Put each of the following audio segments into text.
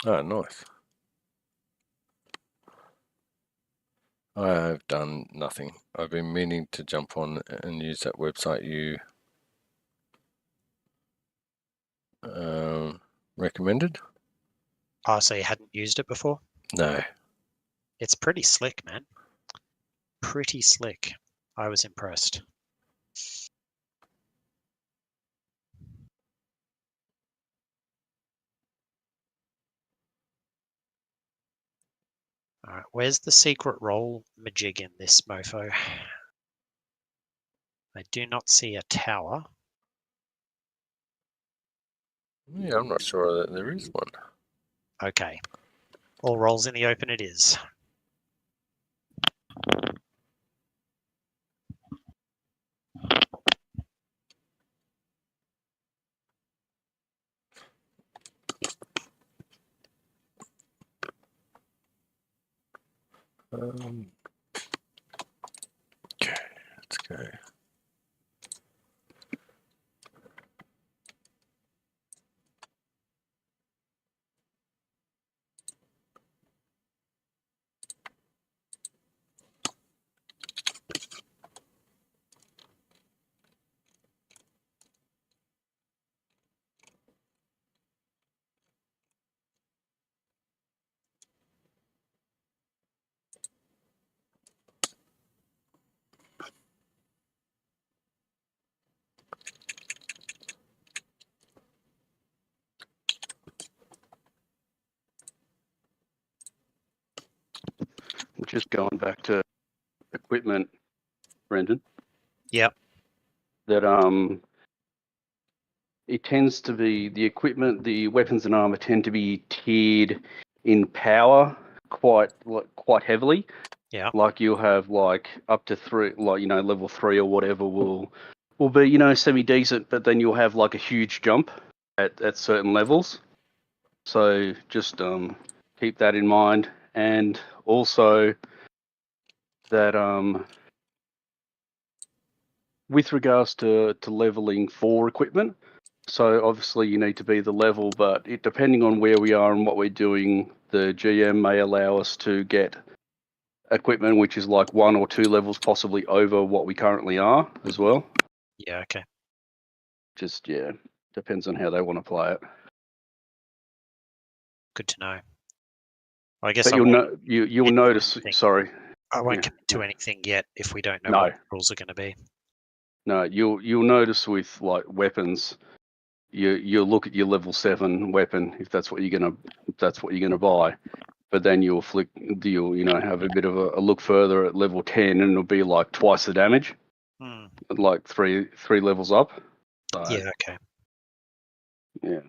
Oh, nice. I have done nothing. I've been meaning to jump on and use that website you recommended. Oh, so you hadn't used it before? No. It's pretty slick, man. Pretty slick. I was impressed. All right, where's the secret role majig in this mofo? I do not see a tower. Yeah, I'm not sure that there is one. Okay. All roles in the open it is. Okay, let's go. Just going back to equipment, Brendan. Yep. That it tends to be the equipment, the weapons and armor tend to be tiered in power quite heavily. Yeah. Like you'll have like up to 3, like level 3 or whatever will be semi decent, but then you'll have like a huge jump at certain levels. So just keep that in mind, and also that with regards to leveling for equipment. So obviously you need to be the level, but depending on where we are and what we're doing, the GM may allow us to get equipment which is like 1 or 2 levels possibly over what we currently are as well. Yeah, okay. Just, depends on how they want to play it. Good to know. Well, I guess But you'll notice, sorry. I won't commit to anything yet if we don't know No. what the rules are going to be. No, you'll notice with like weapons, you'll look at your level 7 weapon if that's what you're gonna buy. But then you'll have a bit of a look further at level 10 and it'll be like twice the damage. Like three levels up. So, yeah, okay. Yeah.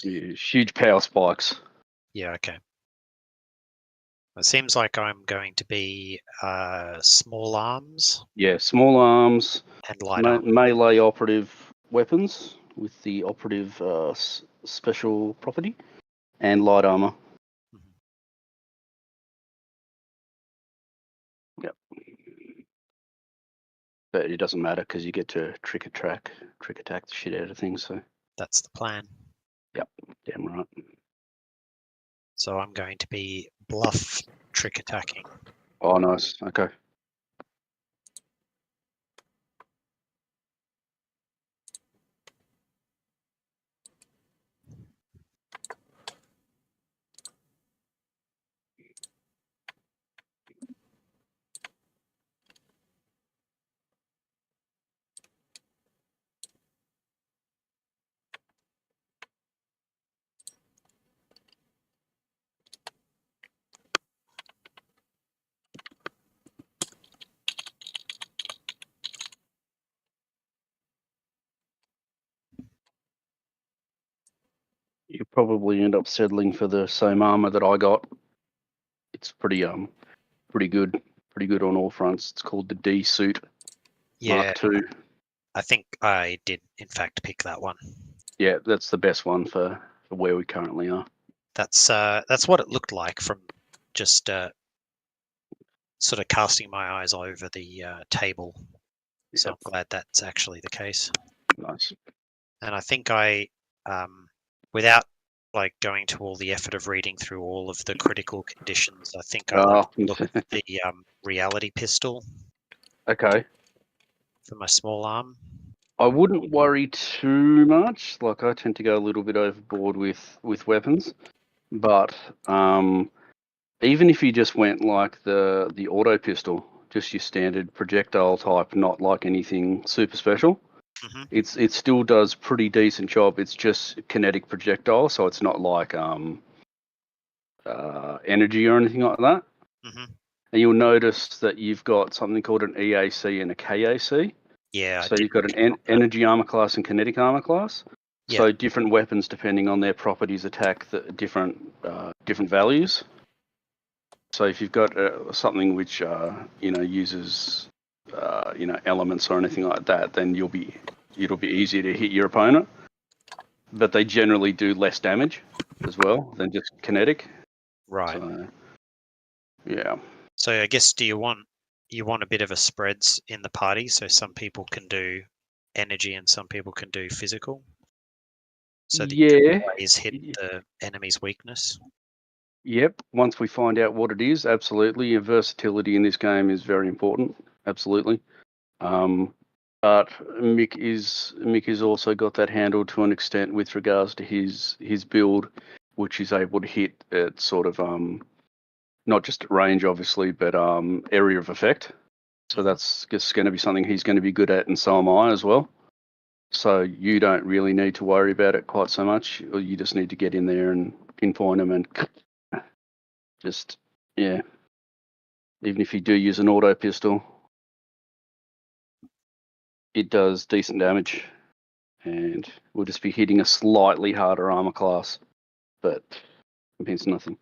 Huge power spikes. Yeah, okay. It seems like I'm going to be small arms. Yeah, small arms and light armor. Melee operative weapons with the operative special property and light armor. Yep. But it doesn't matter because you get to trick attack the shit out of things. So that's the plan. Yep, damn right. So I'm going to be bluff trick attacking. Oh, nice. Okay. You probably end up settling for the same armor that I got. It's pretty good on all fronts. It's called the D suit. Yeah, Mark II. I think I did in fact pick that one. Yeah, that's the best one for where we currently are. That's what it looked like from just sort of casting my eyes over the table. Yep. So I'm glad that's actually the case. Nice. And I think I, without like going to all the effort of reading through all of the critical conditions, I think I like to look at the reality pistol Okay. for my small arm. I wouldn't worry too much. Like I tend to go a little bit overboard with weapons, but even if you just went like the auto pistol, just your standard projectile type, not like anything super special, it still does pretty decent job. It's just kinetic projectile, so it's not like energy or anything like that. And you'll notice that you've got something called an EAC and a KAC. Yeah. So you've got an energy armor class and kinetic armor class. Yeah. So different weapons, depending on their properties, attack the different values. So if you've got something which uses elements or anything like that, then it'll be easier to hit your opponent. But they generally do less damage as well than just kinetic. Right. So, yeah. So I guess you want a bit of a spreads in the party, so some people can do energy and some people can do physical. So that you can always hit the enemy's weakness. Yep. Once we find out what it is, absolutely. Your versatility in this game is very important. Absolutely. But Mick is also got that handled to an extent with regards to his build, which is able to hit at sort of not just at range, obviously, but area of effect. So that's just going to be something he's going to be good at, and so am I as well. So you don't really need to worry about it quite so much. You just need to get in there and pinpoint them and just, yeah. Even if you do use an auto pistol, it does decent damage, and we'll just be hitting a slightly harder armor class, but it means nothing.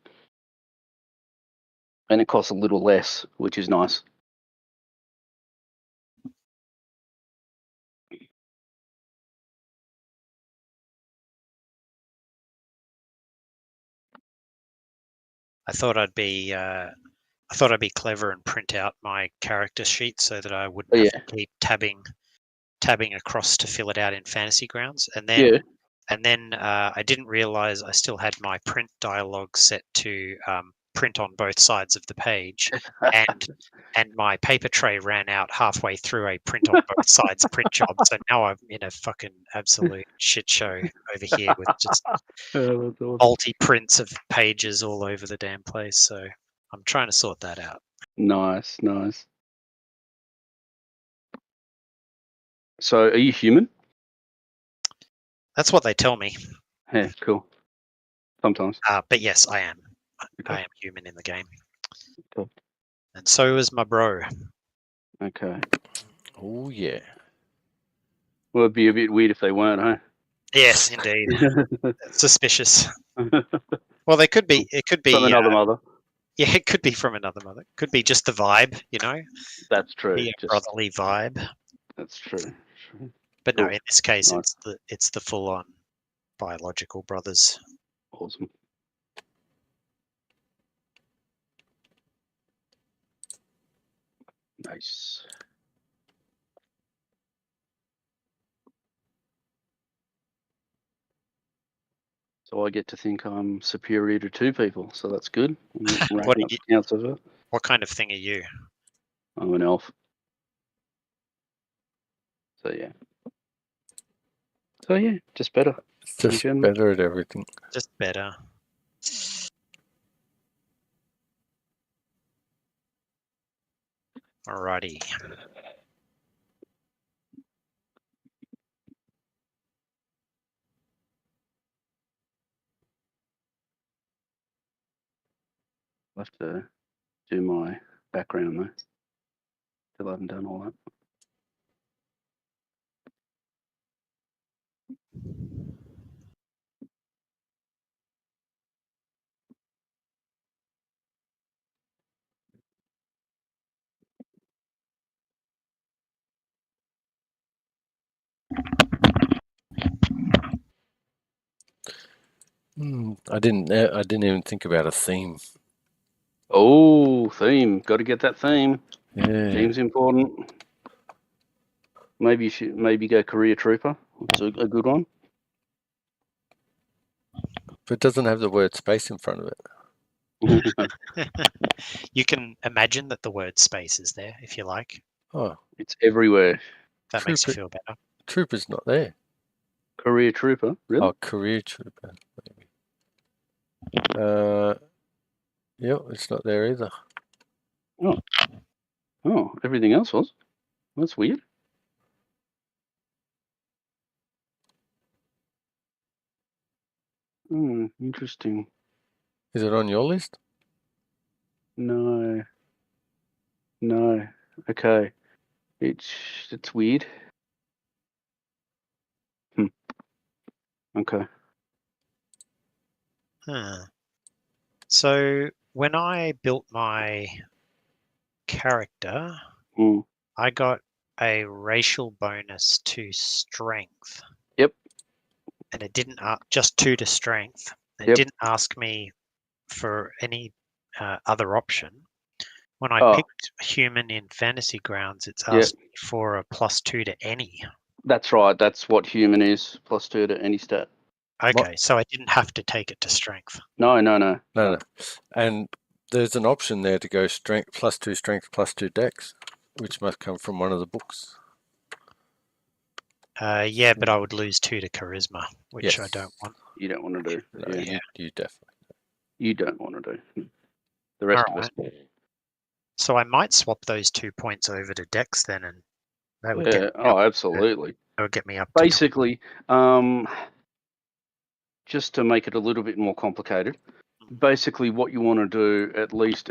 And it costs a little less, which is nice. I thought I'd be clever and print out my character sheet so that I wouldn't have to keep tabbing across to fill it out in Fantasy Grounds. And then I didn't realize I still had my print dialogue set to print on both sides of the page, and my paper tray ran out halfway through a print on both sides print job. So now I'm in a fucking absolute shit show over here with just multi prints of pages all over the damn place. So I'm trying to sort that out. Nice. So are you human? That's what they tell me. Yeah, cool. Sometimes. But yes, I am. Okay. I am human in the game. Cool. And so is my bro. Okay. Oh yeah. Well, it'd be a bit weird if they weren't, huh? Yes, indeed. Suspicious. Well, they could be. It could be from another mother. Yeah, it could be from another mother. Could be just the vibe, you know. That's true. Be a brotherly vibe. That's true. But Cool. no, in this case, Nice. it's the full-on biological brothers. Awesome. Nice. So I get to think I'm superior to two people, so that's good. What kind of thing are you? I'm an elf. So yeah, just better. It's just better at everything. Just better. Alrighty. I'll have to do my background though. Still haven't done all that. I didn't even think about a theme. Oh, theme. Got to get that theme. Yeah. Theme's important. Maybe you should go career trooper. It's a good one. But it doesn't have the word space in front of it. You can imagine that the word space is there if you like. Oh, It's everywhere. That makes you feel better. Trooper's not there. Career trooper, really? Oh, career trooper. Maybe. Yeah, it's not there either. Oh, everything else was. That's weird. Interesting. Is it on your list? No. Okay. It's weird. Okay. So when I built my character, I got a racial bonus to strength. Yep. And it didn't just 2 to strength. It didn't ask me for any other option. When I picked human in Fantasy Grounds, it's asked me for a +2 to any. That's right. That's what human is, +2 to any stat. Okay, so I didn't have to take it to strength. No. And there's an option there to go strength +2 strength +2 dex, which must come from one of the books. Yeah, but I would lose 2 to charisma, which I don't want. You don't want to do. No, you definitely. You don't want to do. The rest of us. So I might swap those 2 points over to dex then, and that would get. Absolutely. That would get me up. Basically, just to make it a little bit more complicated, basically what you want to do, at least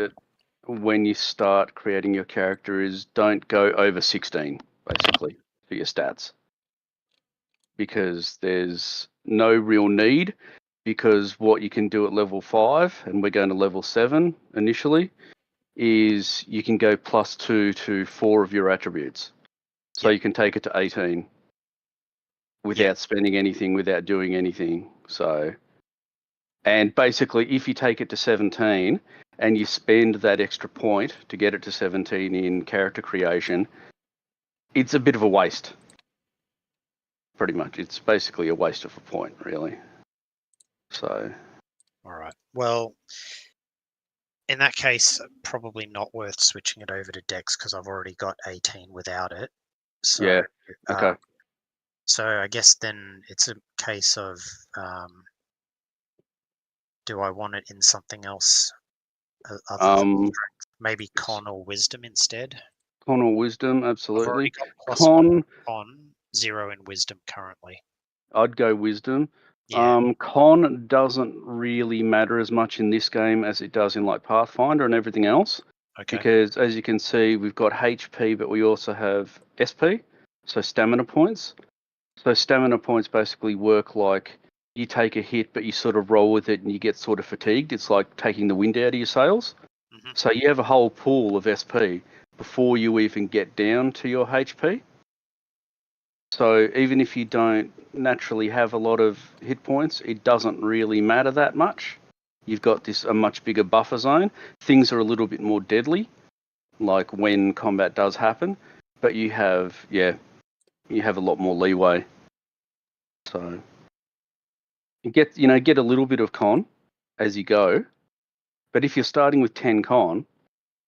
when you start creating your character, is don't go over 16, basically, for your stats. Because there's no real need, because what you can do at level 5, and we're going to level 7 initially, is you can go +2 to 4 of your attributes. So you can take it to 18 without spending anything, without doing anything. So, and basically, if you take it to 17 and you spend that extra point to get it to 17 in character creation, it's a bit of a waste. Pretty much. It's basically a waste of a point, really. So. All right. Well, in that case, probably not worth switching it over to dex because I've already got 18 without it. So, Okay. So I guess then it's a case of do I want it in something else other than strength? Maybe con or wisdom instead? Con or wisdom, absolutely. Con 0 in wisdom currently. I'd go wisdom. Yeah. Con doesn't really matter as much in this game as it does in like Pathfinder and everything else. Okay. Because as you can see, we've got HP, but we also have SP, so stamina points. So stamina points basically work like you take a hit, but you sort of roll with it and you get sort of fatigued. It's like taking the wind out of your sails. Mm-hmm. So you have a whole pool of SP before you even get down to your HP. So even if you don't naturally have a lot of hit points, it doesn't really matter that much. You've got a much bigger buffer zone. Things are a little bit more deadly, like when combat does happen, but you have a lot more leeway. So you get a little bit of con as you go, but if you're starting with 10 con,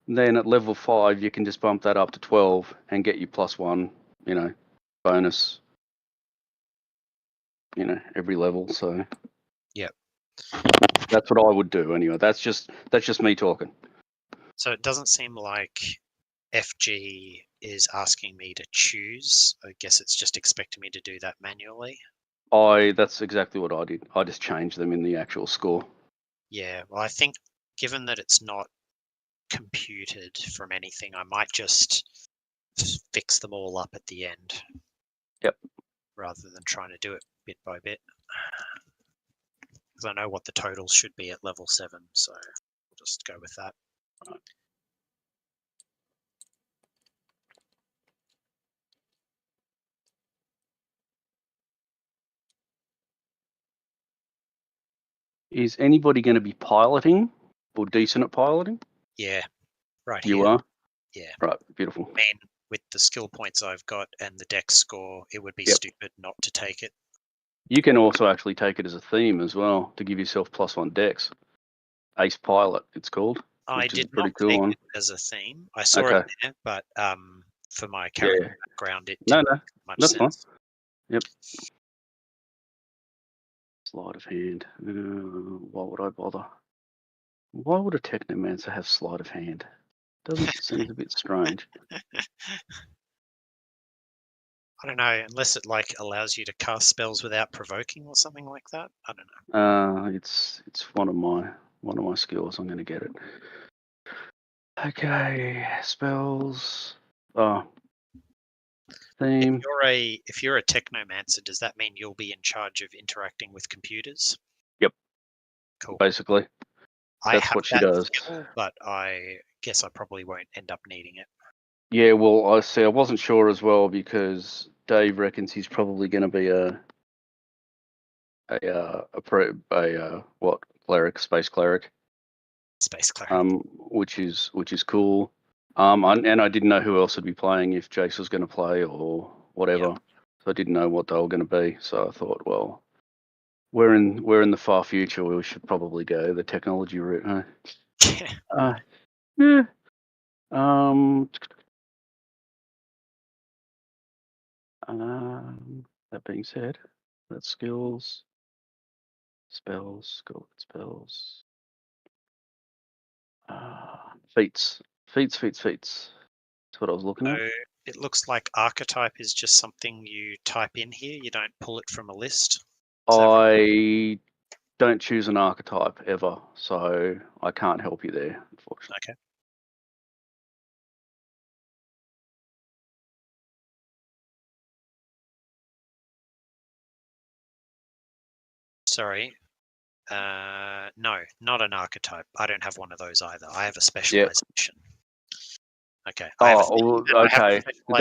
then at level 5 you can just bump that up to 12 and get you +1, bonus, every level. So yep, that's what I would do anyway. That's just me talking. So it doesn't seem like FG is asking me to choose. I guess it's just expecting me to do that manually. That's exactly what I did. I just changed them in the actual score. Yeah, well, I think given that it's not computed from anything, I might just fix them all up at the end. Yep. Rather than trying to do it bit by bit. Because I know what the totals should be at level 7, so we'll just go with that. Right. Is anybody going to be piloting or decent at piloting? Yeah, right you here. You are? Yeah. Right, beautiful. I mean, with the skill points I've got and the dex score, it would be stupid not to take it. You can also actually take it as a theme as well to give yourself +1 dex. Ace Pilot, it's called. I Which is did a pretty not cool take one. it as a theme. I saw Okay. it there, but for my character background, it No, didn't no, make much that's fine. sense. Yep. Sleight of hand. Why would I bother? Why would a Technomancer have sleight of hand? Doesn't seem a bit strange. I don't know, unless it like allows you to cast spells without provoking or something like that. I don't know. It's one of my skills. I'm going to get it. Okay, spells. Oh, theme. If you're a technomancer, does that mean you'll be in charge of interacting with computers? Yep. Cool. Basically, I that's have what she that does. skill, but I guess I probably won't end up needing it. Yeah, well, I wasn't sure as well because Dave reckons he's probably going to be what cleric, space cleric. Space cleric. Which is cool. And I didn't know who else would be playing if Jace was going to play or whatever. Yep. So I didn't know what they were going to be. So I thought, well, we're in the far future. We should probably go the technology route. Huh? Yeah. That being said, that's skills, spells, spells. Feats. That's what I was looking at. So it looks like archetype is just something you type in here. You don't pull it from a list. Is that right? I don't choose an archetype ever, so I can't help you there, unfortunately. Okay. Sorry. No, not an archetype. I don't have one of those either. I have a specialization. Okay. Okay. That's but I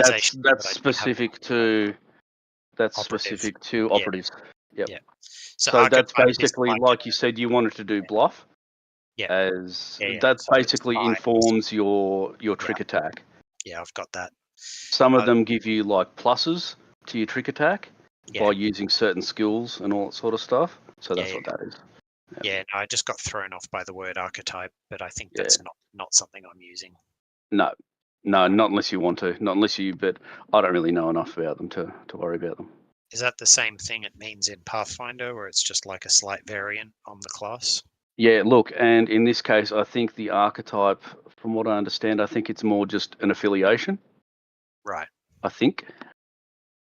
don't have specific to operative. operatives. Yep. Yeah. So that's archetype is basically like you said you wanted to do bluff. Yeah. As Yeah. that So it's basically five. informs your trick attack. Yeah, I've got that. Some of them give you like pluses to your trick attack Yeah. by using certain skills and all that sort of stuff. So that's what that is. Yeah, no, I just got thrown off by the word archetype, but I think that's not something I'm using. No, not unless you want to. Not unless you. But I don't really know enough about them to worry about them. Is that the same thing it means in Pathfinder, where it's just like a slight variant on the class? Yeah, look, and in this case, I think the archetype, from what I understand, I think it's more just an affiliation. Right. I think.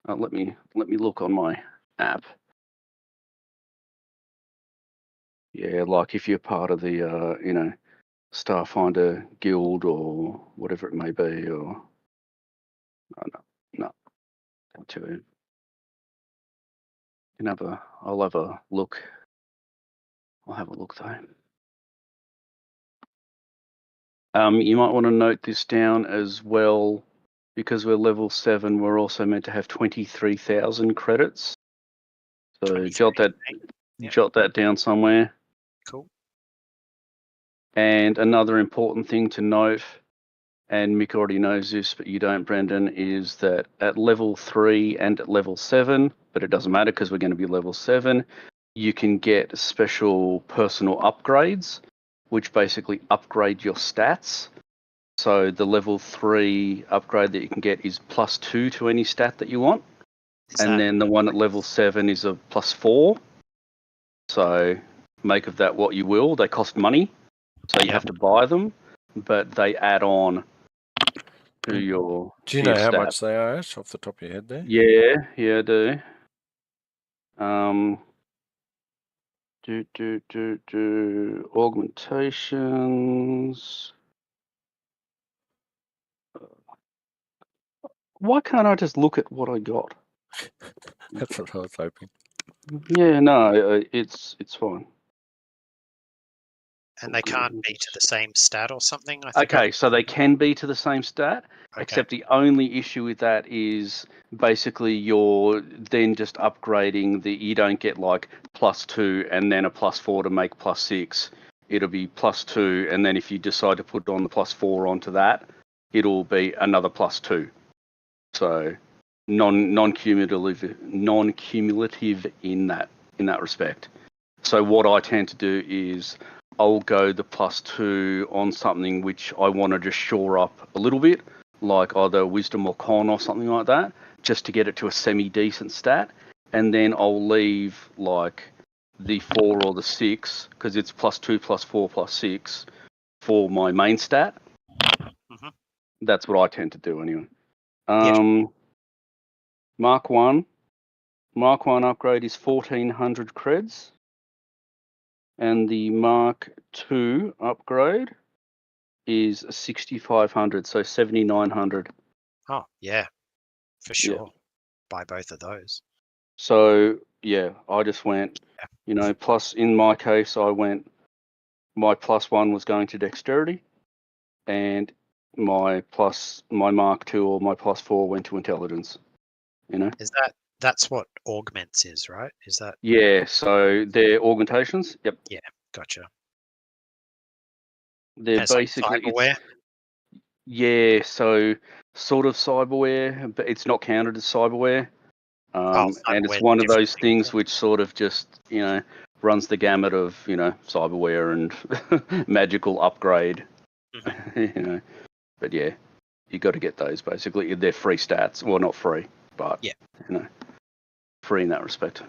Let me look on my app. Yeah, like if you're part of the Starfinder guild or whatever it may be, or no, to I'll have a look. I'll have a look though. You might want to note this down as well, because we're level 7. We're also meant to have 23,000 credits. So jot that down somewhere. Cool. And another important thing to note, and Mick already knows this, but you don't, Brendan, is that at level 3 and at level 7, but it doesn't matter because we're going to be level 7, you can get special personal upgrades, which basically upgrade your stats. So the level 3 upgrade that you can get is +2 to any stat that you want. Then the one at level 7 is a +4. So make of that what you will. They cost money, so you have to buy them, but they add on to your Do you know how much they are, Ash, off the top of your head there? Yeah, I do. Augmentations. Why can't I just look at what I got? That's what I was hoping. Yeah, no, it's fine. And they can't be to the same stat or something? So they can be to the same stat, except the only issue with that is basically you're then just upgrading you don't get like +2 and then a +4 to make +6. It'll be +2, and then if you decide to put on the +4 onto that, it'll be another +2. So non-cumulative in that respect. So what I tend to do is I'll go the +2 on something which I want to just shore up a little bit, like either wisdom or con or something like that, just to get it to a semi-decent stat, and then I'll leave like the 4 or the 6, because it's +2, +4, +6 for my main stat. Mhm. That's what I tend to do anyway. Yep. Mark 1 upgrade is 1400 creds, and the Mark 2 upgrade is 6500, so 7900. Oh, yeah, for sure. Buy both of those. So yeah, I just went, plus in my case, I went, my +1 was going to dexterity, and my Mark 2 or my +4 went to intelligence. That's what augments is, right? Is that? Yeah, so they're augmentations. Yep. Yeah, gotcha. They're It's like basically cyberware. yeah, so sort of cyberware, but it's not counted as cyberware. And it's Cyberware's one of different those thing, things which sort of just, runs the gamut of, cyberware and magical upgrade, Mhm. But yeah, you got to get those basically. They're free stats. Well, not free, but, Yeah. free in that respect.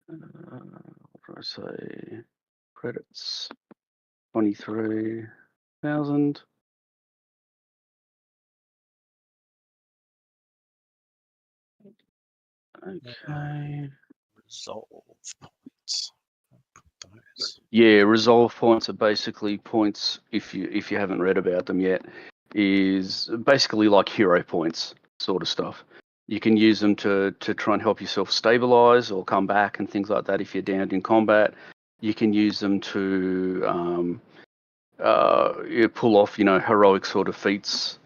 What did I say? Credits, 23,000. Okay. Resolve points. Put those. Yeah, resolve points are basically points, if you haven't read about them yet, is basically like hero points sort of stuff. You can use them to try and help yourself stabilize or come back and things like that if you're downed in combat. You can use them to pull off, heroic sort of feats.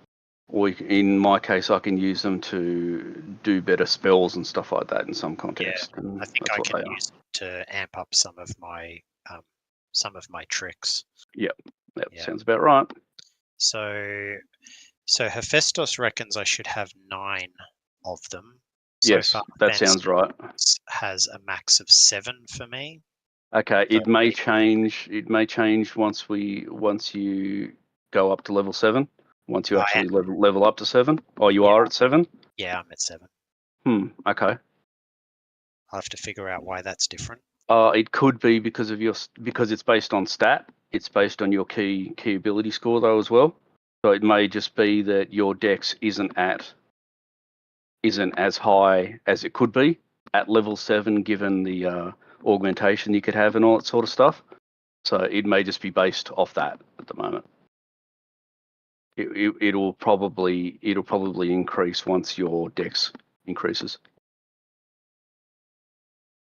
Or in my case, I can use them to do better spells and stuff like that in some context. Yeah, And I think that's I what can they are. use them to amp up some of my tricks. Yep, that Yeah. sounds about right. So Hephaestus reckons I should have 9 of them. So Yes, far, that Fancy sounds right. has a max of 7 for me. Okay, So it may change. It may change once you go up to level 7. Once you I actually am. level up to 7. Oh, you are at 7. Yeah, I'm at 7. Okay. I'll have to figure out why that's different. It could be because it's based on stat. It's based on your key ability score though as well. So it may just be that your dex isn't as high as it could be at level 7, given the augmentation you could have and all that sort of stuff. So it may just be based off that at the moment. It'll probably increase once your dex increases.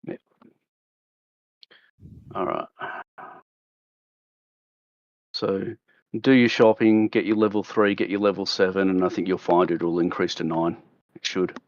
Yeah. All right. So do your shopping, get your level 3, get your level 7, and I think you'll find it'll increase to 9. It should.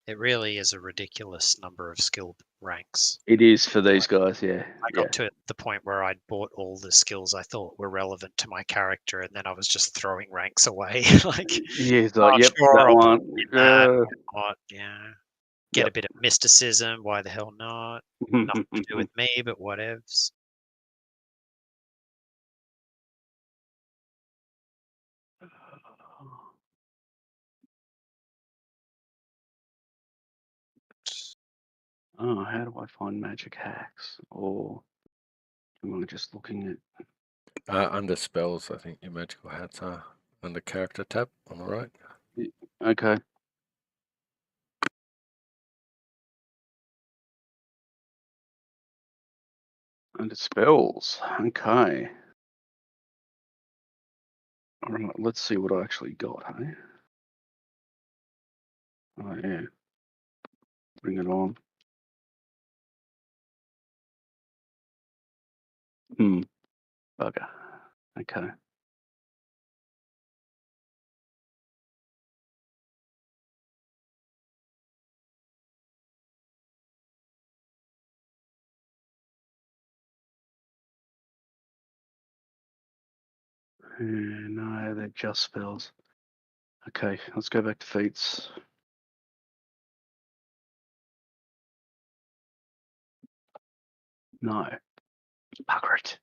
It really is a ridiculous number of skill ranks. It is for these guys, yeah. I got to the point where I'd bought all the skills I thought were relevant to my character, and then I was just throwing ranks away. Yeah, like, yep, sure, that I'll one. put that. Why not? Yeah. Get a Yep. bit of mysticism. Why the hell not? Nothing to do with me, but whatevs. Oh, how do I find magic hacks? Or am I just looking at... Under spells, I think your magical hats are under character tab on the right. Okay. Under spells. Okay. All right, let's see what I actually got, hey? Oh yeah. Bring it on. Bugger. Okay. No, they're just spells. Okay, let's go back to feats. No. Bugger it.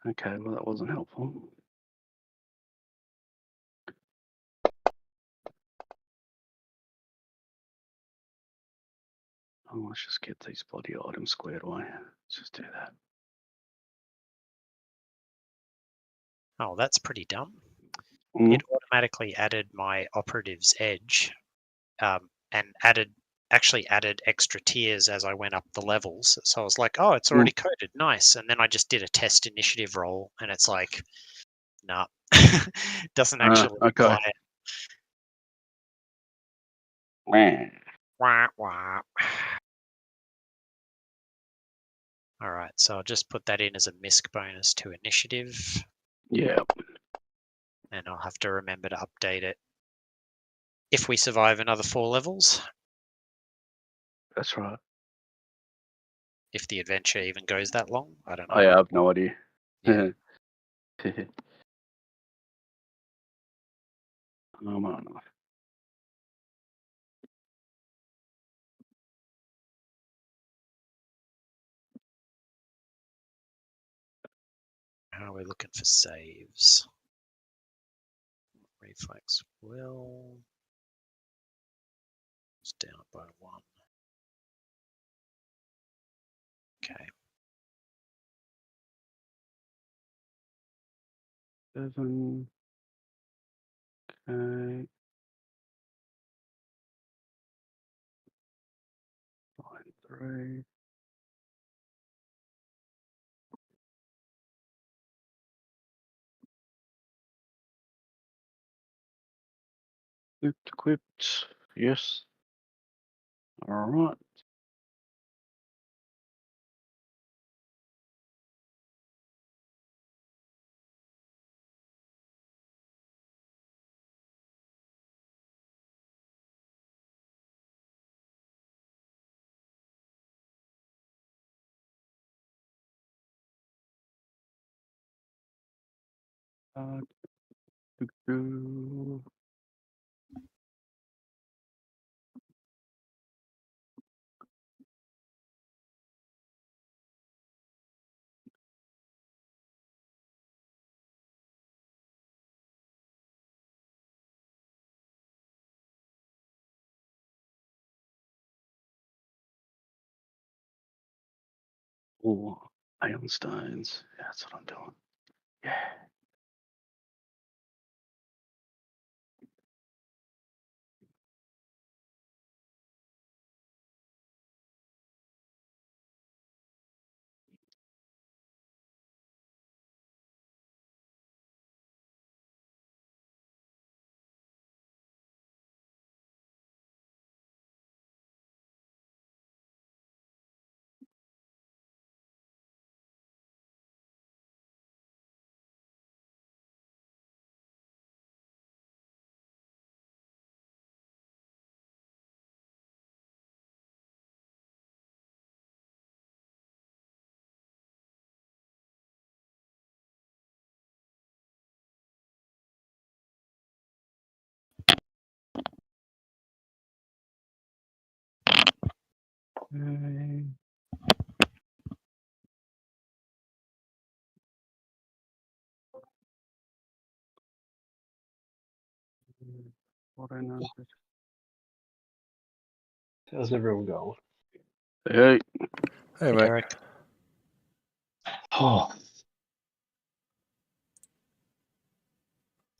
Okay, well that wasn't helpful. Oh, let's just get these bloody items squared away. Let's just do that. Oh, that's pretty dumb. Mm. It automatically added my operative's edge, and actually added extra tiers as I went up the levels. So I was like, oh, it's already coded, nice. And then I just did a test initiative roll, and it's like, nah, doesn't actually apply it. Wah, wah. All right, so I'll just put that in as a misc bonus to initiative. Yeah. And I'll have to remember to update it if we survive another 4 levels. That's right. If the adventure even goes that long, I don't know. I have no idea. Yeah. Come on. How are we looking for saves? Reflex will. It's down by 1. Okay. 7. Okay. 3. Equipped. Yes. All right. Do-do. Oh, ion stones. Yeah, that's what I'm doing. Yeah. Okay. What I know. How's everyone going? Hey. Hey, mate. Derek. Oh,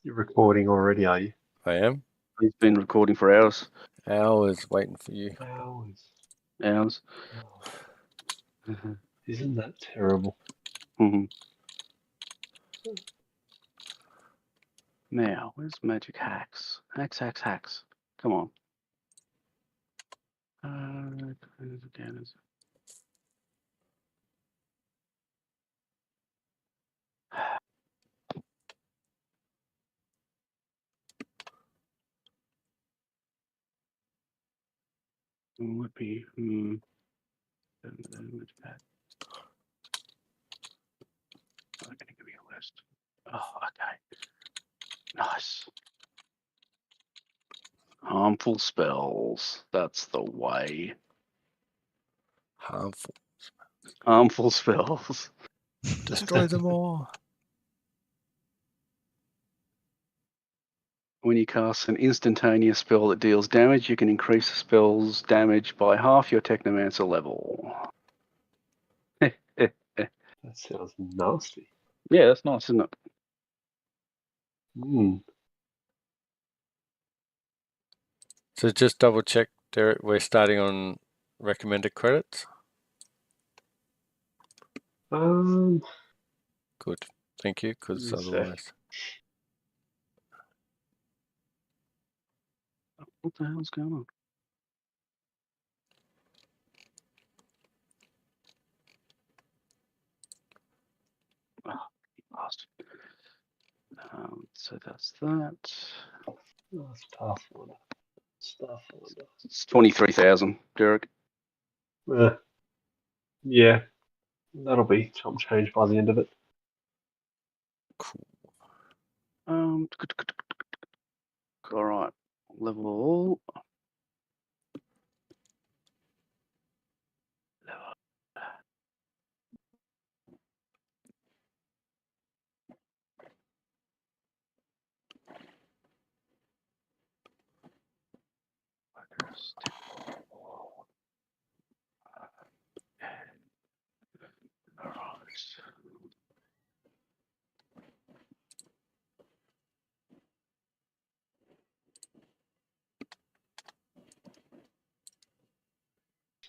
you're recording already, are you? I am. He's been recording for hours. Hours waiting for you. Hours. Hours. Oh, isn't that terrible? Mhm. Now, where's magic hacks? Hacks. Come on. Would be damage pad. I'm going to give you a list. Oh, okay. Nice. Harmful spells. That's the way. Harmful. Harmful spells. Destroy them all. When you cast an instantaneous spell that deals damage, you can increase the spell's damage by half your Technomancer level. That sounds nasty. Yeah, that's nice, isn't it? Hmm. So just double check, Derek, we're starting on recommended credits. Um. Good. Thank you, because Give me a sec. otherwise... What the hell's going on? Oh, bastard. So that's that. Oh, Starfinder. Starfinder. It's 23,000, Derek. Yeah, that'll be chump change by the end of it. Cool. All right. Level. All right.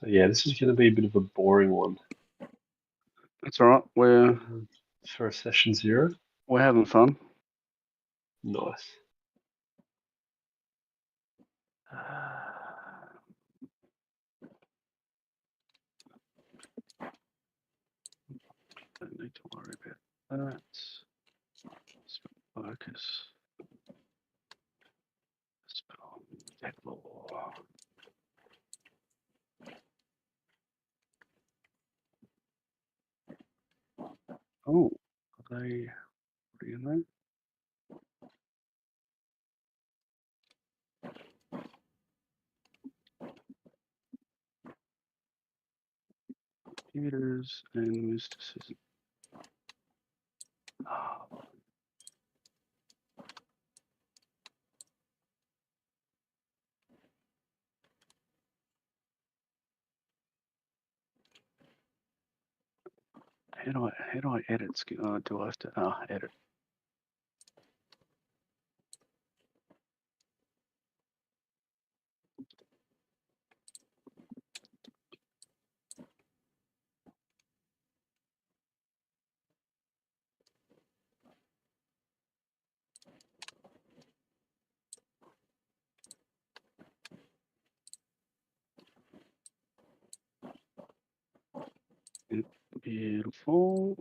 So yeah, this is going to be a bit of a boring one That's all right. We're for a session 0. having fun. Nice. Don't need to worry about that. Focus. Spell. Deck law. Oh, are they already in there? Computers and mysticism. Oh, how do I edit? Do I have to edit? Beautiful.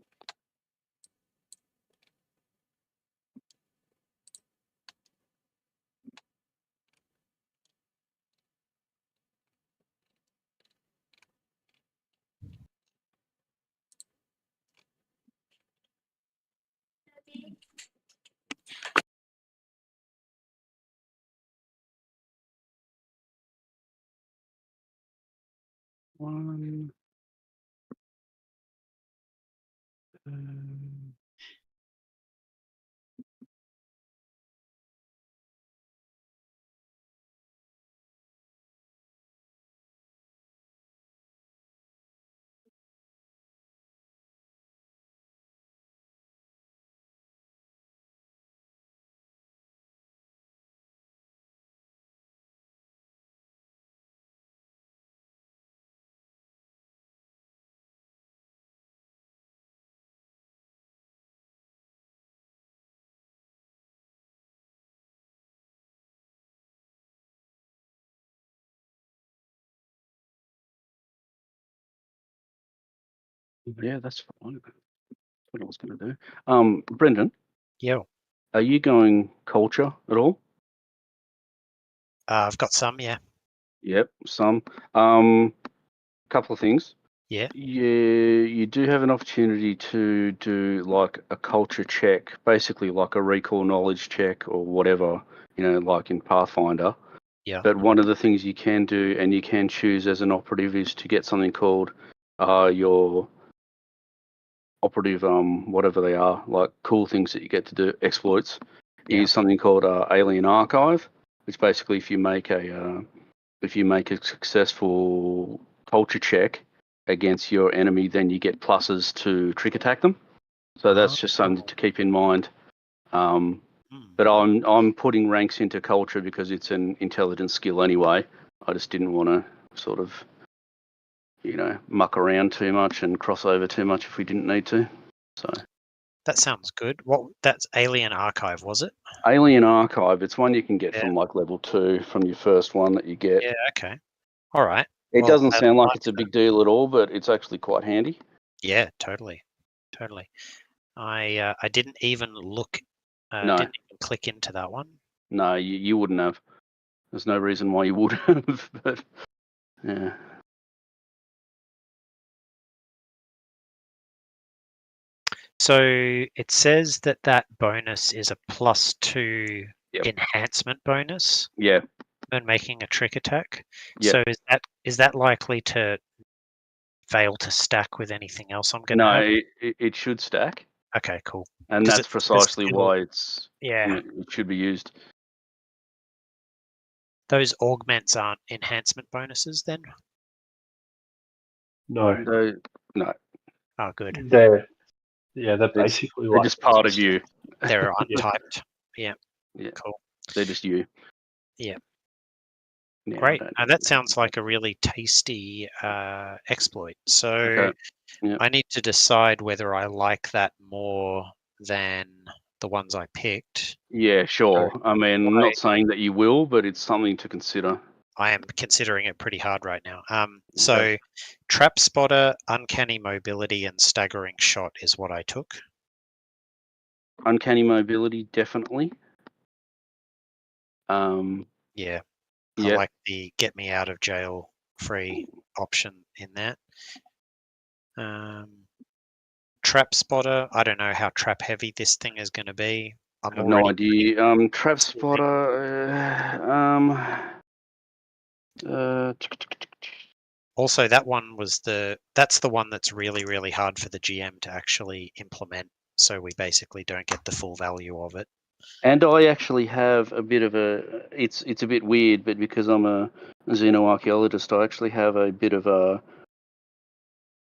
One. Yeah, that's fine. That's what I was going to do. Brendan, Yeah, are you going culture at all? I've got some. Yeah, Yep, some. Couple of things. yeah. You do have an opportunity to do like a culture check, basically like a recall knowledge check or whatever, like in Pathfinder. Yeah. But one of the things you can do, and you can choose as an operative, is to get something called your operative, whatever they are, like cool things that you get to do, exploits, Yeah. is something called Alien Archive, which basically if you make a successful culture check against your enemy, then you get pluses to trick attack them. So that's just something to keep in mind. But I'm putting ranks into culture because it's an intelligence skill anyway. I just didn't want to sort of, muck around too much and cross over too much if we didn't need to. So That sounds good. That's Alien Archive, was it? Alien Archive, it's one you can get Yeah. from like level 2 from your first one that you get. Yeah. Okay. All right. It doesn't sound like it's a big deal at all, but it's actually quite handy. Yeah. Totally. I didn't even look. No. Didn't even click into that one. No, you wouldn't have. There's no reason why you would have, but yeah. So it says that bonus is a +2 enhancement bonus. Yeah. When making a trick attack. Yep. So is that likely to fail to stack with anything else I'm going to have? No, it should stack. Okay, cool. And that's precisely why it's yeah. It should be used. Those augments aren't enhancement bonuses then? No. No. Oh, good. They're basically they're like just part of you. They're untyped. Yeah. Yeah. Cool. They're just you. Yeah. Yeah, Great. That sounds like a really tasty exploit. So I need to decide whether I like that more than the ones I picked. Yeah, sure. I mean, I'm not saying that you will, but it's something to consider. I am considering it pretty hard right now. So Trap Spotter, Uncanny Mobility, and Staggering Shot is what I took. Uncanny Mobility, definitely. Yeah. I like the get me out of jail free option in that. Trap Spotter, I don't know how trap heavy this thing is going to be. I have no idea. Trap Spotter, also, that's the one that's really, really hard for the GM to actually implement. So we basically don't get the full value of it. And I actually have a bit of it's a bit weird, but because I'm a xenoarchaeologist, I actually have a bit of a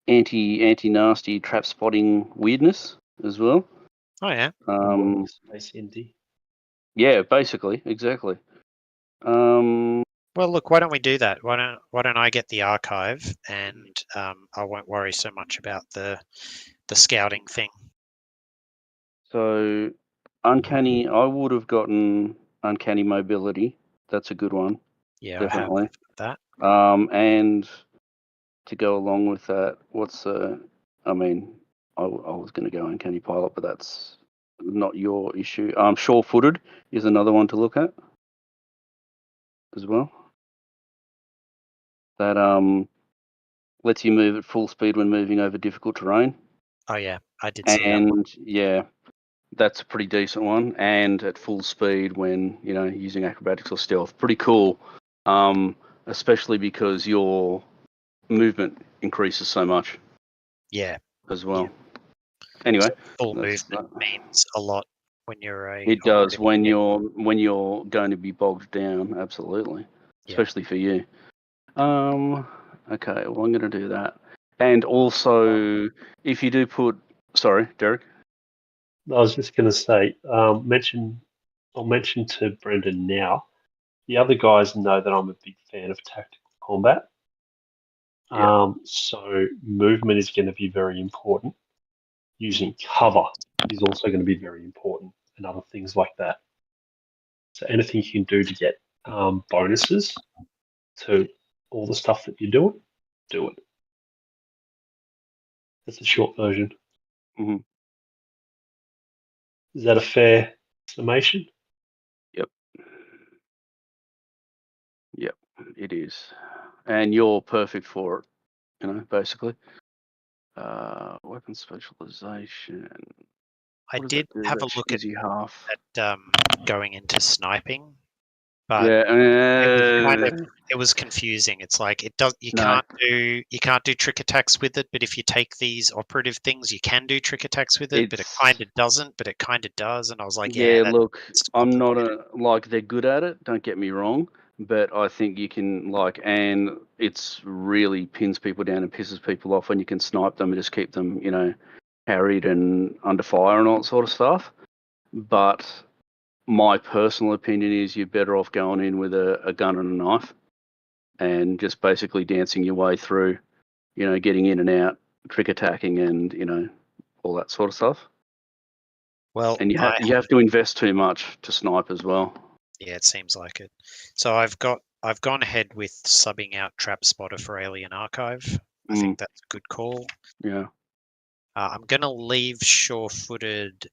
anti-nasty trap spotting weirdness as well. Oh yeah. Space indie. Yeah, basically, exactly. Well, look, why don't we do that? Why don't I get the archive, and I won't worry so much about the scouting thing. So, uncanny. I would have gotten uncanny mobility. That's a good one. Yeah, definitely. I have that. And to go along with that, I mean, I was going to go uncanny pilot, but that's not your issue. Sure-footed is another one to look at as well. That lets you move at full speed when moving over difficult terrain. Oh yeah, I did see that one. And yeah, that's a pretty decent one. And at full speed when using acrobatics or stealth, pretty cool. Especially because your movement increases so much. Yeah. As well. Yeah. Anyway, so full movement means a lot when you're a. It does when you're going to be bogged down. Absolutely, especially for you. Okay, well I'm going to do that. And also, if you do put, sorry, Derek. I was just going to say, I'll mention to Brendan now. The other guys know that I'm a big fan of tactical combat. So movement is going to be very important. Using cover is also going to be very important, and other things like that. So anything you can do to get bonuses to all the stuff that you're doing, do it. That's the short version. Mhm. Is that a fair summation? Yep, it is. And you're perfect for it, you know, basically. Weapon specialization. I What does did that do? have a That look gives you half. at going into sniping, but Yeah, it was confusing. It's like it does you No. can't do trick attacks with it, but if you take these operative things, you can do trick attacks with it, but it kind of doesn't, but it kind of does. And I was like, yeah, that's look, I'm not complicated. like they're good at it, don't get me wrong, but I think you can and it's really pins people down and pisses people off when you can snipe them and just keep them, you know, harried and under fire and all that sort of stuff. But my personal opinion is you're better off going in with a gun and a knife and just basically dancing your way through, you know, getting in and out, trick attacking and, you know, all that sort of stuff. Well, And you have to invest too much to snipe as well. yeah, it seems like it. So I've gone ahead with subbing out Trap Spotter for Alien Archive. I think that's a good call. Yeah. I'm going to leave Sure-Footed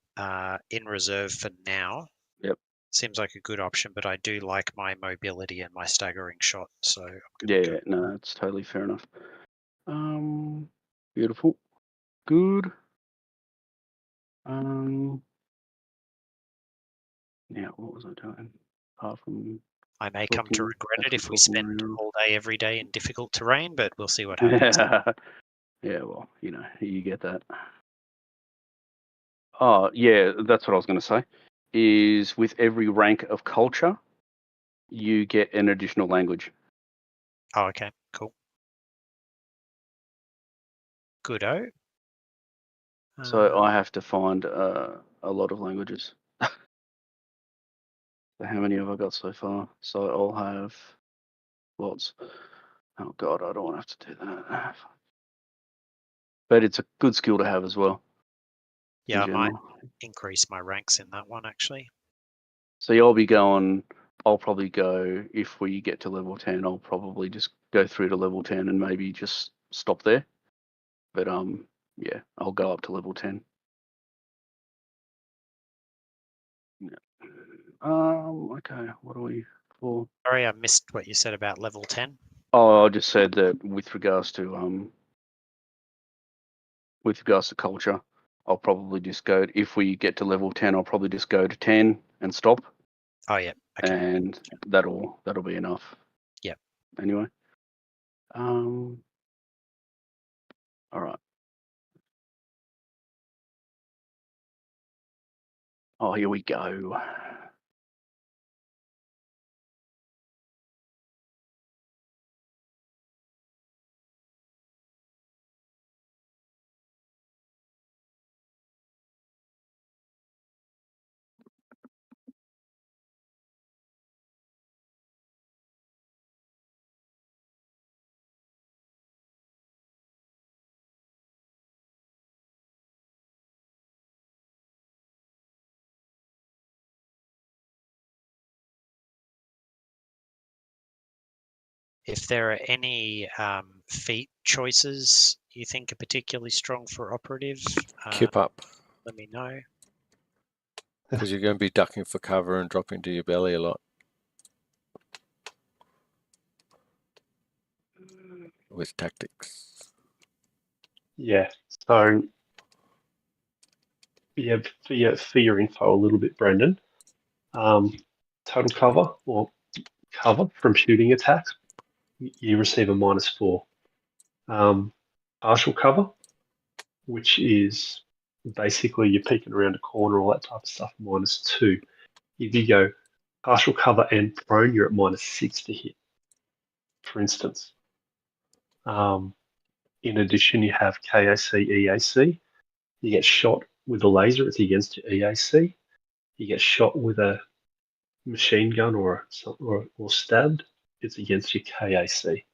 in reserve for now. Yep. Seems like a good option, but I do like my mobility and my staggering shot, so I'm Yeah, going to go. no, it's totally fair enough. Beautiful. Good. Now, what was I doing? Apart from I may come to regret it if we talking spend around. all day every day in difficult terrain, but we'll see what happens. Yeah, well, you know, you get that. Oh, yeah, that's what I was going to say. Is with every rank of culture, you get an additional language. Oh, okay, cool. Good-o. So I have to find a lot of languages. So how many have I got so far? So I'll have lots. Oh God, I don't want to have to do that. But it's a good skill to have as well. Yeah, I in might general. increase my ranks in that one, actually. So I'll probably go, if we get to level 10, I'll probably just go through to level 10 and maybe just stop there. But yeah, I'll go up to level 10. Yeah. Okay, what are we for? Sorry, I missed what you said about level 10. Oh, I just said that with regards to culture, I'll probably just go, if we get to level 10, I'll probably just go to 10 and stop. Oh, yeah, okay. And that'll be enough. Yep. Anyway. All right. Oh, here we go. If there are any feat choices you think are particularly strong for operative, Kip up, let me know. because you're going to be ducking for cover and dropping to your belly a lot with tactics. Yeah. So, yeah, for your info a little bit, Brendan. Total cover or cover from shooting attacks, you receive a -4. Partial cover, which is basically you're peeking around a corner, all that type of stuff, -2. If you go partial cover and prone, you're at -6 to hit, for instance. In addition, you have KAC, EAC. You get shot with a laser, it's against your EAC. You get shot with a machine gun or stabbed, it's against your KAC.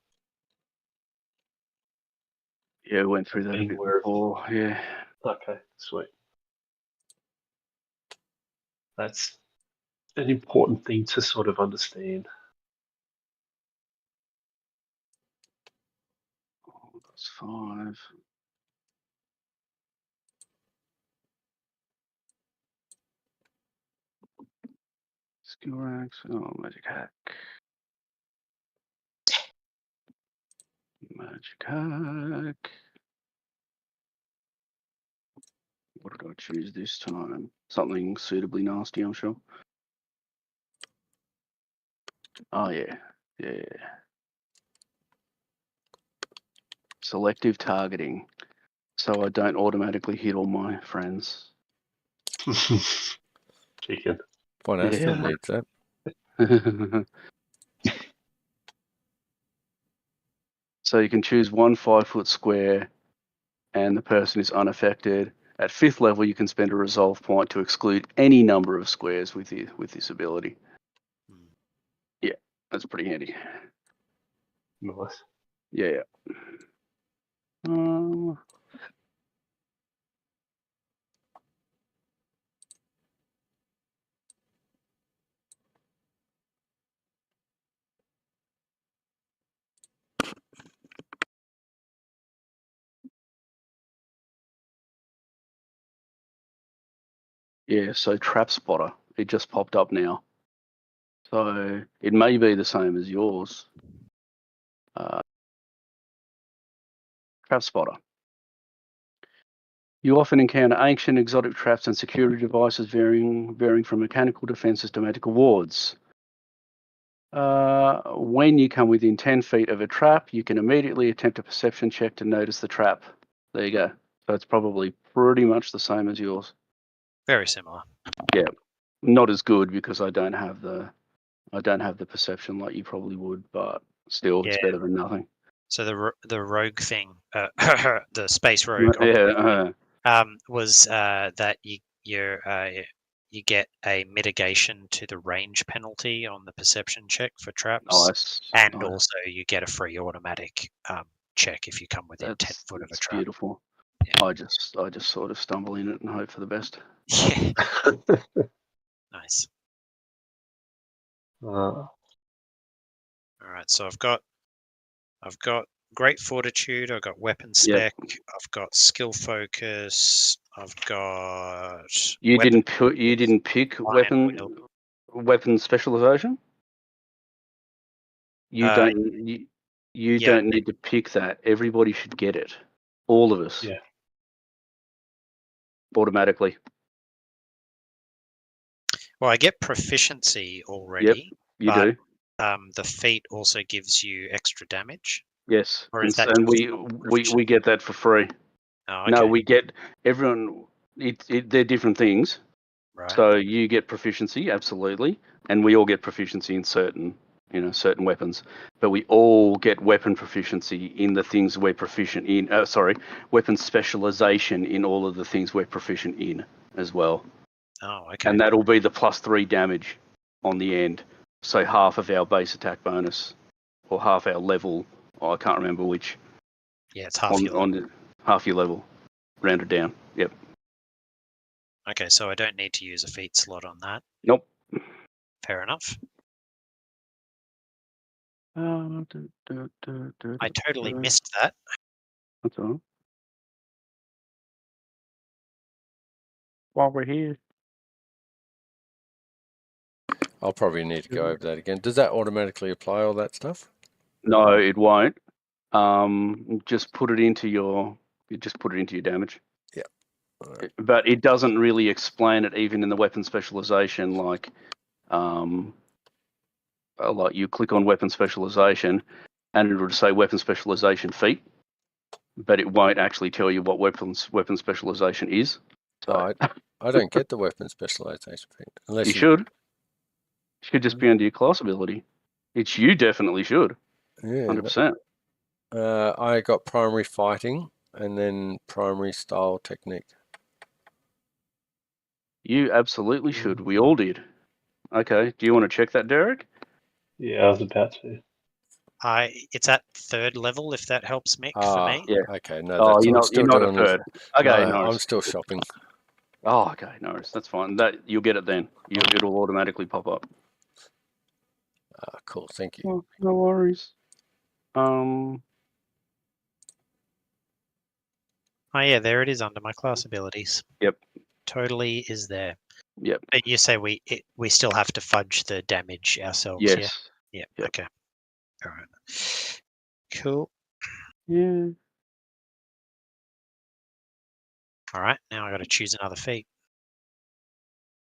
Yeah, we went through that a bit before. Yeah. Okay, sweet. That's an important thing to sort of understand. That's 5. Skill axe. Oh, magic hack. Magic hack. What did I choose this time? Something suitably nasty, I'm sure. Oh yeah, yeah. Selective targeting, so I don't automatically hit all my friends. Chicken. One else still Yeah. needs that. So you can choose one 5-foot square, and the person is unaffected. At 5th level, you can spend a resolve point to exclude any number of squares with this ability. Yeah, that's pretty handy. Nice. Yeah. Yeah, so Trap Spotter. It just popped up now. So it may be the same as yours. Trap Spotter. You often encounter ancient, exotic traps and security devices varying from mechanical defenses to magical wards. When you come within 10 feet of a trap, you can immediately attempt a perception check to notice the trap. There you go. So it's probably pretty much the same as yours. Very similar. Yeah, not as good because I don't have the perception like you probably would, but still, it's Yeah. better than nothing. So the rogue thing, the space rogue, Yeah, was that you get a mitigation to the range penalty on the perception check for traps, nice. and Nice. also you get a free automatic check if you come within 10 foot of a That's trap. beautiful. Yeah. I just sort of stumble in it and hope for the best. Yeah. Nice. All right, so I've got great fortitude. I've got weapon spec. I've got skill focus. I've got. You weapon didn't pick iron will. weapon specialization. You Uh, don't you yeah, don't need to pick that. Everybody should get it. All of us. Yeah. Automatically. Well, I get proficiency already. You but, do. The feat also gives you extra damage. Yes. Or is that and just we get that for free. Oh, okay. No, we get everyone. They're different things. Right. So you get proficiency, absolutely, and we all get proficiency in certain weapons. But we all get weapon proficiency in the things we're proficient in. Weapon specialization in all of the things we're proficient in as well. Oh, okay. And that'll be the +3 damage on the end. So half of our base attack bonus, or half our level. I can't remember which. Yeah, it's half your level. Half your level, rounded down. Yep. Okay, so I don't need to use a feat slot on that. Nope. Fair enough. I totally missed that. That's all right. While we're here. I'll probably need to go over that again. Does that automatically apply all that stuff? No, it won't. Just put it into your damage. Yeah. Right. But it doesn't really explain it even in the weapon specialization. Like you click on weapon specialization, and it will say weapon specialization feat, but it won't actually tell you what weapon specialization is. So I don't get the weapon specialization feat unless you should. It should just be under your class ability. You definitely should. Yeah, 100%. I got primary fighting and then primary style technique. You absolutely should. We all did. Okay. Do you want to check that, Derek? Yeah, I was about to. It's at 3rd level, if that helps, Mick, for me. Yeah. Okay, no, you're not a third. Okay, no. I'm still shopping. Oh, okay, no worries. That's fine. You'll get it then. It'll automatically pop up. Cool, thank you. Oh, no worries. Oh yeah, there it is under my class abilities. Yep. Totally is there. Yep. But you say we still have to fudge the damage ourselves, yeah? Yes. Yeah. Yep. Okay. All right. Cool. Yeah. All right. Now I got to choose another feat.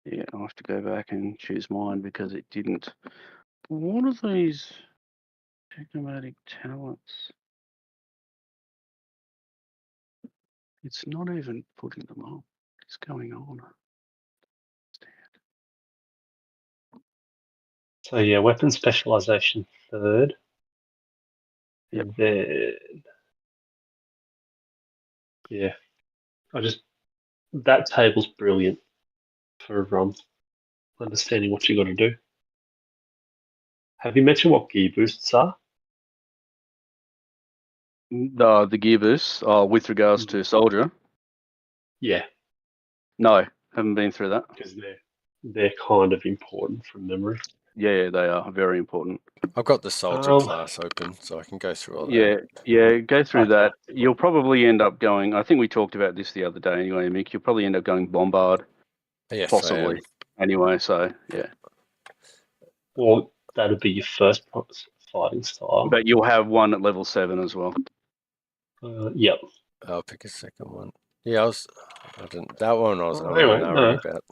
Yeah, I'll have to go back and choose mine because it didn't. What are these technomatic talents? It's not even putting them on. What's going on? So yeah, weapon specialization third. Yep. And then yeah, that table's brilliant for understanding what you got to do. Have you mentioned what gear boosts are? The gear boosts with regards to soldier. Yeah, No, haven't been through that. because they're kind of important from memory. Yeah, they are very important. I've got the soldier class open, so I can go through all that. Yeah, go through Okay. that. You'll probably end up going. I think we talked about this the other day. Anyway, Mick, you'll probably end up going bombard, Yes, possibly. Anyway, so yeah. Well, that'd be your first fighting style. But you'll have one at level 7 as well. Yep. I'll pick a second one. Yeah, that one I was Oh, only anyway, worried about.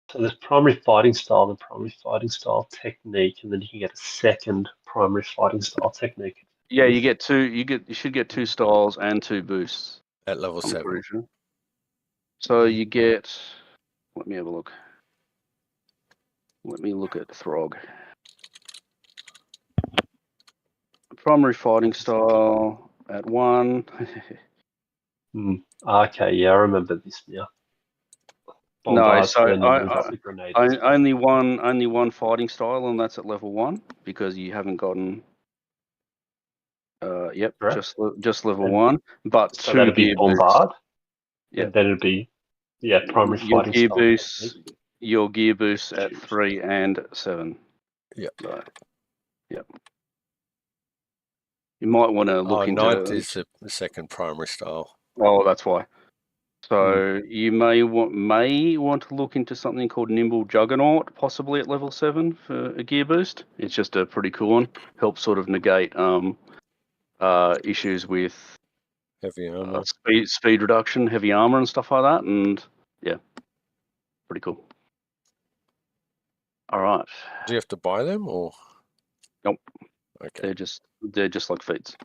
So there's primary fighting style and primary fighting style technique, and then you can get a second primary fighting style technique. Yeah, you get two. You should get 2 styles and 2 boosts. At level I'm 7. pretty sure. So you get. Let me have a look. Let me look at Throg. Primary fighting style at 1. Okay, yeah, I remember this now. No, Bombards, so then you move up the grenade. only one fighting style, and that's at level 1 because you haven't gotten. Yep, Correct. just level And 1, but So 2 that'd be gear boosts. bombard. Yep. And then it'd be primary Your fighting gear style boosts. technique. Your gear boosts at Choose. 3 and 7. Yep. So, yep. You might want to look into. 9th is the second primary style. Oh, that's why. So you may want to look into something called Nimble Juggernaut, possibly at level 7 for a gear boost. It's just a pretty cool one. Helps sort of negate issues with Heavy armor. speed reduction, heavy armor, and stuff like that. And yeah, pretty cool. All right. Do you have to buy them or? Nope. Okay. They're just like feats.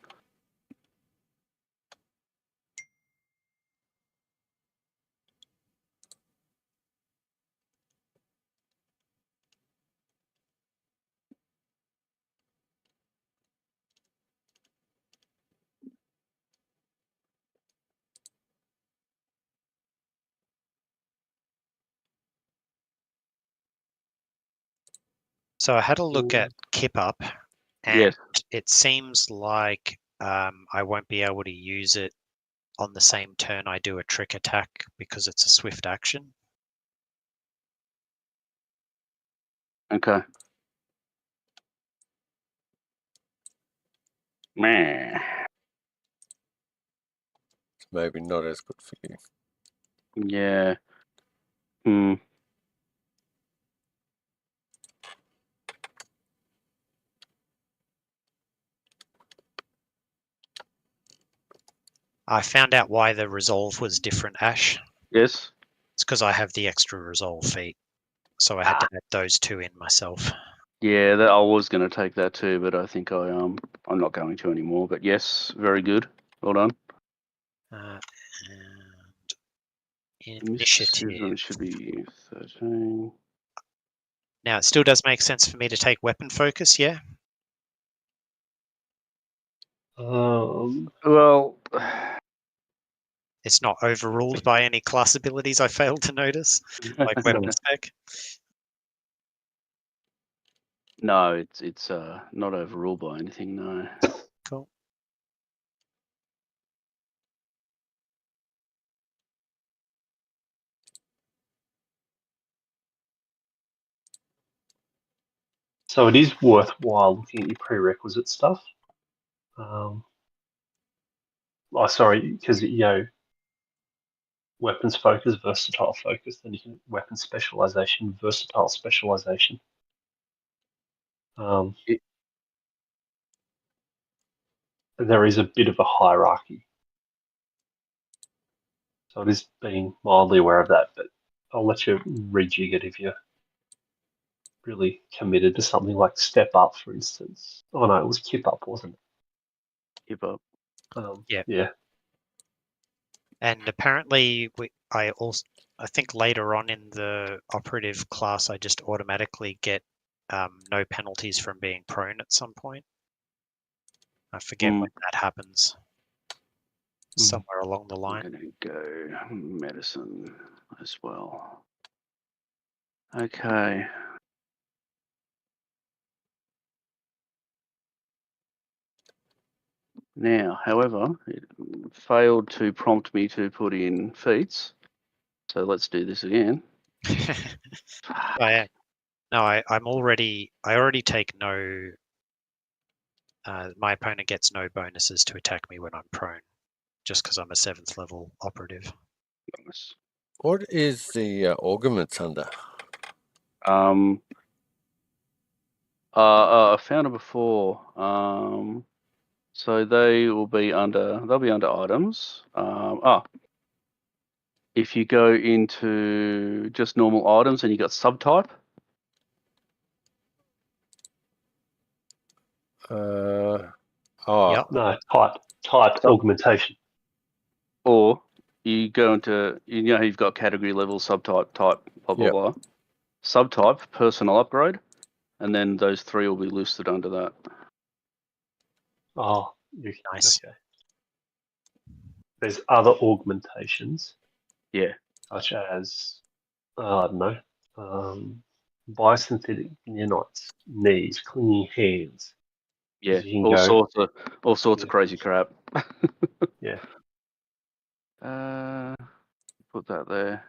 So I had a look at Kip Up, and Yes. it seems like I won't be able to use it on the same turn I do a trick attack because it's a swift action. Okay. Meh. Maybe not as good for you. Yeah. I found out why the resolve was different, Ash. Yes. It's because I have the extra resolve feat, so I had to add those 2 in myself. Yeah, I was going to take that too, but I think I'm not going to anymore. But yes, very good. Well done. And Initiative initiative. should be 13. Now it still does make sense for me to take weapon focus, yeah? Well, It's not overruled by any class abilities I failed to notice, like weapon spec. no, it's not overruled by anything. No. Cool. So it is worthwhile looking at your prerequisite stuff. Sorry, because weapons focus, versatile focus. Then you can weapon specialization, versatile specialization. There is a bit of a hierarchy. So it is being mildly aware of that, but I'll let you rejig it if you're really committed to something like Step Up, for instance. Oh no, it was Kip Up, wasn't it? Keep up. Yeah. And apparently, I think later on in the operative class, I just automatically get no penalties from being prone at some point. I forget when that happens. Somewhere along the line. I'm going to go medicine as well. Okay. Now, however, it failed to prompt me to put in feats. So let's do this again. I already take no. My opponent gets no bonuses to attack me when I'm prone, just because I'm a 7th level operative. Nice. What is the augments under? I found it before. So they'll be under items. If you go into just normal items and you got subtype. Yep. No, type augmentation. Or you go into, you've got category level, subtype, type, blah, blah, blah. Subtype, personal upgrade, and then those 3 will be listed under that. Oh, nice. Okay. There's other augmentations. Yeah. Such as, I don't know, biosynthetic nanites, knees, clinging hands. Yeah, You can all sorts of crazy crap. Yeah. Put that there.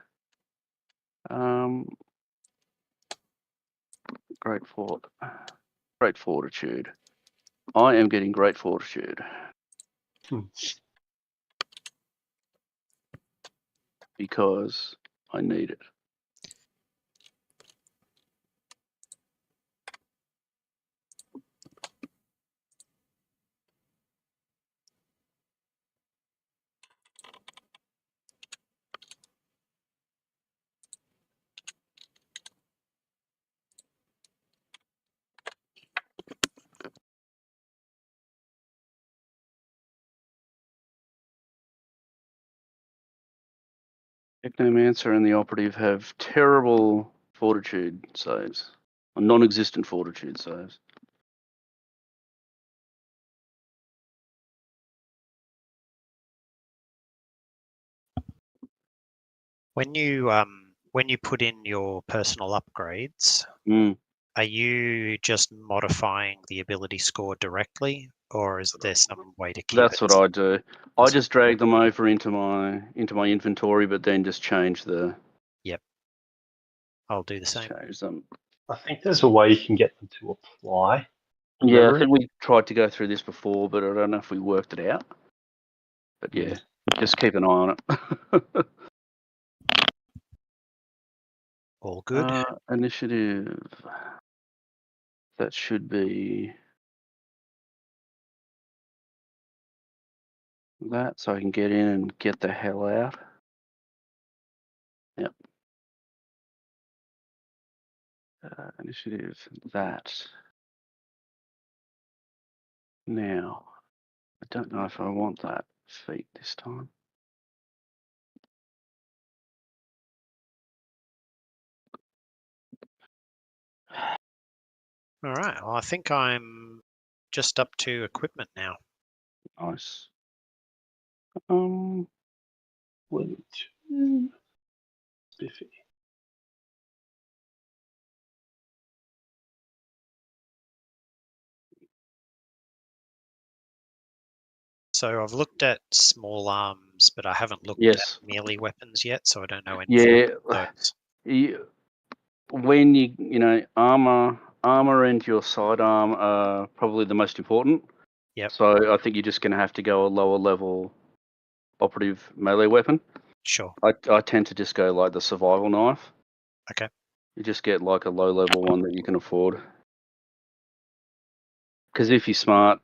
Great fortitude. I am getting great fortitude. Because I need it. Technomancer and the operative have terrible fortitude saves, or non-existent fortitude saves. When you put in your personal upgrades, are you just modifying the ability score directly, or is there some way to keep That's it? what I do. I just drag them over into my inventory, but then just change the. Yep. I'll do the same. Change them. I think there's a way you can get them to apply. Yeah, I think we tried to go through this before, but I don't know if we worked it out. But yeah, just keep an eye on it. All good. Initiative. That should be that, so I can get in and get the hell out. Yep. Initiative, that. Now, I don't know if I want that feat this time. All right. Well, I think I'm just up to equipment now. Nice. 1, 2, spiffy. So I've looked at small arms, but I haven't looked at melee weapons yet, so I don't know anything about those. When armor and your sidearm are probably the most important. Yep. So I think you're just going to have to go a lower level operative melee weapon. Sure. I tend to just go like the survival knife. Okay. You just get like a low level one that you can afford. Because if you're smart,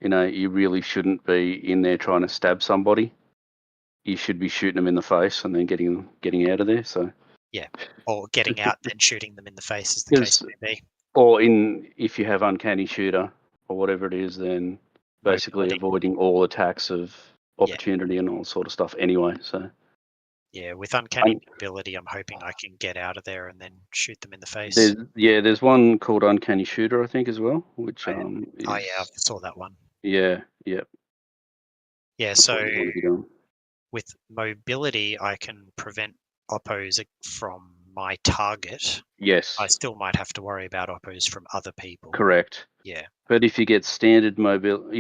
you really shouldn't be in there trying to stab somebody. You should be shooting them in the face and then getting out of there. So. Or getting out and then shooting them in the face, as the case may be. Or if you have uncanny shooter or whatever it is, then basically Mobility. avoiding all attacks of opportunity and all sort of stuff anyway. So Yeah, with uncanny mobility, I'm hoping I can get out of there and then shoot them in the face. there's one called uncanny shooter, I think, as well, which Oh yeah, I saw that one. Yeah. Yeah, That's so what you want to be doing. with mobility, I can prevent oppos from my target. Yes. I still might have to worry about oppos from other people. Correct. Yeah. But if you get standard mobility,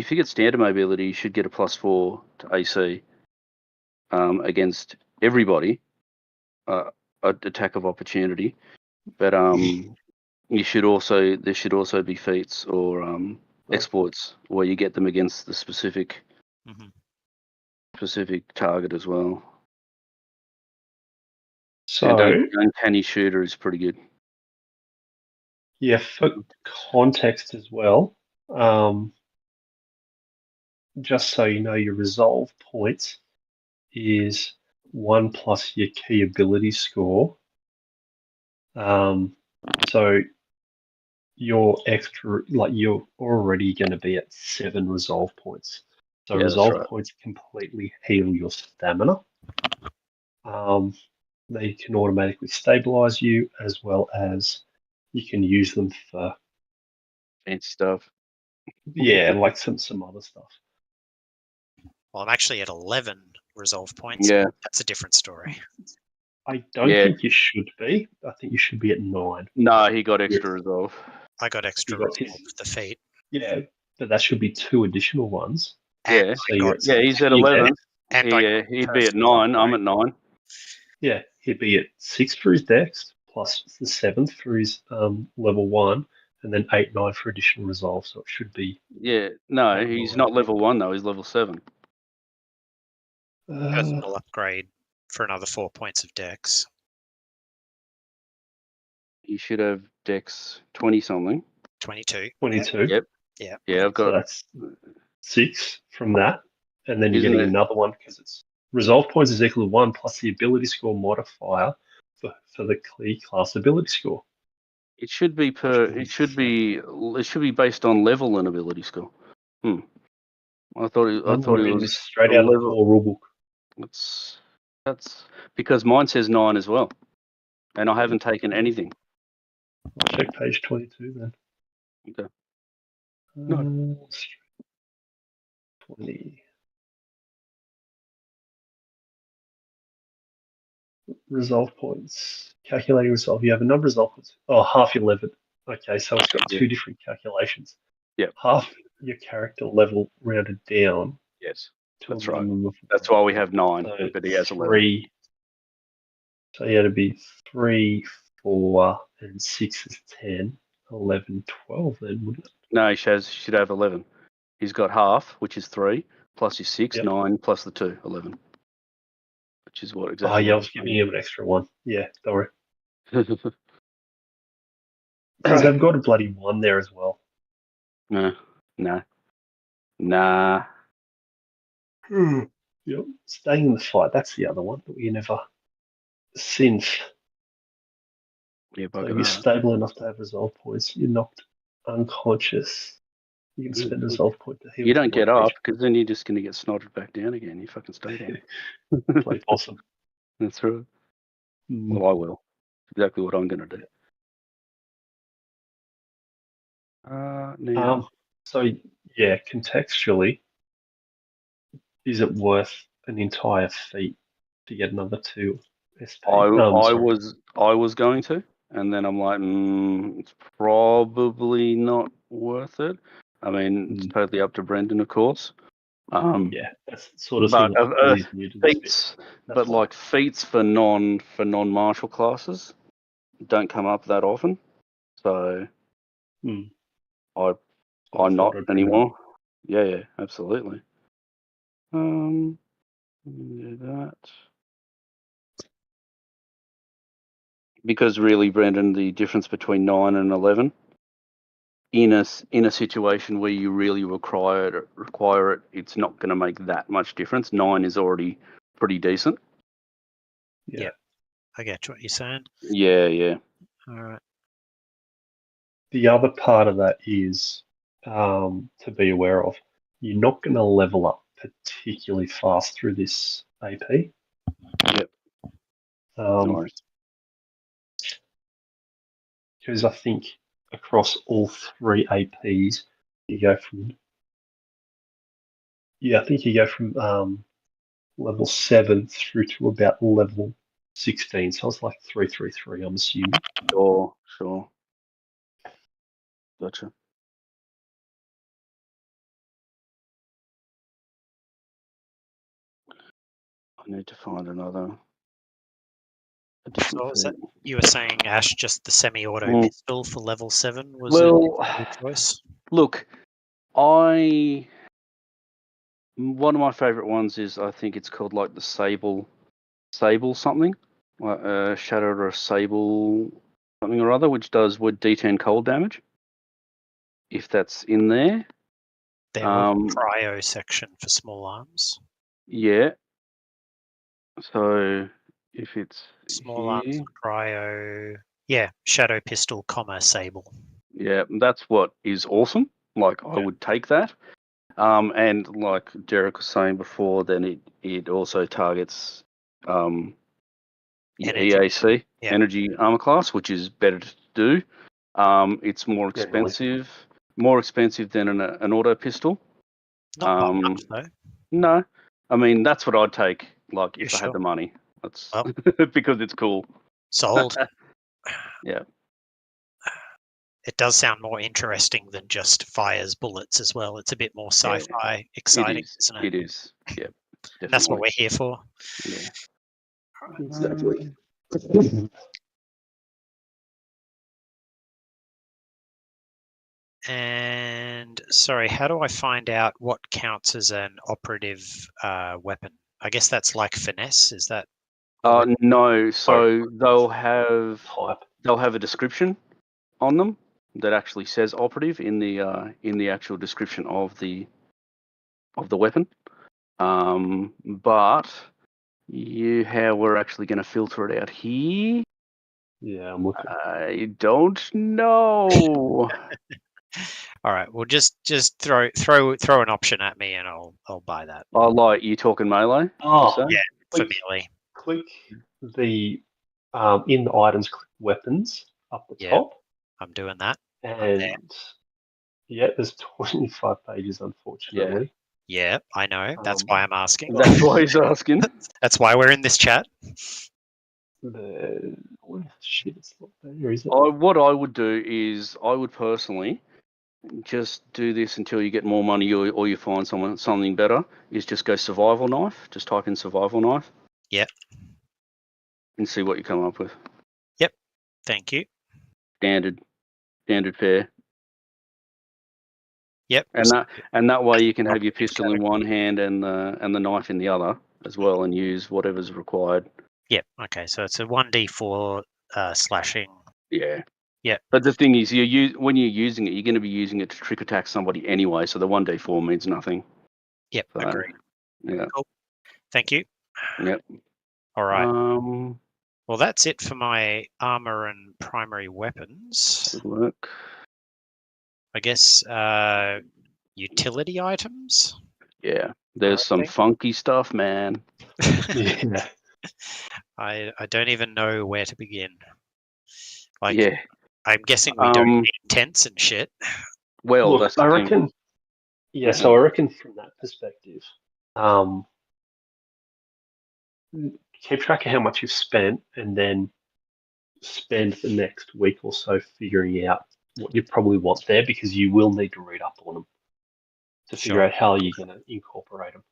you should get a +4 to AC against everybody. Attack of opportunity, but there should also be feats or exploits where you get them against the specific target as well. So, and uncanny shooter is pretty good. Yeah, for context as well, just so you know, your resolve points is 1 plus your key ability score. So you're already going to be at 7 resolve points. So Yeah, that's resolve right. points completely heal your stamina. They can automatically stabilize you, as well as you can use them for Fancy stuff. like some other stuff. Well, I'm actually at 11 resolve points. Yeah. That's a different story. I don't think you should be. I think you should be at 9. No, he got extra resolve. I got extra resolve for the feat. Yeah, but that should be 2 additional ones. Yeah. So He's at 11. And He'd be at 9. I'm at 9. Yeah, he'd be at 6 for his dex, plus the 7th for his level 1, and then 8, 9 for additional resolve. So it should be. Yeah. No, he's not level 1 though. He's level 7. Personal upgrade for another 4 points of dex. He should have dex 20 something. 22. 22. Yep. Yeah. Yeah, I've got. So that's 6 from that, and then you're Isn't getting it- another one because it's resolve points is equal to 1 plus the ability score modifier for the clear class ability score. It should be It should be based on level and ability score. I thought it was straight out of the core rulebook. That's because mine says 9 as well, and I haven't taken anything. I'll check page 22 then. Okay. 20. Resolve points. Calculating resolve. You have a number of resolve points. Oh, half your level. Okay, so it's got 2 different calculations. Yep. Half your character level rounded down. Yes, to that's a right. minimum of That's why we have 9, so but he has 11. 3. So you had to be 3, 4, and 6 is 10, 11, 12 then, wouldn't it? No, he should have 11. He's got half, which is 3, plus his 6, 9, plus the 2, 11. Which is what exactly. Oh, yeah, I was giving him an extra 1. Yeah, sorry. Because they've got a bloody 1 there as well. Nah. Yep. Staying in the fight, that's the other one that we never. Synth. Yeah, So if you're stable enough to have resolve points, you're knocked unconscious. You can spend a resolve point to heal. You don't get up, because then you're just going to get snotted back down again. You fucking stay down. Play possum. That's right. Well, I will. Exactly what I'm going to do. Now. So yeah, contextually, is it worth an entire feat to get another 2 SP? I was going to, and then I'm like, it's probably not worth it. I mean, it's totally up to Brendan, of course. Yeah, that's the sort of thing that is new to feats, but like feats for non-martial classes don't come up that often, so I'm not anymore. Yeah, absolutely. Do that. Because really, Brendan, the difference between 9 and 11 in a situation where you really require it, it's not going to make that much difference. 9 is already pretty decent. Yeah. I get what you're saying. Yeah. All right. The other part of that is to be aware of. You're not going to level up particularly fast through this AP. Yep. Because I think across all 3 APs, you go from level 7 through to about level 16. So it's like 333, I'm assuming. Sure. Gotcha. I need to find another. So was that, you were saying, Ash, just the semi-auto pistol for level 7 was a good choice? Look, one of my favourite ones is, I think it's called like the Sable something, like Shadow or Sable something or other, which does would D10 cold damage. If that's in there. There was a cryo section for small arms. Yeah. So if it's small arms, cryo, shadow pistol, sable. Yeah, that's what is awesome. Like I would take that. And like Derek was saying before, then it also targets EAC, energy armor class, which is better to do. It's more expensive, than an auto pistol. Not by much though. No, I mean that's what I'd take. Like if I had the money, that's because it's cool. Sold. Yeah. It does sound more interesting than just fires bullets as well. It's a bit more sci-fi exciting, isn't it? It is. Yeah. Definitely. That's what we're here for. Yeah. Exactly. And sorry, how do I find out what counts as an operative weapon? I guess that's like finesse. Is that? No. So they'll have a description on them that actually says operative in the actual description of the weapon. But how we're actually going to filter it out here? Yeah, I'm looking. I don't know. All right, well, just throw an option at me, and I'll buy that. Oh, like you talking melee? Yeah, for melee. Click the in the items, click weapons up the top. I'm doing that. And there's 25 pages, unfortunately. Yeah, I know. That's why I'm asking. That's why he's asking. That's why we're in this chat. Shit, it's not there, is it? What I would do is I would personally just do this until you get more money or you find something better, is just go survival knife. Just type in survival knife. Yep. And see what you come up with. Yep. Thank you. Standard fare. Yep. And that way you can have your pistol in one hand and the knife in the other as well, and use whatever's required. Yep. Okay. So it's a 1d4 slashing. Yeah. Yeah. But the thing is, when you're using it, you're going to be using it to trick attack somebody anyway, so the 1d4 means nothing. Yep. So, agreed. Yeah. Cool. Thank you. Yep. All right. Well, that's it for my armor and primary weapons. Good work. I guess utility items. Yeah, there's some funky stuff, man. Yeah. I don't even know where to begin. Like, yeah. I'm guessing we don't need tents and shit. Well, look, that's I reckon. Yeah, so I reckon from that perspective, keep track of how much you've spent, and then spend the next week or so figuring out what you probably want there, because you will need to read up on them to figure out how you're going to incorporate them.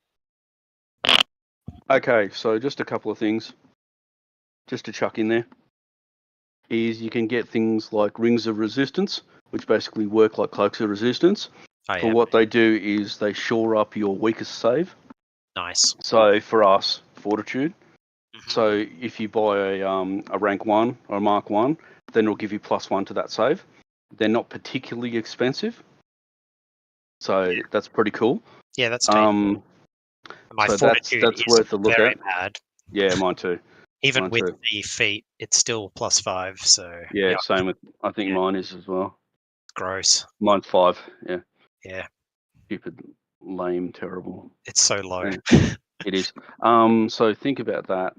Okay, so just a couple of things, just to chuck in there, is you can get things like rings of resistance, which basically work like cloaks of resistance. But what they do is they shore up your weakest save. Nice. So for us, fortitude. So if you buy a rank 1 or a mark 1, then it'll give you +1 to that save. They're not particularly expensive, so that's pretty cool. Yeah, that's decent. My so fortitude that's is worth a look very at. bad. Yeah, mine too. Even Mine with too. the feat, it's still +5. So Yeah, same with. I think mine is as well. Gross. Mine's 5. Yeah. Yeah. Stupid, lame, terrible. It's so low. Yeah, it is. So think about that.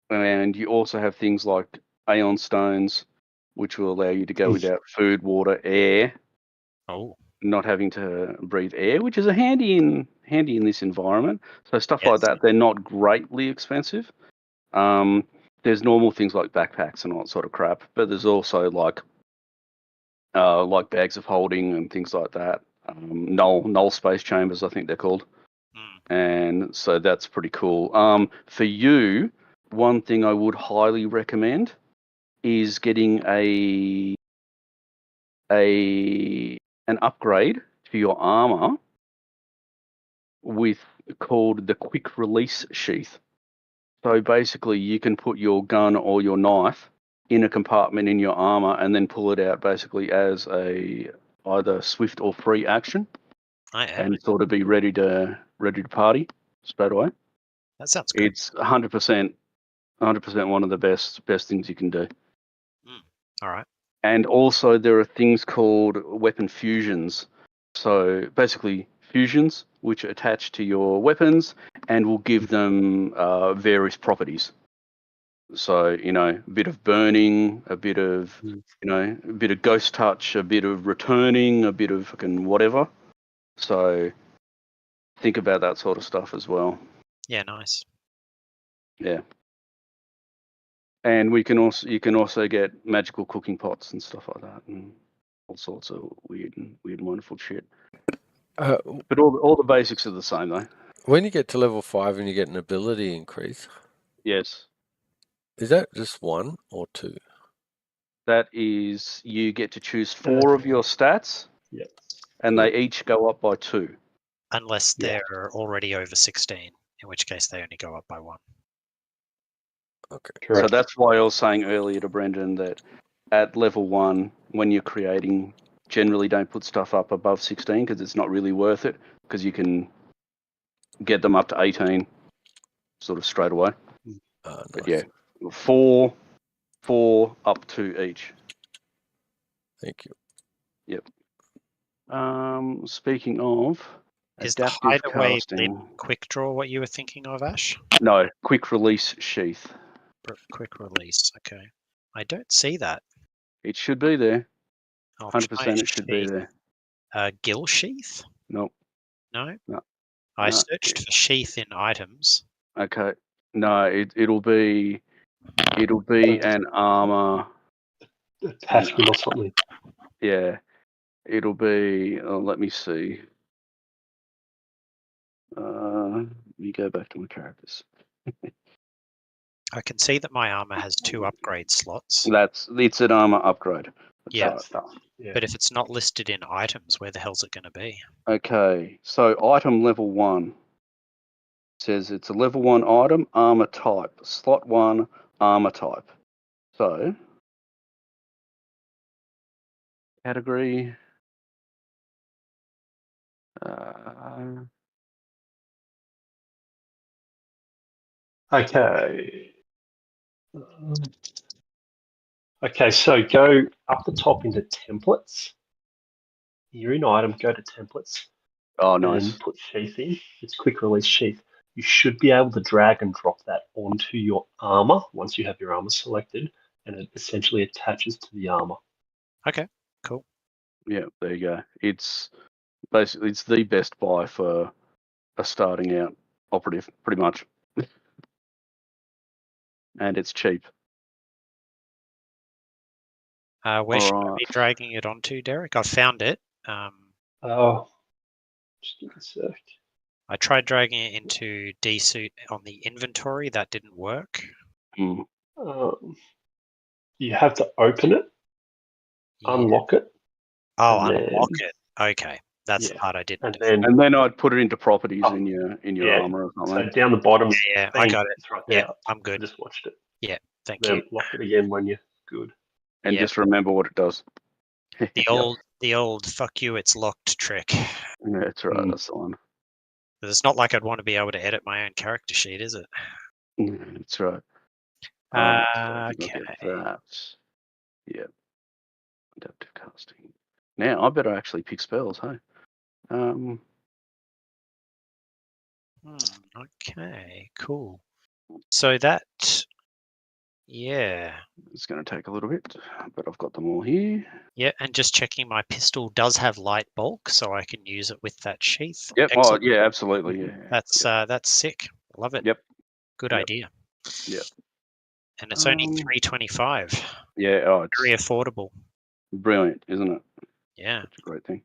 And you also have things like Aeon Stones, which will allow you to go without food, water, air. Oh. Not having to breathe air, which is handy in this environment. So stuff like Yes. that, they're not greatly expensive. There's normal things like backpacks and all that sort of crap, but there's also like bags of holding and things like that. Null space chambers, I think they're called. And so that's pretty cool. For you, one thing I would highly recommend is getting an upgrade to your armor called the quick release sheath. So basically you can put your gun or your knife in a compartment in your armor and then pull it out basically as either swift or free action. And sort of be ready to party straight away. That sounds good. It's 100% one of the best things you can do. All right. And also there are things called weapon fusions. So basically fusions which attach to your weapons and will give them various properties. So, a bit of burning, a bit of, a bit of ghost touch, a bit of returning, a bit of fucking whatever. So think about that sort of stuff as well. Yeah, nice. Yeah. And you can also get magical cooking pots and stuff like that, and all sorts of weird and wonderful shit. But all the basics are the same though. When you get to level 5 and you get an ability increase, yes, is that just 1 or 2? That is, you get to choose 4 of your stats. Yep. And they each go up by 2. Unless they're already over 16, in which case they only go up by 1. Okay. Correct. So that's why I was saying earlier to Brendan that at level 1, when you're creating, generally don't put stuff up above 16 because it's not really worth it, because you can get them up to 18 sort of straight away. Nice. But yeah, 4 up to each. Thank you. Yep. Speaking of Is the adaptive hideaway casting, quick draw what you were thinking of, Ash? no, quick release sheath. Quick release. Okay. I don't see that. It should be there. I'll 100% it should be there. Gill sheath? Nope. No? No. I No. searched for sheath in items. Okay. No, it'll be an armor attachment or something. Yeah. It'll be let me see. Let me go back to my characters. I can see that my armor has 2 upgrade slots. It's an armor upgrade. Yeah. Yeah. But if it's not listed in items, where the hell's it going to be? Okay. So item level 1 says it's a level 1 item, armor type, slot 1, armor type. So category. Okay. Okay, so go up the top into templates. You're in item, go to templates. Oh, nice. And put sheath in. It's quick release sheath. You should be able to drag and drop that onto your armor once you have your armor selected, and it essentially attaches to the armor. Okay, cool. Yeah, there you go. It's basically the best buy for a starting out operative, pretty much. And it's cheap. Where should I be dragging it onto, Derek? I found it. Just give me a sec. I tried dragging it into D-suit on the inventory. That didn't work. Mm. You have to open it, unlock it. Oh, unlock it. Okay. That's Yeah. the part I didn't. And then I'd put it into properties Oh, in your yeah. armor or So something. down the bottom, Yeah, I got it. it's right there. Yeah, I'm I good. just watched it. Yeah, thank Then you. lock it again when you're good. And Yep. just remember what it does. The old fuck you, it's locked trick. Yeah, that's right. Mm. That's the one. 'Cause it's not like I'd want to be able to edit my own character sheet, is it? That's right. So Okay. look at that. Yeah. Adaptive casting. Now I better actually pick spells, hey? Okay, cool. So that, yeah. It's going to take a little bit, but I've got them all here. Yeah, and just checking my pistol does have light bulk, so I can use it with that sheath. Yep. Excellent. Oh, yeah, absolutely. Yeah. That's sick. Love it. Yep. Good Yep. idea. Yep. And it's only $3.25. Yeah. Oh, it's Very affordable. brilliant, isn't it? Yeah. Such a great thing.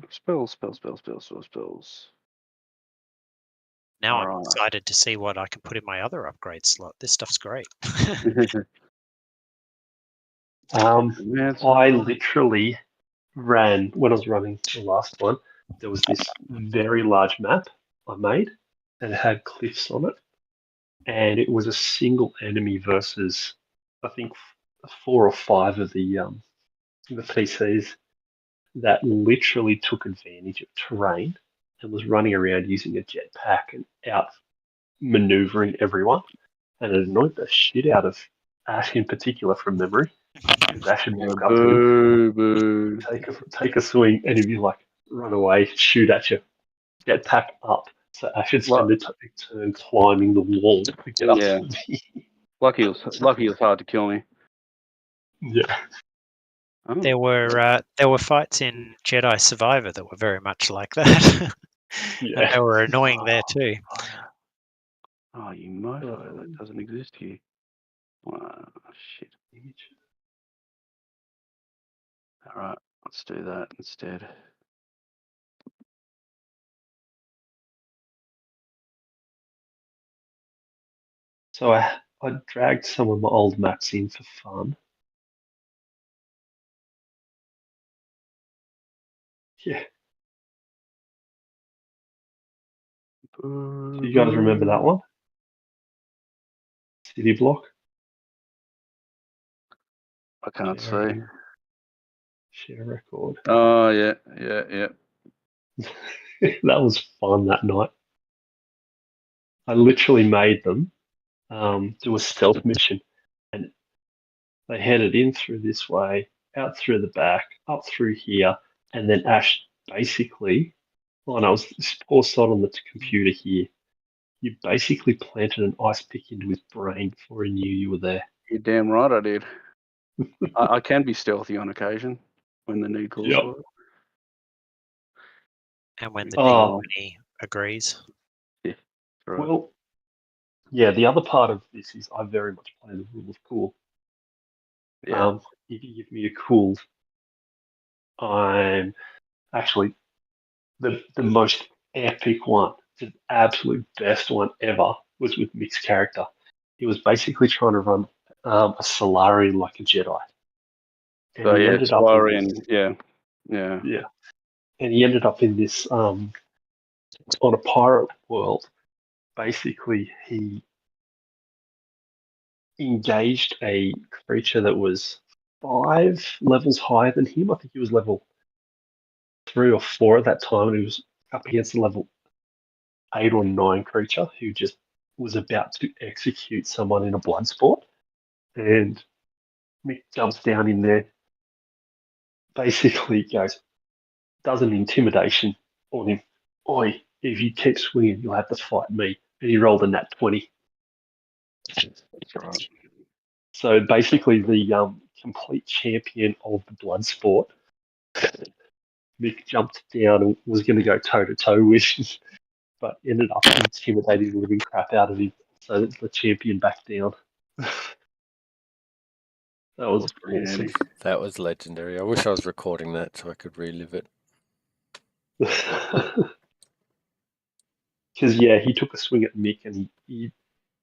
Spells. Now I'm Alright. excited to see what I can put in my other upgrade slot. This stuff's great. I literally ran, when I was running the last one, there was this very large map I made and it had cliffs on it. And it was a single enemy versus, I think, 4 or 5 of the PCs that literally took advantage of terrain and was running around using a jetpack and out maneuvering everyone. And it annoyed the shit out of Ash in particular from memory. Because Ash would walk up to him, Boo. take a swing, and he'd be like, run away, shoot at you, jetpack up. So Ash would spend a turn climbing the wall to get up to me. Lucky it was hard to kill me. Yeah. Oh. There were fights in Jedi Survivor that were very much like that. Yeah. And they were annoying there too. Oh, you mofo, that doesn't exist here. Oh, shit. Alright, let's do that instead. So I dragged some of my old maps in for fun. Yeah. Do you guys remember that one? City block? I can't see. Share record. Oh, yeah. That was fun that night. I literally made them do a stealth mission, and they headed in through this way, out through the back, up through here, and then Ash basically, oh no, it was this poor sod on the computer here. You basically planted an ice pick into his brain before he knew you were there. You're damn right I did. I can be stealthy on occasion when the need calls for it. And when the Oh. company agrees. Yeah. Right. Well, yeah, the other part of this is I very much play the rule of cool. Yeah. If you give me a cool, I'm actually the most epic one, the absolute best one ever was with Mick's character. He was basically trying to run a Solarian like a Jedi. And So he yeah, ended up Solarian, in yeah. And he ended up in this on a pirate world. Basically, he engaged a creature that was 5 levels higher than him. I think he was level 3 or 4 at that time, and he was up against a level 8 or 9 creature who just was about to execute someone in a blood sport. And Mick jumps down in there, basically does an intimidation on him. Oi, if you keep swinging, you'll have to fight me. And he rolled a nat 20. That's right. So basically, the complete champion of the blood sport, Mick jumped down and was going to go toe to toe with him, but ended up intimidating the living crap out of him. So the champion backed down. That was pretty awesome. handy. That was legendary. I wish I was recording that so I could relive it. Because yeah, he took a swing at Mick and he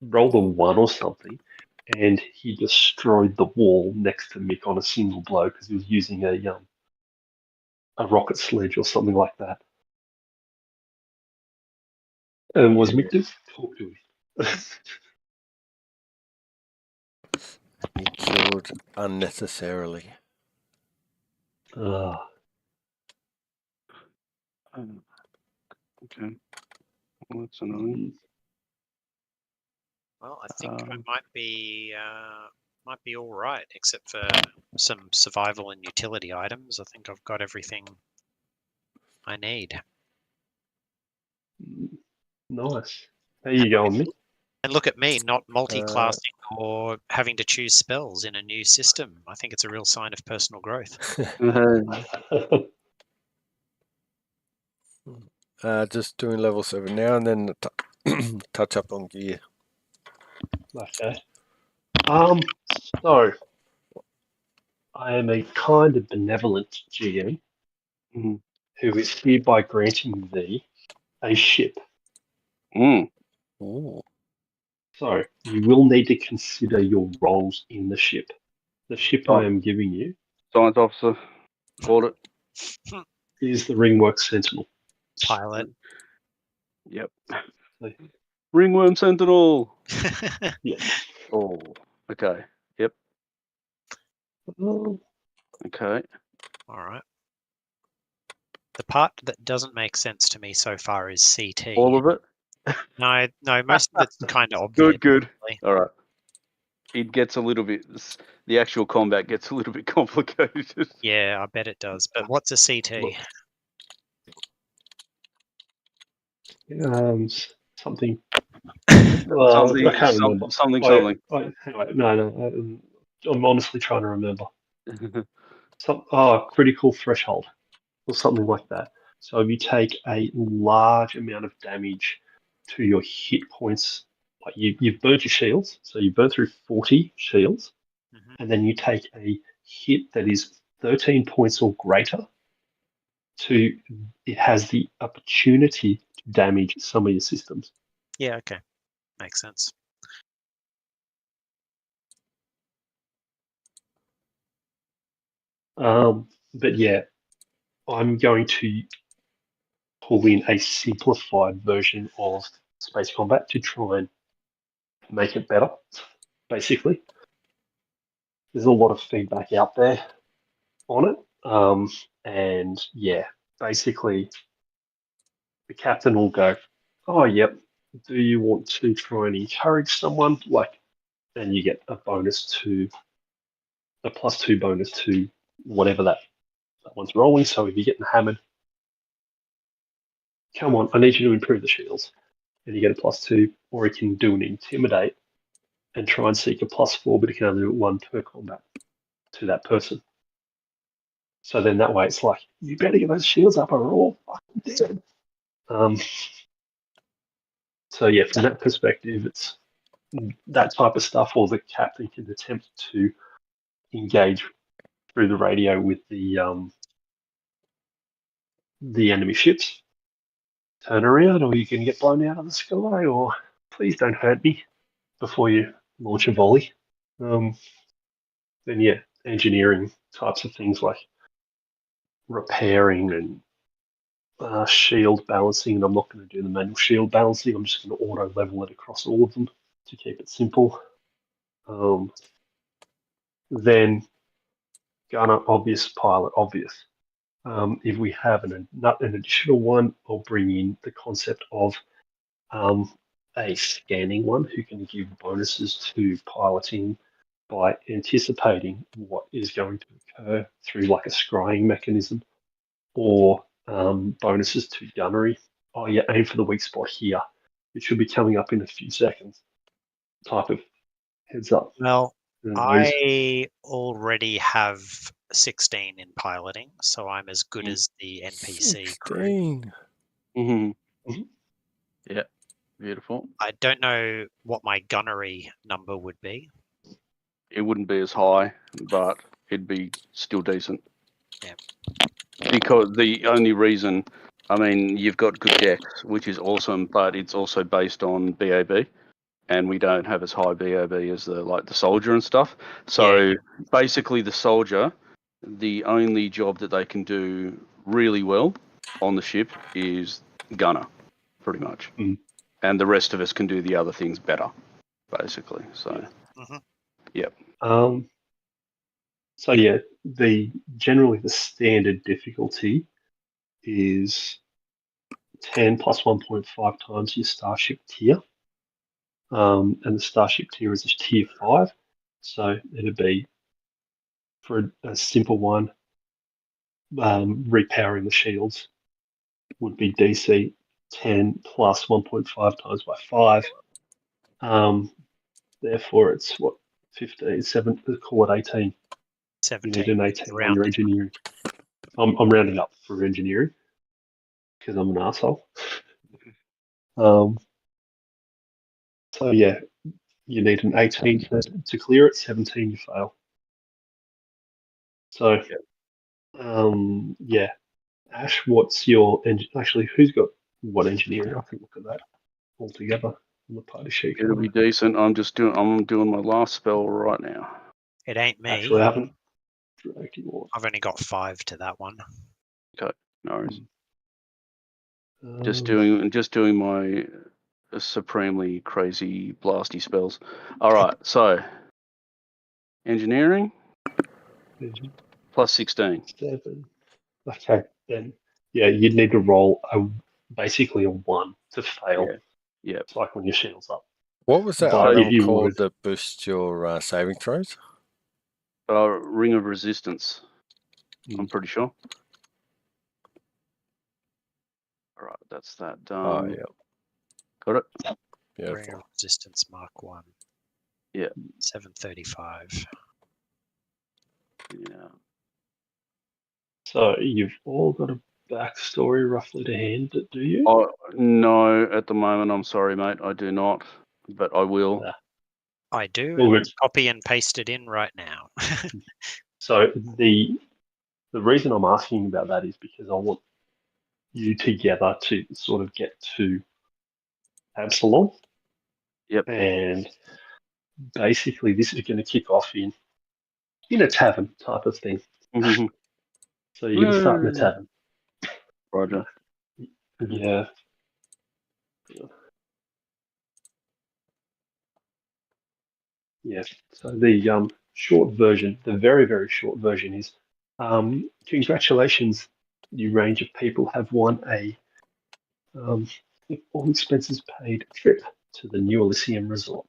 rolled a 1 or something, and he destroyed the wall next to Mick on a single blow because he was using a a rocket sledge or something like that. And was Mick to talk to him? You killed unnecessarily. Okay. Well, that's annoying. Well, I think I might be all right, except for some survival and utility items. I think I've got everything I need. Nice. How you going, Mick? And look at me, not multi-classing or having to choose spells in a new system. I think it's a real sign of personal growth. Just doing level 7 now, and then touch up on gear. Okay. So I am a kind of benevolent GM Mhm. who is hereby granting thee a ship. Mm. Ooh. So you will need to consider your roles in the ship. The ship I am giving you Science officer, audit. is the Ringwork Sentinel. Pilot. Yep. So, Ringworm Sentinel. yeah. Oh, okay. Yep. Um, Okay. All right. The part that doesn't make sense to me so far is CT. All of it. No, most of it's kind of obvious. Good. Actually. All right. It gets a little bit. The actual combat gets a little bit complicated. Yeah, I bet it does. But what's a CT? something. Something. I can't remember. Something. Hang on, no. I'm honestly trying to remember. Critical threshold or something like that. So if you take a large amount of damage to your hit points, like you've burnt your shields, so you burn through 40 shields, and then you take a hit that is 13 points or greater, it has the opportunity to damage some of your systems. Yeah, okay. Makes sense. But yeah, I'm going to pull in a simplified version of space combat to try and make it better, basically. There's a lot of feedback out there on it. And yeah, basically, the captain will go, "Oh, yep, do you want to try and encourage someone?" And you get a +2 bonus to whatever that one's rolling. So if you're getting hammered, come on, I need you to improve the shields. And you get a +2, or you can do an intimidate and try and seek a +4, but you can only do it 1 per combat to that person. So then that way it's like, you better get those shields up or we're all fucking dead. So yeah, from that perspective, it's that type of stuff, or the captain can attempt to engage through the radio with the enemy ships, turn around, or you can get blown out of the sky, or please don't hurt me before you launch a volley. Then yeah, engineering types of things like repairing and shield balancing. And I'm not going to do the manual shield balancing. I'm just going to auto level it across all of them to keep it simple. Then gunner obvious, pilot obvious. If we have an additional one, I'll bring in the concept of a scanning one who can give bonuses to piloting by anticipating what is going to occur through like a scrying mechanism, or bonuses to gunnery. Oh yeah, aim for the weak spot here. It should be coming up in a few seconds. Type of heads up. Well, I already have 16 in piloting, so I'm as good as the NPC crew. 16. Yeah, beautiful. I don't know what my gunnery number would be. It wouldn't be as high, but it'd be still decent. Yeah. Because the only reason, I mean, you've got good decks, which is awesome, but it's also based on BAB, and we don't have as high BAB as the soldier and stuff. So basically, the soldier, the only job that they can do really well on the ship is gunner, pretty much. Mm. And the rest of us can do the other things better, basically. So, So yeah, generally the standard difficulty is 10 plus 1.5 times your starship tier. And the starship tier is a tier 5. So it'd be, for a simple one, repowering the shields would be DC 10 plus 1.5 times by 5. Therefore, it's what, 15, 7, call it 18. You 17. need an 18 on Round your it. engineering. I'm rounding up for engineering because I'm an asshole. So yeah, you need an 18 to clear it, 17 you fail. So, yeah. Ash, what's your actually? Who's got what engineering? I can look at that all together on the party sheet. it'll be decent. I'm doing my last spell right now. It ain't me. Actually, I haven't dragged you on. I've only got 5 to that one. Okay, no worries. Um, Just doing my supremely crazy blasty spells. All right, so engineering plus 16. 7. Okay, then yeah, you'd need to roll basically a 1 to fail. Yeah. It's like when your shield's up. What was that But if item you called wanted- that boosts your saving throws? Ring of Resistance. I'm pretty sure. All right, that's that done. Oh, yeah. Got it? Ring Beautiful. of Resistance Mark 1. Yeah. 735. Yeah. So you've all got a backstory roughly to hand, do you? Oh, no, at the moment, I'm sorry, mate. I do not, but I will. Yeah. I do. Well, and good. copy and paste it in right now. So the reason I'm asking about that is because I want you together to sort of get to Absalom. Yep. And basically, this is going to kick off in a tavern type of thing. Mhm. So you're going to start in a tavern. Roger. Yeah. Yeah. So the short version, the very, very short version is congratulations, you range of people have won a all expenses paid trip to the New Elysium Resort.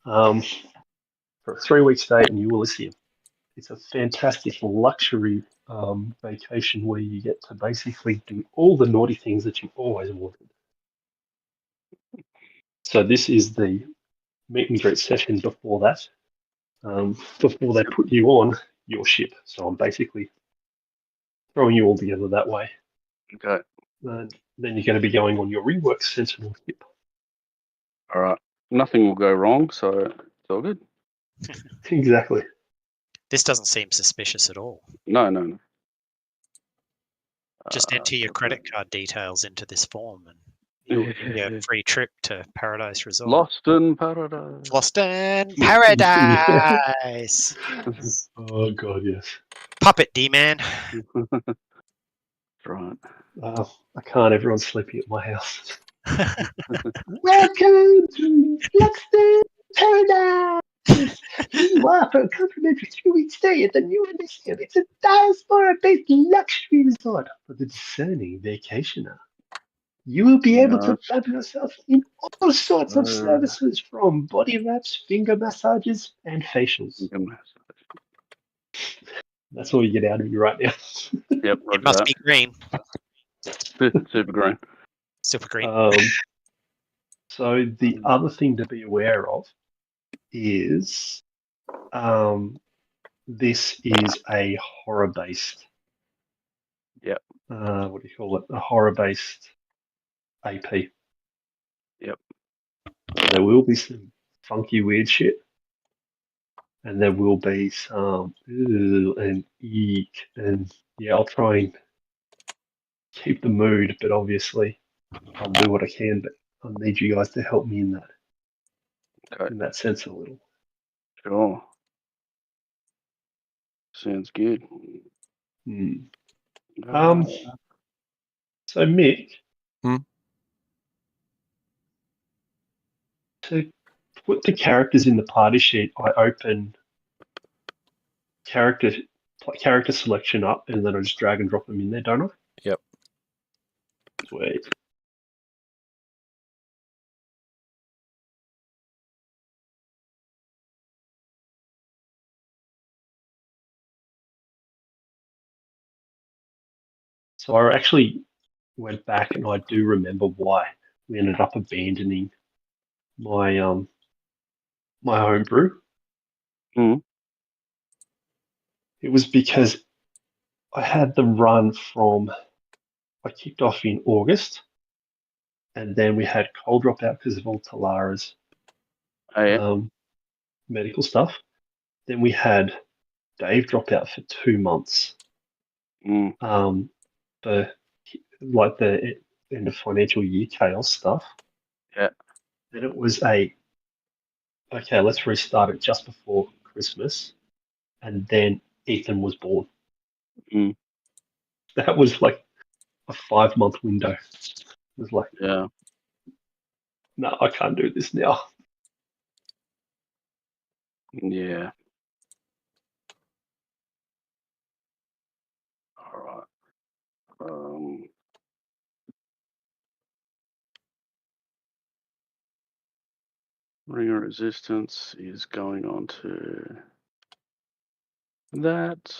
For a 3-week stay at New Elysium. It's a fantastic luxury vacation where you get to basically do all the naughty things that you've always wanted. So this is the meet and greet session before that, before they put you on your ship. So I'm basically throwing you all together that way. Okay. Then you're going to be going on your rework Sentinel ship. All right. Nothing will go wrong, so it's all good. Exactly. This doesn't seem suspicious at all. No. Just enter your credit card details into this form and you'll get a free trip to Paradise Resort. Lost in Paradise. Lost in Paradise! Oh, God, yes. Puppet D-Man. Right. I can't. Everyone's sleeping at my house. Welcome to Luxton Paradise. Here you are for a complimentary 3-week stay at the New Elysium. It's a diaspora-based luxury resort for the discerning vacationer. You will be able to find yourself in all sorts of services, from body wraps, finger massages, and facials. That's all you get out of me right now. Yep. It must be green. Super green. Super green. So the other thing to be aware of is this is a horror-based. Yep. What do you call it? A horror-based AP. Yep. There will be some funky, weird shit, and there will be some and eek, and yeah, I'll try and keep the mood, but obviously I'll do what I can. But I need you guys to help me in that, Okay. in that sense a little. Sure. Sounds good. Hmm. Uh, So Mick, Hmm? to put the characters in the party sheet, I open character selection up, and then I just drag and drop them in there, don't I? Yep. Sweet. So I actually went back, and I do remember why we ended up abandoning my my homebrew. Mm. It was because I had the run from I kicked off in August, and then we had Cold drop out because of all Talara's Oh, yeah. medical stuff. Then we had Dave drop out for 2 months. Mm. The like the end of financial year chaos stuff. Yeah. Then it was okay, let's restart it just before Christmas, and then Ethan was born. Mm. That was like a 5 month window. It was like, Yeah. no, I can't do this now. Yeah. All right. Ring of resistance is going on to that.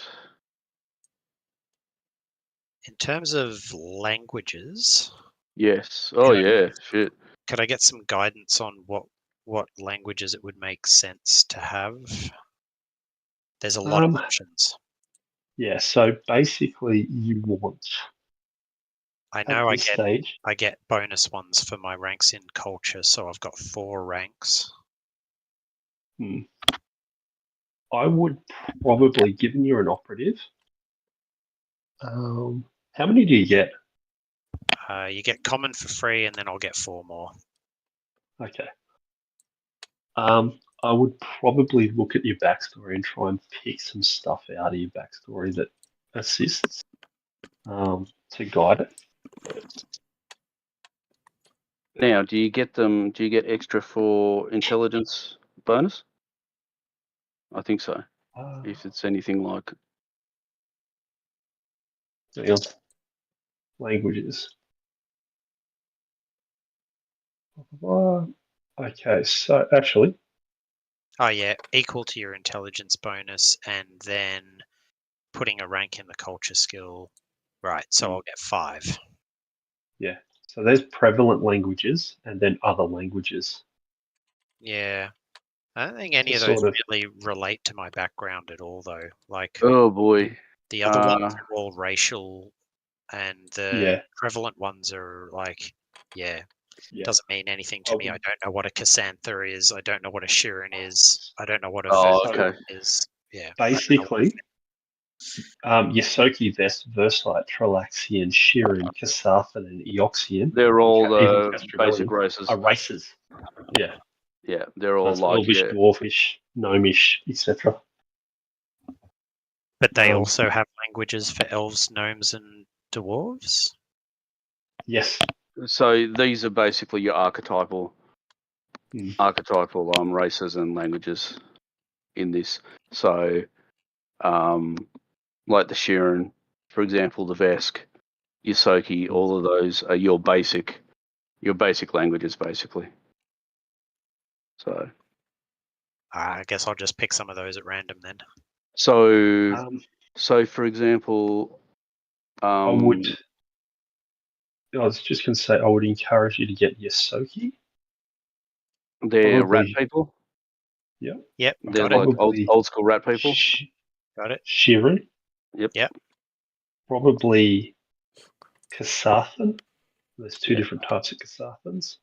In terms of languages, Yes. Oh, yeah. Shit. could I get some guidance on what languages it would make sense to have? There's a lot of options. Yeah, so basically you want I at know this stage. I get bonus ones for my ranks in culture, so I've got 4 ranks. I would probably, given you're an operative, how many do you get? You get common for free, and then I'll get 4 more. Okay. I would probably look at your backstory and try and pick some stuff out of your backstory that assists to guide it. Now, do you get them? Do you get extra for intelligence bonus? I think so. If it's anything like. Languages. Okay, so actually, Oh yeah, equal to your intelligence bonus, and then putting a rank in the culture skill. Right, so I'll get 5. yeah. So there's prevalent languages and then other languages. Yeah. I don't think any To of those sort of- really relate to my background at all, though. Like Oh boy. the other ones are all racial, and the Yeah. prevalent ones are like, Yeah. doesn't mean anything to me. I don't know what a Cassantha is. I don't know what a Shirin is. I don't know what a Oh, Versa okay. is. Yeah. Basically, Yosoki, Versite, Tralaxian, Shirin, Kasathan, and Eoxian. They're all even the basic Castrevelian races. are races. Yeah. Yeah, they're So all it's like Elvish, Dwarfish, Gnomish, etc. But they also have languages for elves, gnomes, and dwarves. Yes. So these are basically your archetypal races and languages in this. So, like the Shirin, for example, the Vesk, Yosoki, all of those are your basic languages, basically. So, I guess I'll just pick some of those at random then. so for example, I was just going to say, I would encourage you to get Yosoki. They're rat people. Yeah. Yep. They're like old school rat people. Got it. Shirin. Yep. Probably Kasathan. There's 2 different types of Kasathans.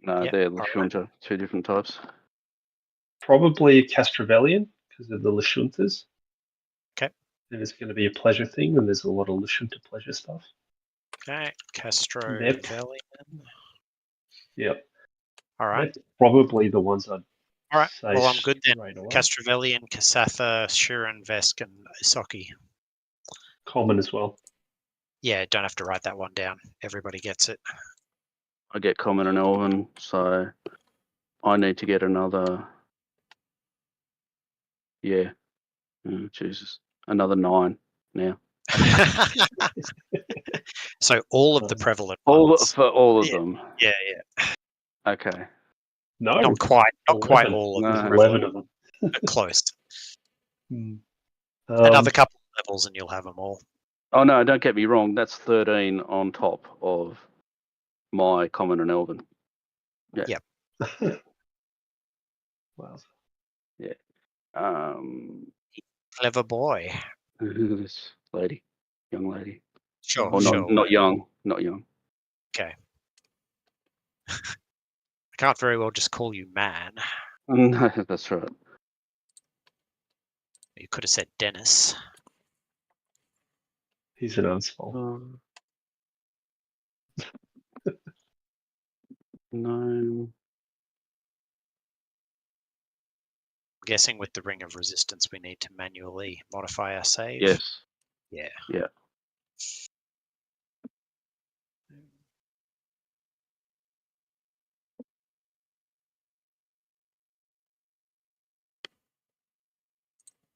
No, they're Lashunta, 2 different types. Probably Castrevelian because of the Lashuntas. Okay. And it's going to be a pleasure thing, and there's a lot of Lashunta pleasure stuff. Okay. Castrevelian. Yep. All right. They're probably the ones I'd All right. say Well, I'm good then. straight away. Castrovellian, Kasatha, Shirin, Vesk, and Isoki. Common as well. Yeah, don't have to write that one down. Everybody gets it. I get common and elven, so I need to get another. Yeah. Jesus. Another 9 now. So all of the prevalent All ones. for all of Yeah. them. Yeah. Okay. No, Not quite 11. all of No. them. 11 of them. But close. Um, Another couple of levels and you'll have them all. Oh no, don't get me wrong. That's 13 on top of my common and elven. Yeah. Yep. wow. Clever boy. This lady, young lady. Sure, Or sure. not young, not young. Okay. I can't very well just call you man. No, that's right. You could have said Dennis. He's an asshole. No. I'm guessing with the Ring of Resistance we need to manually modify our save. Yes. Yeah. Yeah.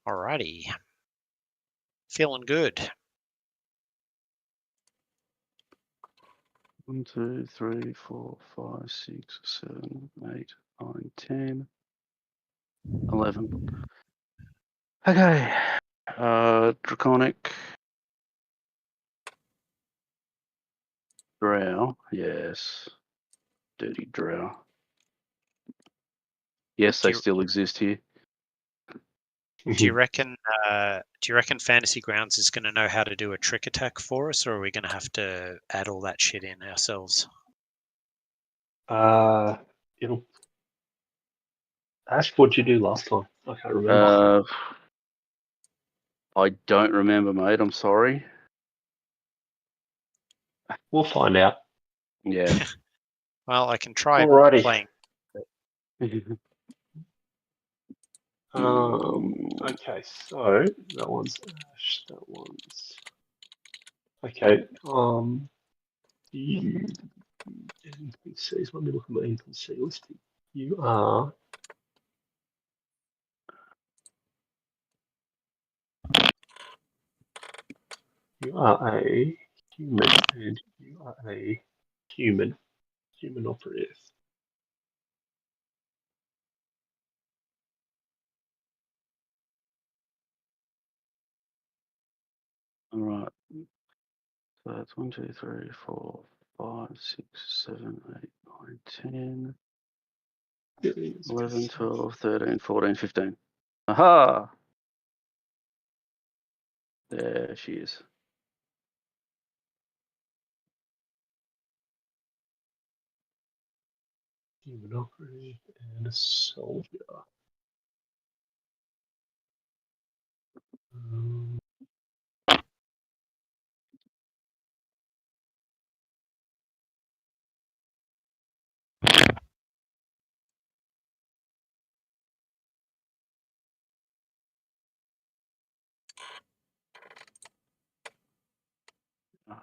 Alrighty. Feeling good. 1, 2, 3, 4, 5, 6, 7, 8, 9, 10, 11. Okay. Draconic. Drow. Yes. Dirty drow. Yes, Do they you- still exist here. Do you reckon Fantasy Grounds is going to know how to do a trick attack for us, or are we going to have to add all that shit in ourselves? It'll. Ash, what'd you do last time? I can't remember. I don't remember, mate. I'm sorry. We'll find out. Yeah. Well, I can try Alrighty. playing. Okay, so that one's Ash. That one's okay. You NPCs. Let me look at my NPC listing. You are. You are a human, and you are a human operative. All right. So that's 1, 2, 3, 4, 5, 6, 7, 8, 9, 10, 11, 12, 13, 14, 15. Aha! There she is. Human operative and a soldier.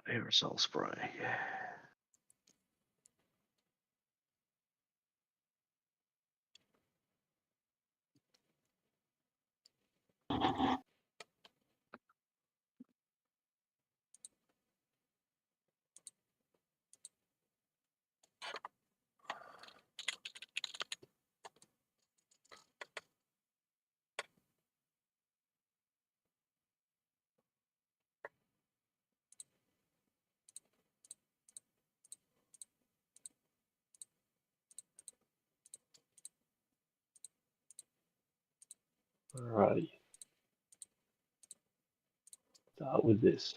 Aerosol spray. Yeah. Alrighty. Start with this.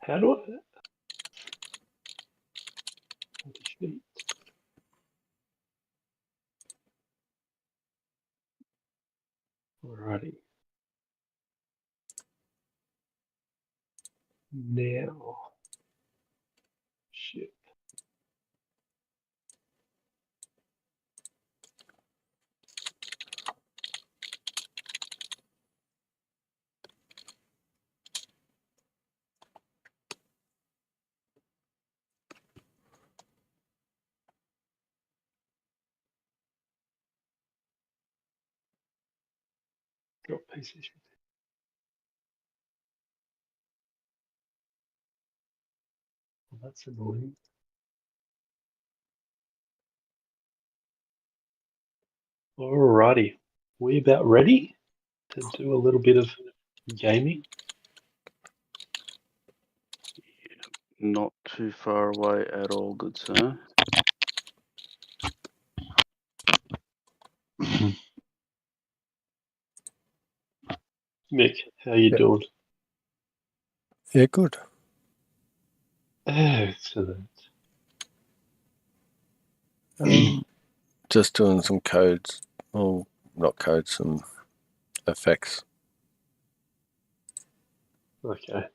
How do I? now. Shit. Drop pieces. Well, that's annoying. Alrighty, we about ready to do a little bit of gaming? Not too far away at all, good sir. Mick, how you Yep. doing? Yeah, good. Excellent. Just doing some codes. Well, not codes, some effects. Okay.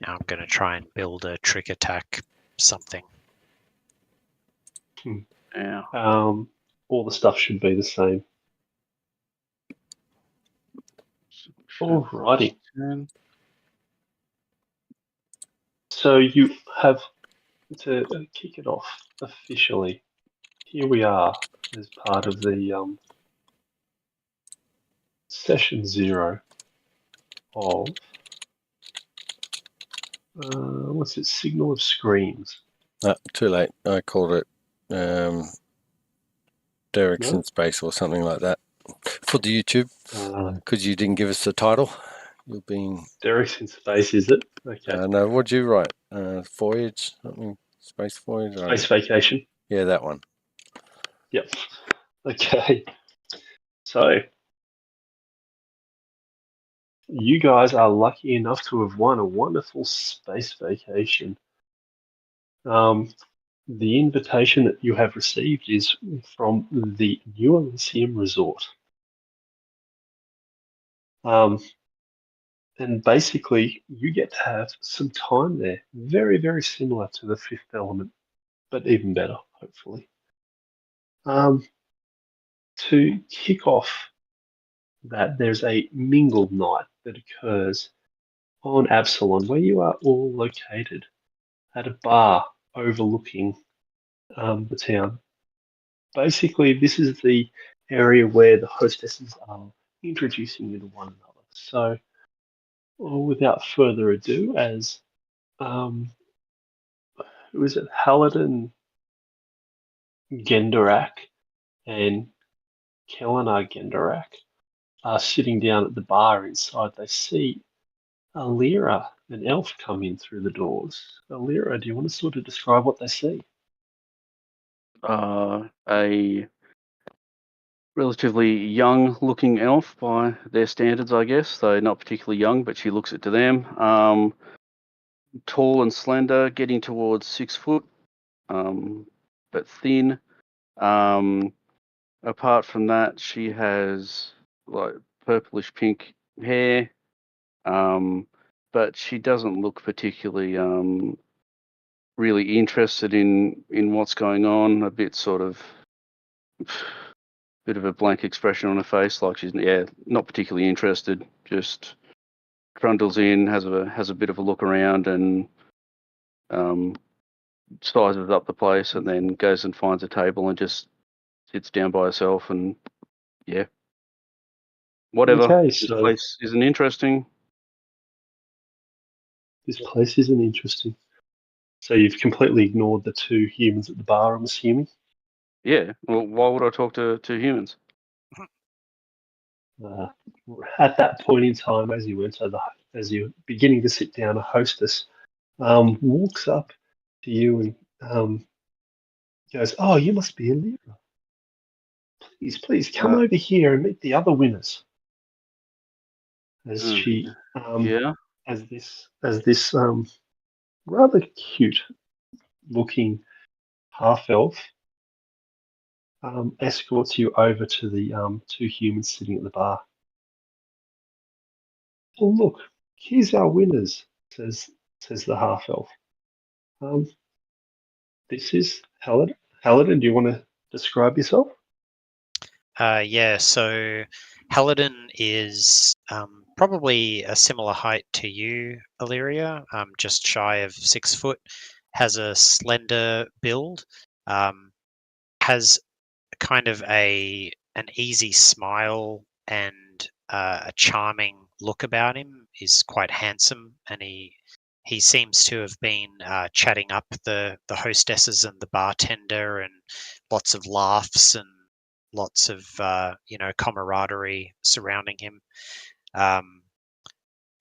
Now I'm going to try and build a trick attack something. Yeah. All the stuff should be the same. Alrighty. So you have to kick it off officially. Here we are as part of the session 0 of what's it? Signal of Screams. Too late. I called it Derek's No? in Space or something like that for the YouTube because you didn't give us the title. You're being Derek's in Space, is it? Okay. no. What'd you write? Voyage, something, Space Voyage. Space Vacation. Yeah, that one. Yep. Okay. So you guys are lucky enough to have won a wonderful space vacation. The invitation that you have received is from the New Elysium Resort. And basically, you get to have some time there. Very, very similar to the Fifth Element, but even better, hopefully. To kick off that, there's a mingled night that occurs on Absalon, where you are all located at a bar overlooking the town. Basically, this is the area where the hostesses are introducing you to one another. So, without further ado, as who is it? Halladin Gendarak and Kelenar Gendarak are sitting down at the bar inside. They see Alira, an elf, come in through the doors. Alira, do you want to sort of describe what they see? A relatively young-looking elf by their standards, I guess. Though not particularly young, but she looks it to them. Tall and slender, getting towards 6 foot, but thin. Apart from that, she has like purplish pink hair, but she doesn't look particularly really interested in what's going on. A bit sort of bit of a blank expression on her face, like she's not particularly interested. Just trundles in, has a bit of a look around, and sizes up the place, and then goes and finds a table and just sits down by herself, and whatever. Okay, This so place isn't interesting. this place isn't interesting. So you've completely ignored the two humans at the bar, I'm assuming? Yeah. Well, why would I talk to humans? At that point in time, as you're beginning to sit down, a hostess walks up to you and goes, "Oh, you must be Alira. Please come over here and meet the other winners." As she Yeah. as this rather cute looking half elf escorts you over to the two humans sitting at the bar. Oh, look, here's our winners, says the half elf. This is Halidon. Halidon, do you want to describe yourself? Yeah, so Halidon is probably a similar height to you, Illyria, just shy of 6 foot, has a slender build, has kind of an easy smile and a charming look about him. He's quite handsome, and he seems to have been chatting up the hostesses and the bartender, and lots of laughs and lots of camaraderie surrounding him.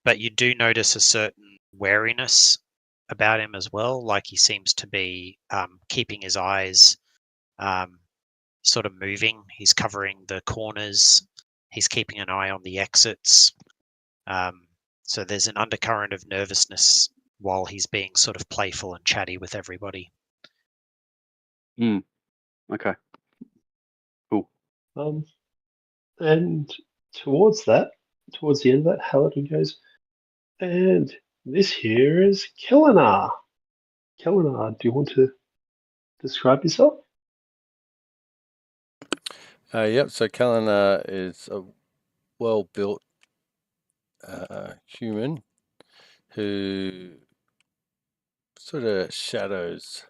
But you do notice a certain wariness about him as well, like he seems to be keeping his eyes sort of moving. He's covering the corners. He's keeping an eye on the exits. So there's an undercurrent of nervousness while he's being sort of playful and chatty with everybody. Okay. Cool. And towards the end of that, Halidon goes, and this here is Kilinar. Kilinar, do you want to describe yourself? Yep, so Kalinar is a well-built human who sort of shadows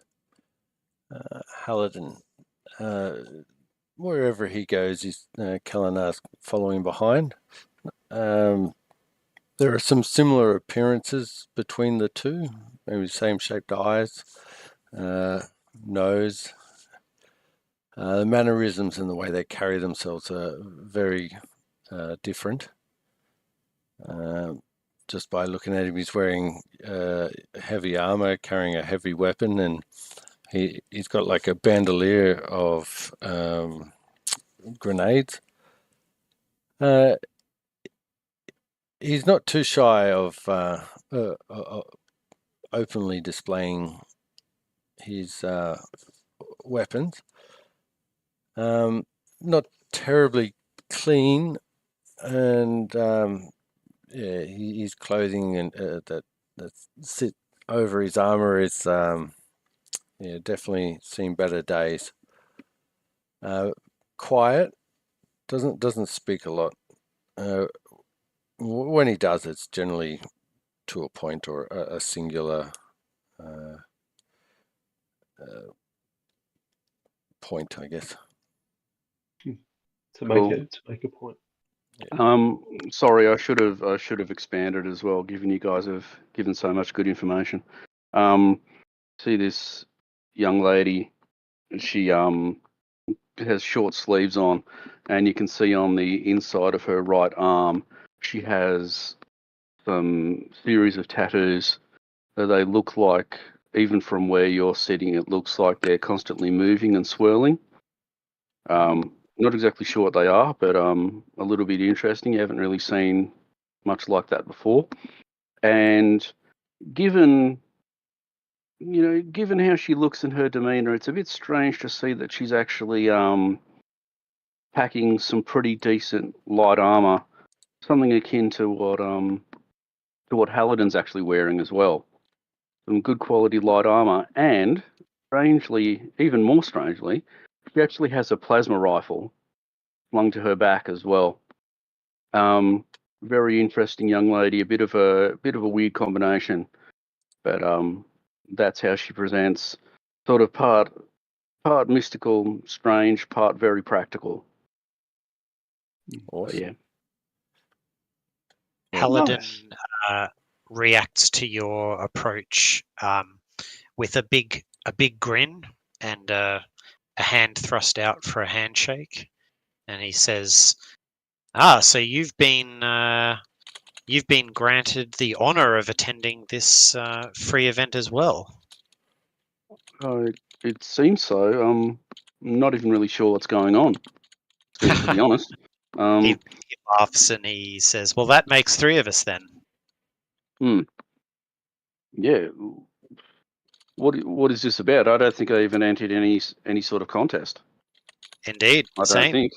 Halidon. Wherever he goes, Kalinar's following behind. There are some similar appearances between the two, maybe same-shaped eyes, nose. The mannerisms and the way they carry themselves are very different. Just by looking at him, he's wearing heavy armor, carrying a heavy weapon, and he's got like a bandolier of grenades. He's not too shy of openly displaying his weapons. Not terribly clean, and his clothing and that sit over his armor is definitely seen better days. Quiet, doesn't speak a lot. When he does, it's generally to a point or a singular point, I guess. To make a point. Sorry, I should have expanded as well, given you guys have given so much good information. See this young lady, she has short sleeves on, and you can see on the inside of her right arm, she has some series of tattoos that they look like, even from where you're sitting, it looks like they're constantly moving and swirling. Not exactly sure what they are, but a little bit interesting. You haven't really seen much like that before. And given how she looks in her demeanor, it's a bit strange to see that she's actually packing some pretty decent light armor, something akin to what Halidon's actually wearing as well. Some good quality light armor, and strangely, even more strangely, she actually has a plasma rifle slung to her back as well. Very interesting young lady, a bit of a weird combination, but that's how she presents. Sort of part mystical, strange, part very practical. Awesome. Yeah. Halidon reacts to your approach with a big grin and a hand thrust out for a handshake, and he says, so you've been granted the honor of attending this free event as well. It seems so. I'm not even really sure what's going on, to be honest. He laughs and he says, well, that makes 3 of us then. Yeah. What is this about? I don't think I even entered any sort of contest. Indeed, I same. don't think.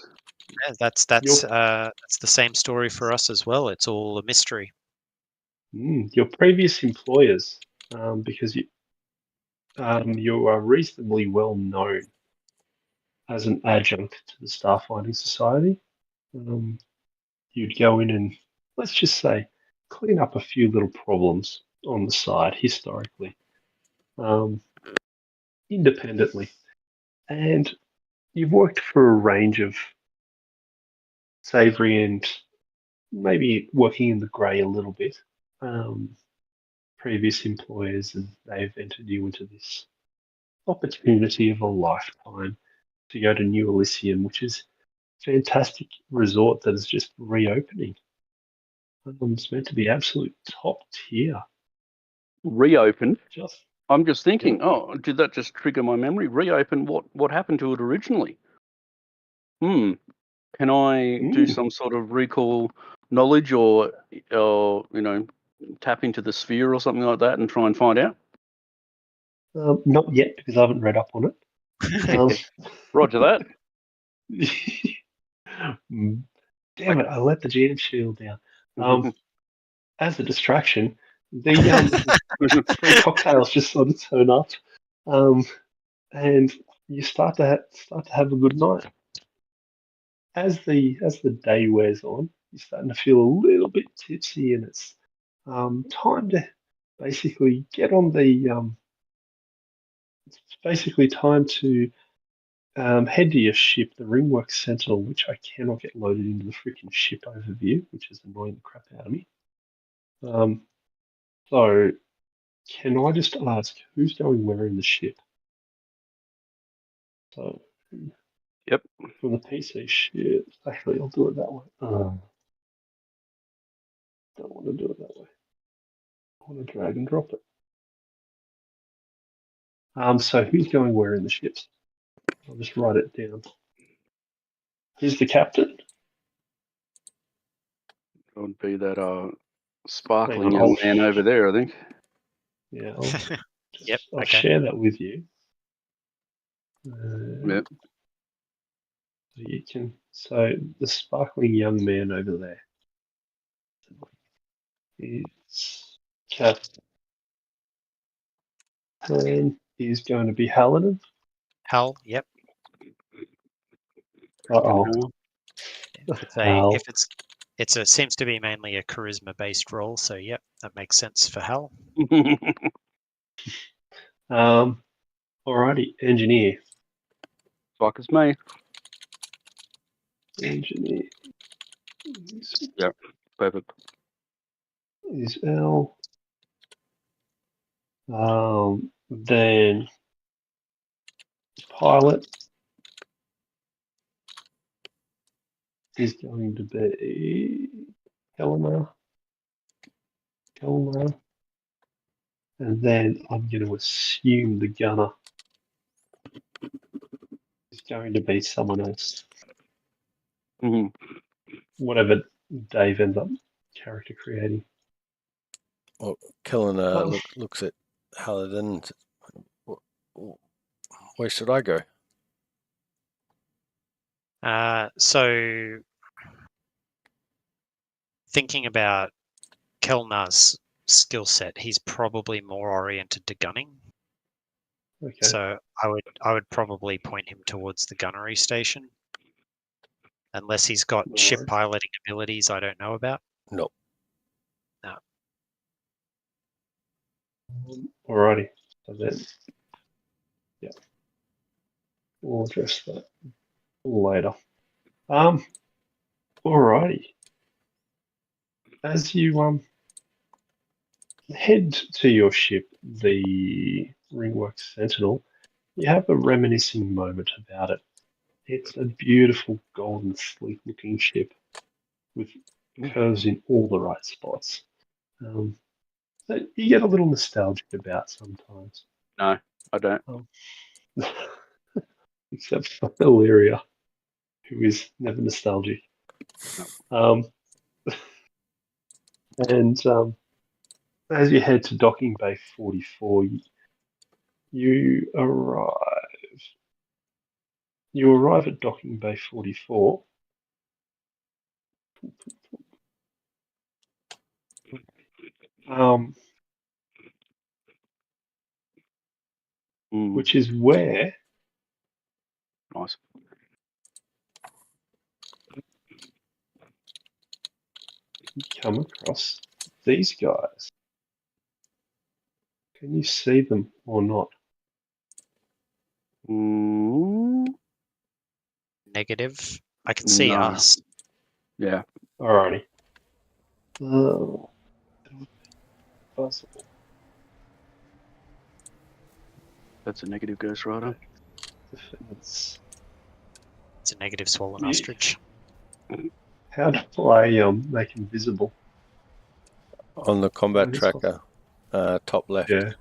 Yeah, that's the same story for us as well. It's all a mystery. Your previous employers, because you are reasonably well known as an adjunct to the Starfinding Society. You'd go in and, let's just say, clean up a few little problems on the side historically, independently. And you've worked for a range of savoury and maybe working in the grey a little bit, previous employers, and they've entered you into this opportunity of a lifetime to go to New Elysium, which is a fantastic resort that is just reopening. It's meant to be absolute top tier. Reopened. Just I'm just thinking, oh, did that just trigger my memory? Reopen what happened to it originally? Can I do some sort of recall knowledge or tap into the sphere or something like that and try and find out? not yet, because I haven't read up on it. Roger that. Damn it! I let the GM shield down. As a distraction, the 3 cocktails just sort of turn up, and you start to have a good night. As the day wears on, you're starting to feel a little bit tipsy, and it's time to basically get on the. It's basically time to head to your ship, the Ringworks Sentinel, which I cannot get loaded into the freaking ship overview, which is annoying the crap out of me. So, can I just ask who's going where in the ship? So, Yep. From the PC ship. Actually, I'll do it that way. Don't want to do it that way. I want to drag and drop it. So who's going where in the ships? I'll just write it down. Who's the captain? It would be that sparkling young man over there, I think. Yeah, I'll okay. share that with you. Yep. So you can. So the sparkling young man over there is captain. Is going to be Hallinan. Hal, yep. Uh-oh. It seems to be mainly a charisma based role, so yep, that makes sense for Hal. Alrighty, engineer. Fuck is me. Engineer. Yep, perfect. Is L. Then pilot is going to be Helena. And then I'm going to assume the gunner is going to be someone else. Whatever Dave ends up character creating. Well, Kellen looks at Hallinan and says, where should I go? So thinking about Kelnar's skill set, he's probably more oriented to gunning. Okay. So I would probably point him towards the gunnery station, unless he's got ship piloting abilities I don't know about. No. No. Alrighty. So then, yeah, we'll address that later. Alrighty. As you head to your ship, the Ringworks Sentinel, you have a reminiscing moment about it. It's a beautiful, golden, sleek-looking ship with curves in all the right spots. That you get a little nostalgic about sometimes. No, I don't. Except for Illyria, who is never nostalgic. And as you head to Docking Bay 44, you arrive at Docking Bay 44. Which is where Nice. you come across these guys. Can you see them or not? Negative. I can see No. us. Yeah. Alrighty. Possible. That's a negative Ghost Rider. Defense. It's a negative swollen Yeah. ostrich. How do I make them visible? On the combat this one. tracker, top left. Yeah.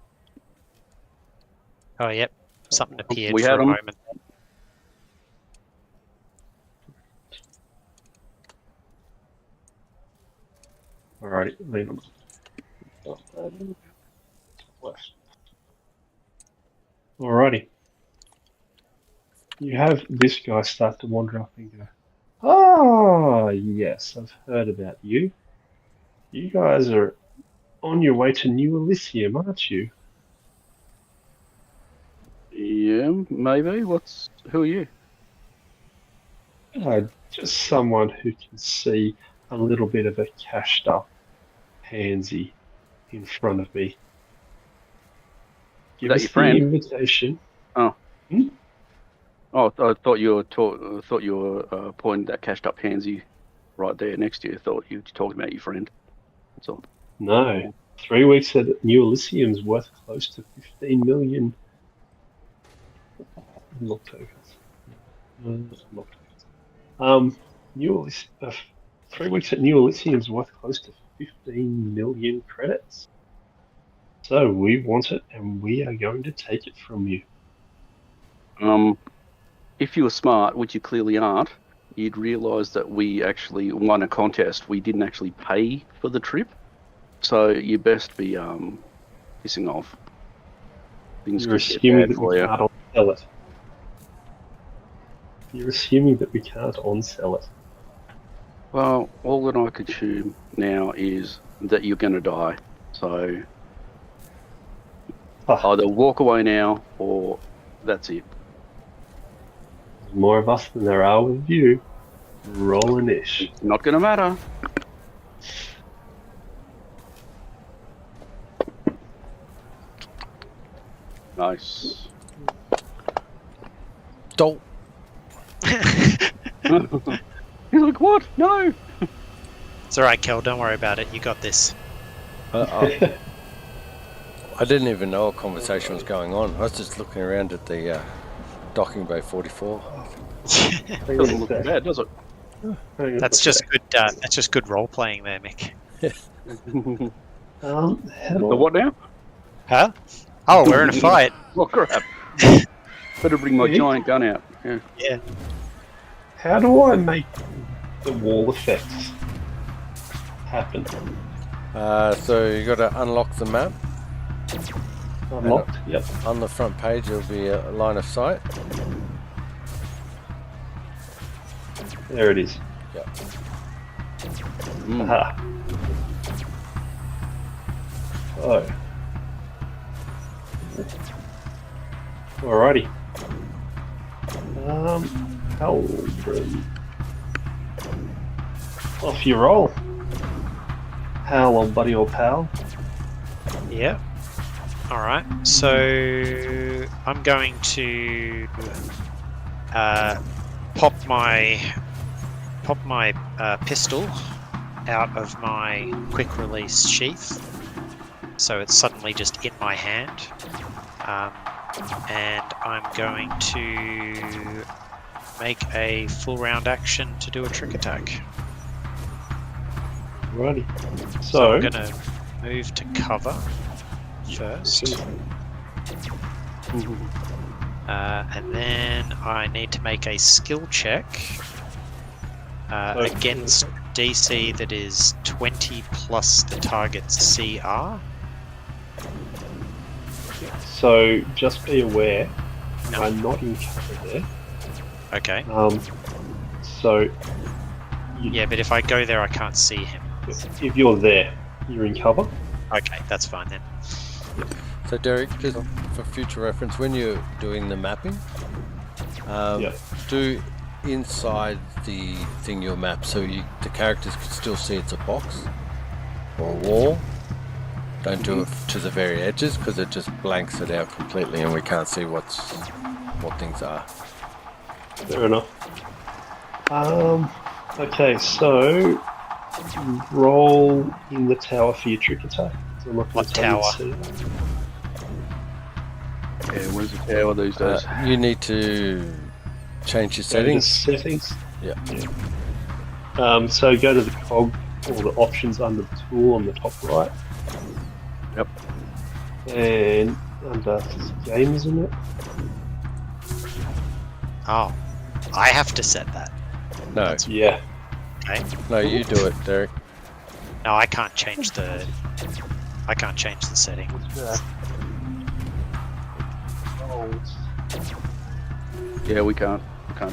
Oh, yep. Something appeared We for had a 'em. moment. Alrighty. Lean on. Alrighty. You have this guy start to wander up and go, "Ah, yes, I've heard about you. You guys are on your way to New Elysium, aren't you?" Yeah, maybe. Who are you? Just someone who can see a little bit of a cashed up pansy in front of me. Give that us your the friend? invitation. Oh. Hmm? Oh, I thought you were pointing that cashed up pansy right there next to you. I thought you were talking about your friend. That's all. No. 3 weeks at New Elysium's worth close to 15 million. Lock tokens. Lock tokens. New Elysium, 3 weeks at New Elysium's worth close to 15 million credits. So we want it, and we are going to take it from you. If you were smart, which you clearly aren't, you'd realise that we actually won a contest. We didn't actually pay for the trip, so you best be pissing off. Things You're could get assuming bad that for we you. can't on-sell it. You're assuming that we can't on-sell it. Well, all that I could assume now is that you're going to die. So either walk away now, or that's it. There's more of us than there are with you. Roll an ish. It's not going to matter. Nice. Don't. He's like, what? No. It's alright, Kel. Don't worry about it. You got this. I didn't even know a conversation was going on. I was just looking around at the docking bay 44. Doesn't look bad, does it? That's just good. That's just good role playing there, Mick. The what now? Huh? Oh, we're in a fight. Oh crap! Better bring my giant gun out. Yeah. Yeah. How do I make the wall effects happen? So you got to unlock the map. Unlocked? Yep. On the front page, there'll be a line of sight. There it is. Yeah. Aha. Oh. Alrighty. Haldren. Off you roll. Hal, old buddy, old pal. Yeah. All right. So I'm going to pop my pistol out of my quick release sheath, so it's suddenly just in my hand, and I'm going to make a full round action to do a trick attack. Righty. So I'm going to move to cover first. And then I need to make a skill check against DC that is 20 plus the target's CR. So just be aware, I'm not in cover there. Okay. So yeah, but if I go there, I can't see him. If you're there, you're in cover. Okay, that's fine then. So Derek, just for future reference, when you're doing the mapping, do inside the thing you'll map so the characters can still see it's a box or a wall. Don't do it to the very edges because it just blanks it out completely and we can't see what things are. Fair enough. Okay, so roll in the tower for your trick attack. So I'm not going What to tell tower? you to see it. Yeah, where's the tower these days? You need to change your Go to settings. settings. Yeah. So go to the cog or the options under the tool on the top right. Yep. And under game, isn't it? Oh, I have to set that. No, Yeah. Okay. no, you do it, Derek. No, I can't change the setting. What's that? Yeah, we can't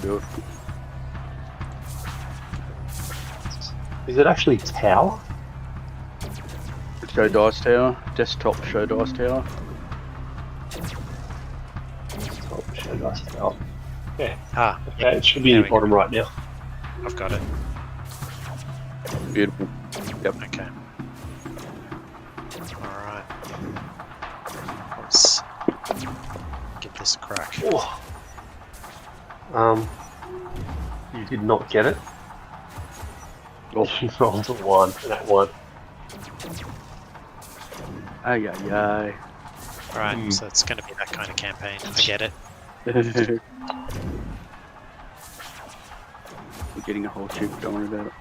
do it. Is it actually tower? Show dice tower, desktop show dice tower. Top show dice tower. Yeah. Ah, Okay, it should be in There the we bottom right now. I've got it. Beautiful. Yep. Okay. Alright. Let's give this a crack. Oh. You did not get it. You rolled a 1, and that 1. Ay, ay, ay. Right, so it's going to be that kind of campaign. I get it. We're getting a whole ship, don't worry about it.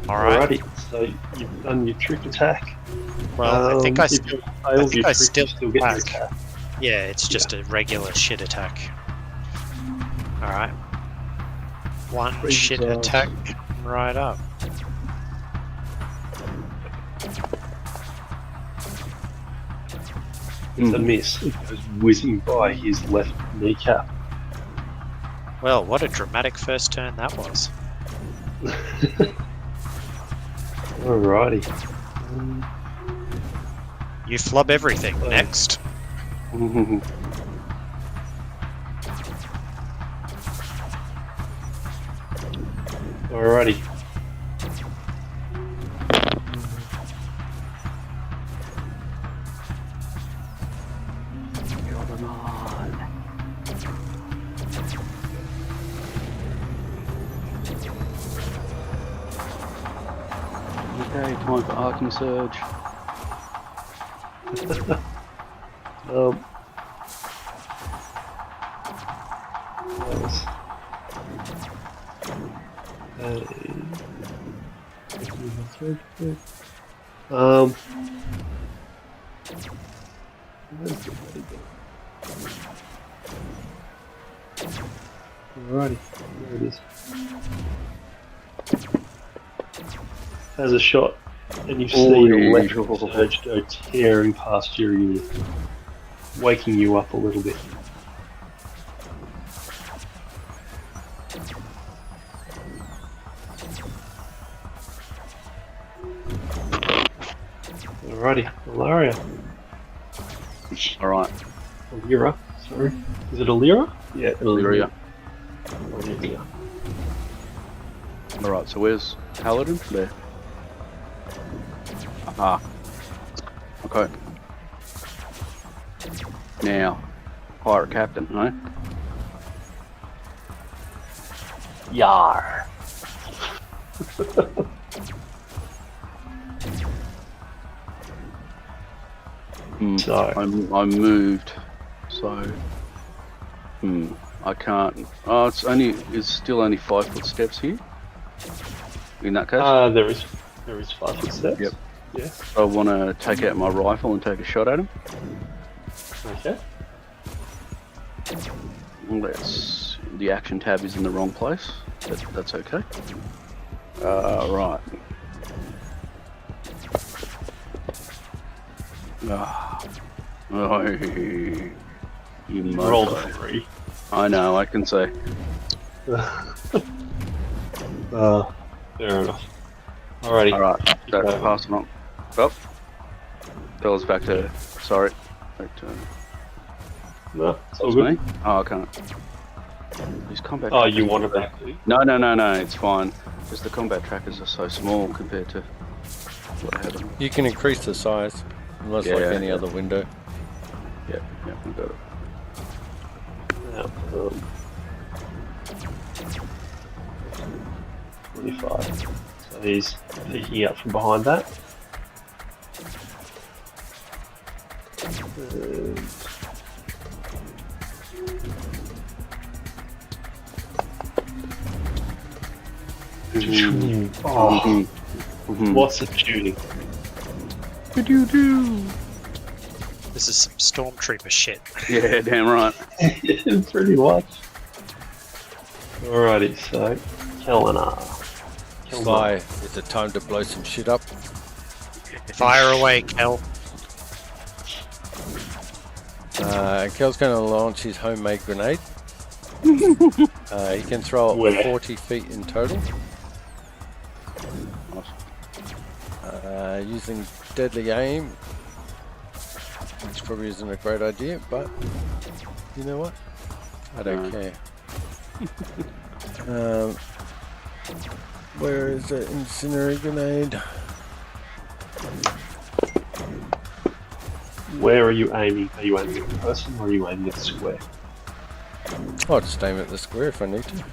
Alright. Alrighty, so you've done your trick attack. Well, I think I if still... you failed your trick, still you still get your attack. attack. Yeah, it's just a regular shit attack. Alright. One Pretty shit bizarre. attack right up. It's a miss. It goes whizzing by his left kneecap. Well, what a dramatic first turn that was. Alrighty. You flub everything. Next. Alrighty. Okay, time for Arcing Surge. That was alrighty, there it is. Has a shot, and you see your left surge go tearing past your ear, waking you up a little bit. Alrighty, Ilaria. Alright, Alira, sorry. Is it Alira? Yeah, Illyria. Alira. Alright, so where's Paladin? There. Aha. Okay. Now, pirate captain, no? Yar. So- I'm moved, so I can't. Oh, it's still only 5 foot steps here. In that case, There is 5 foot steps. Yep. Yeah. I want to take out my rifle and take a shot at him. Okay. The action tab is in the wrong place. That's okay. Right. Oh, you Rolled mofo. a 3. I know, I can say. Fair enough. Alrighty. Alright, Keep going. pass it on. Oh. Fella's back to... Sorry. Back to... No, it's all That's good. me? Oh, I can't. These combat Oh, trackers you are wanted very- that, do you? No, it's fine. Just the combat trackers are so small compared to what I have. You can increase the size, unless Yeah, like yeah, any yeah. other window. Yeah, we got it. Yeah. 25. So he's peeking out from behind that. Oh, Mhm. what's the shooting? This is some stormtrooper shit. Yeah, damn right. Pretty much. Alrighty, so Kellenar. Sly, is it time to blow some shit up? Fire away, Kel. Kel's going to launch his homemade grenade. He can throw it Where? 40 feet in total. Using deadly aim, which probably isn't a great idea, but you know what? I don't care. Where is the incendiary grenade? Where are you aiming? Are you aiming at the person or are you aiming at the square? I'll just aim at the square if I need to.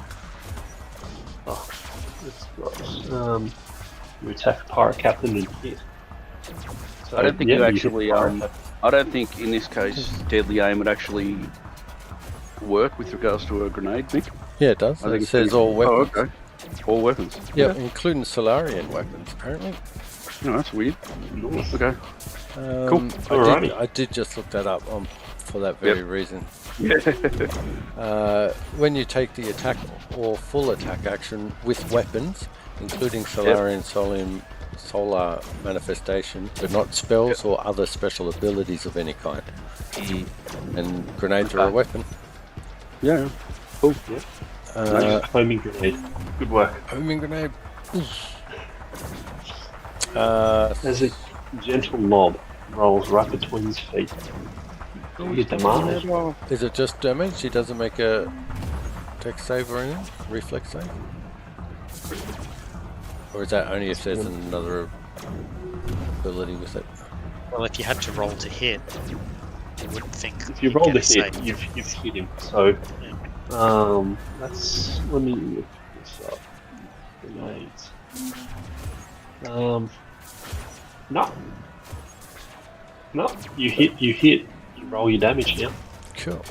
Oh, that's right. You attack the pirate captain and hit. So, I don't think yeah, you hit actually, the pirate captain. I don't think in this case deadly aim would actually work with regards to a grenade, Mick. Yeah, it does. I think It says all weapons. Oh, okay. All weapons. Yep, including Solarian weapons, apparently. No, that's weird. Nice. Okay. Cool. Alrighty. I did just look that up for that very reason. Yeah. When you take the attack or full attack action with weapons, including Solarian solar manifestation, but not spells or other special abilities of any kind. And grenades are a weapon. Yeah. Cool. Nice homing grenade. Good work. Homing grenade. As a gentle mob rolls right between his feet. You damage. Is it just damage? He doesn't make a dex save or anything? Reflex save? Or is that only if there's another ability with it? Well, if you had to roll to hit, you wouldn't think. If you you'd roll get the a hit, save. you've hit him. So, let me look this up. Grenades. No, you hit. You roll your damage now. Cool.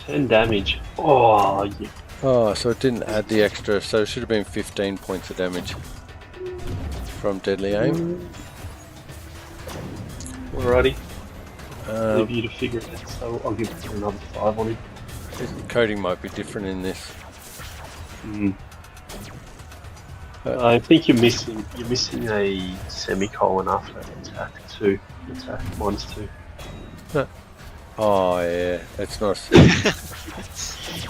10 damage. Oh, yeah. Oh, so it didn't add the extra, so it should have been 15 points of damage from deadly aim. Alrighty. Um, Leave you to figure it out, so I'll give it another 5 on him. coding might be different in this. I think you're missing a semicolon after attack 2. Attack -2. Oh yeah, it's not.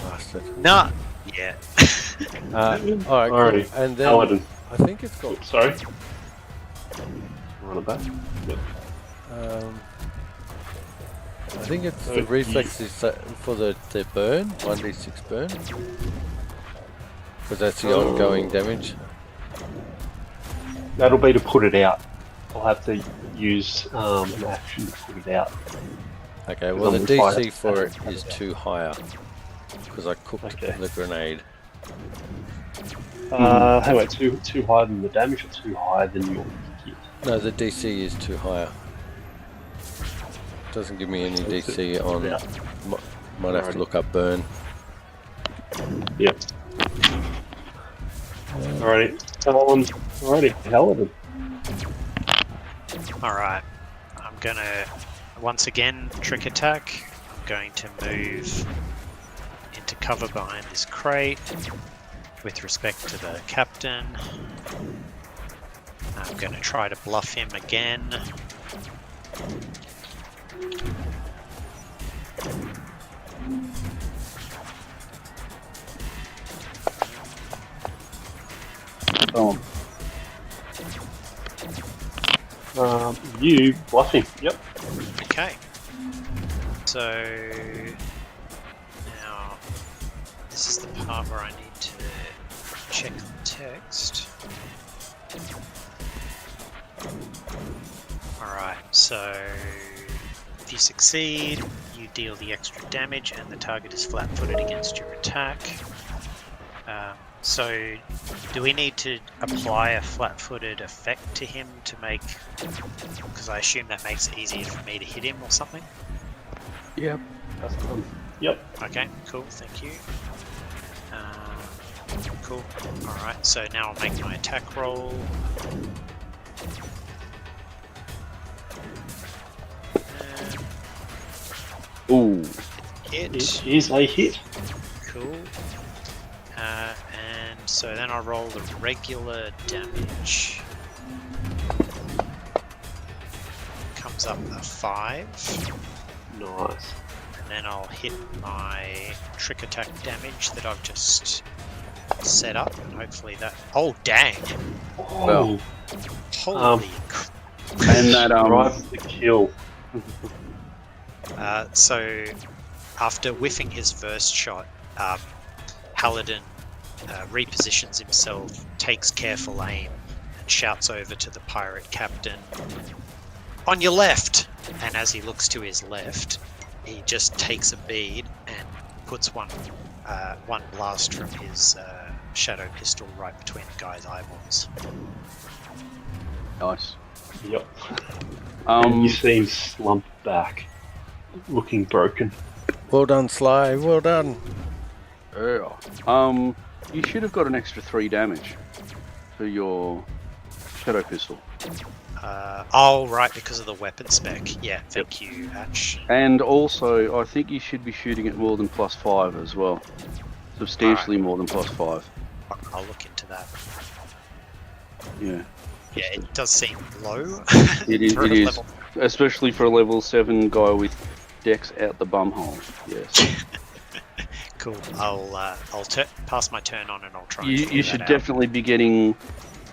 Bastard. Nah. Yeah. Alright, Alrighty. cool. And then Paladin. I think it's got. Oops, sorry. Run it back. Yep. I think it's So the reflexes for the burn, 1d6 burn, because that's the ongoing damage. That'll be to put it out. I'll have to use an action to put it out. Okay, well the on the fire. DC for it is too higher because I cooked Okay. the grenade. Hang on, too higher than the damage or too higher than your hit? No, the DC is too higher. Doesn't give me any So it's DC on. yeah. Might have to look up burn. Yep. Alrighty. Alrighty, Paladin. Alright. I'm gonna, once again, trick attack. I'm going to move into cover behind this crate with respect to the captain. I'm going to try to bluff him again. Oh, You bluffing. Yep. Okay. So now this is the part where I need to check the text. Alright, so if you succeed, you deal the extra damage and the target is flat-footed against your attack. So do we need to apply a flat-footed effect to him to make... Because I assume that makes it easier for me to hit him or something? yep. Yep. Okay, cool, thank you. Cool. Alright, so now I'll make my attack roll. Ooh. Hit. It is a hit. Cool. And so then I'll roll the regular damage. Comes up a 5. Nice. And then I'll hit my trick attack damage that I've just set up, and hopefully that... Oh, dang! Well, Holy and that drives the kill. So, after whiffing his first shot, Paladin repositions himself, takes careful aim, and shouts over to the pirate captain, "On your left!" And as he looks to his left, he just takes a bead and puts one blast from his shadow pistol right between the guy's eyeballs. nice. Yep. And you see him slump back, looking broken. Well done, Sly. Well done. Yeah. You should have got an extra 3 damage for your shadow pistol. Oh, right, because of the weapon spec. Yeah, thank you, Hatch. And also, I think you should be shooting at more than +5 as well. Substantially more than +5. I'll look into that. Yeah. Yeah, it does seem low. It is. for It a is. level. Especially for a level 7 guy with dex out the bumhole. Yes. Cool. I'll pass my turn on and I'll try. And You figure should that out. definitely be getting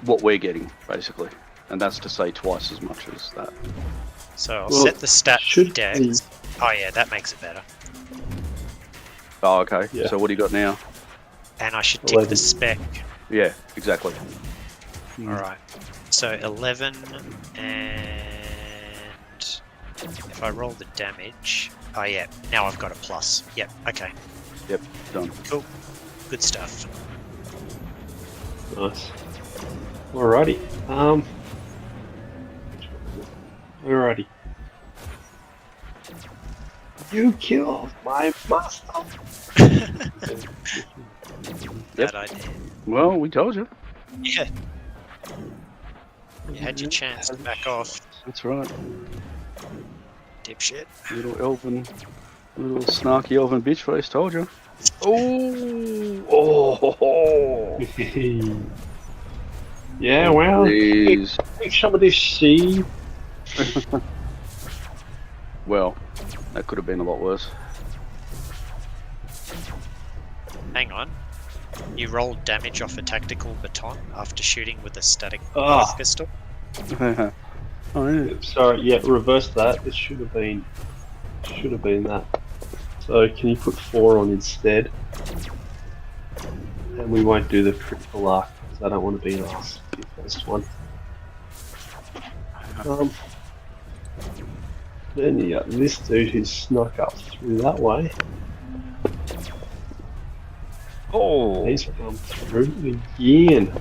what we're getting, basically. And that's to say twice as much as that. So I'll Well, set the stat should dex. be- Oh yeah, that makes it better. Oh, okay. Yeah. So what do you got now? And I should tick 11. the spec. Yeah, exactly. Alright. So 11 and if I roll the damage. Oh yeah, now I've got a plus. Yep, okay. Yep, done. Cool. Good stuff. Nice. Alrighty. Alrighty. You killed my master. Bad idea. Well, we told you. Yeah. You had your chance to back off, That's right. dipshit. Little snarky elven bitch face, told you. Oh! Yeah, well, Jeez. take some of this seed. Well, that could have been a lot worse. Hang on. You rolled damage off a tactical baton after shooting with a static Ah. pistol? Oh, yeah. Sorry, yeah, reverse that. It should have been that. So can you put 4 on instead? And we won't do the critical arc because I don't want to be last. The first one. Then you got this dude who snuck up through that way. Oh! He's come through again.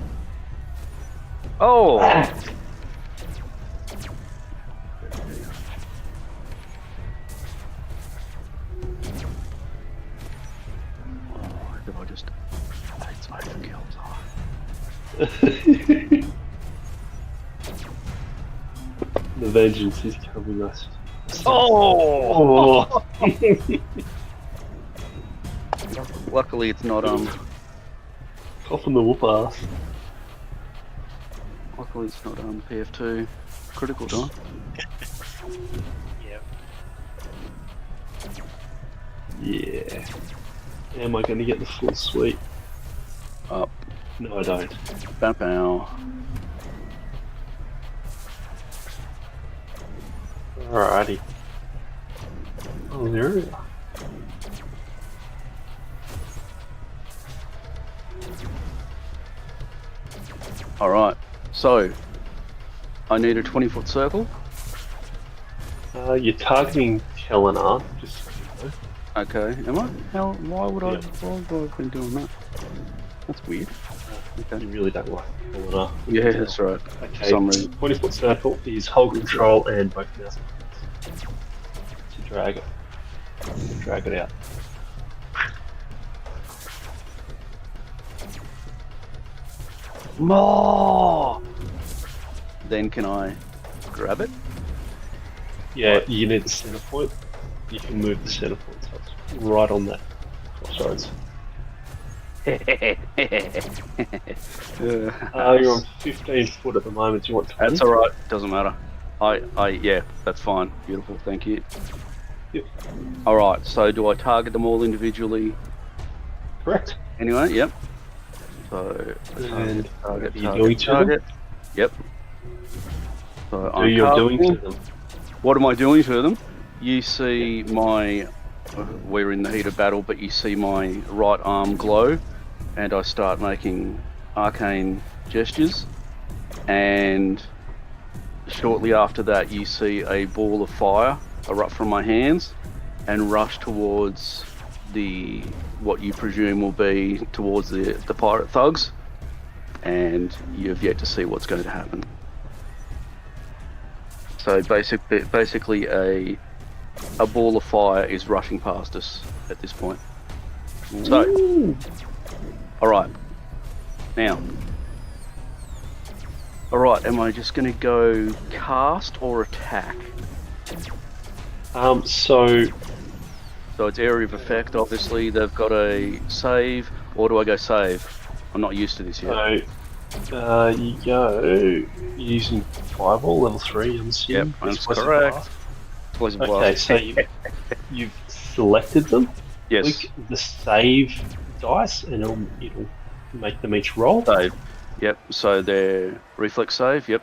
Oh! Did I just... That's my kills. The vengeance is coming us. Oh! Oh! Luckily it's not, Coughing the whoop ass. luckily it's not, PF2 critical time. Yep. Yeah. Am I going to get the full suite? Up. No, I don't. Bow bow. Alrighty. Oh, there we are. Alright, so I need a 20-foot circle. You're targeting Kellenar, just so you know. Okay, am I? Why would I? Yep. Why would I have been doing that? That's weird. Okay. You really don't like Kellenar. Yeah, that's right. Okay, For some reason. 20-foot circle is hold control and both mouse buttons to drag it. Drag it out. More. Then can I grab it? Yeah, you need the center point. You can move the center point, so it's right on that crossroads. You're on 15 foot at the moment. Do you want 20? That's alright, doesn't matter. Yeah, that's fine. Beautiful, thank you. Yep. Alright, so do I target them all individually? Correct. Anyway, yep. So, And target, you're doing to them? Yep. So So you're doing to them. What am I doing to them? You see my... We're in the heat of battle, but you see my right arm glow, and I start making arcane gestures, and shortly after that you see a ball of fire erupt from my hands and rush towards what you presume will be towards the pirate thugs, and you've yet to see what's going to happen. So basically a ball of fire is rushing past us at this point. So, alright. Now. Alright, am I just going to go cast or attack? So it's area of effect, obviously. They've got a save. Or do I go save? I'm not used to this yet. you go using Fireball level 3, I'm assuming. Yep, that's Explosive correct. blast. Explosive Okay, blast. so you've selected them. Yes. Click the save dice and it'll make them each roll. Save. Yep, so they're reflex save, yep.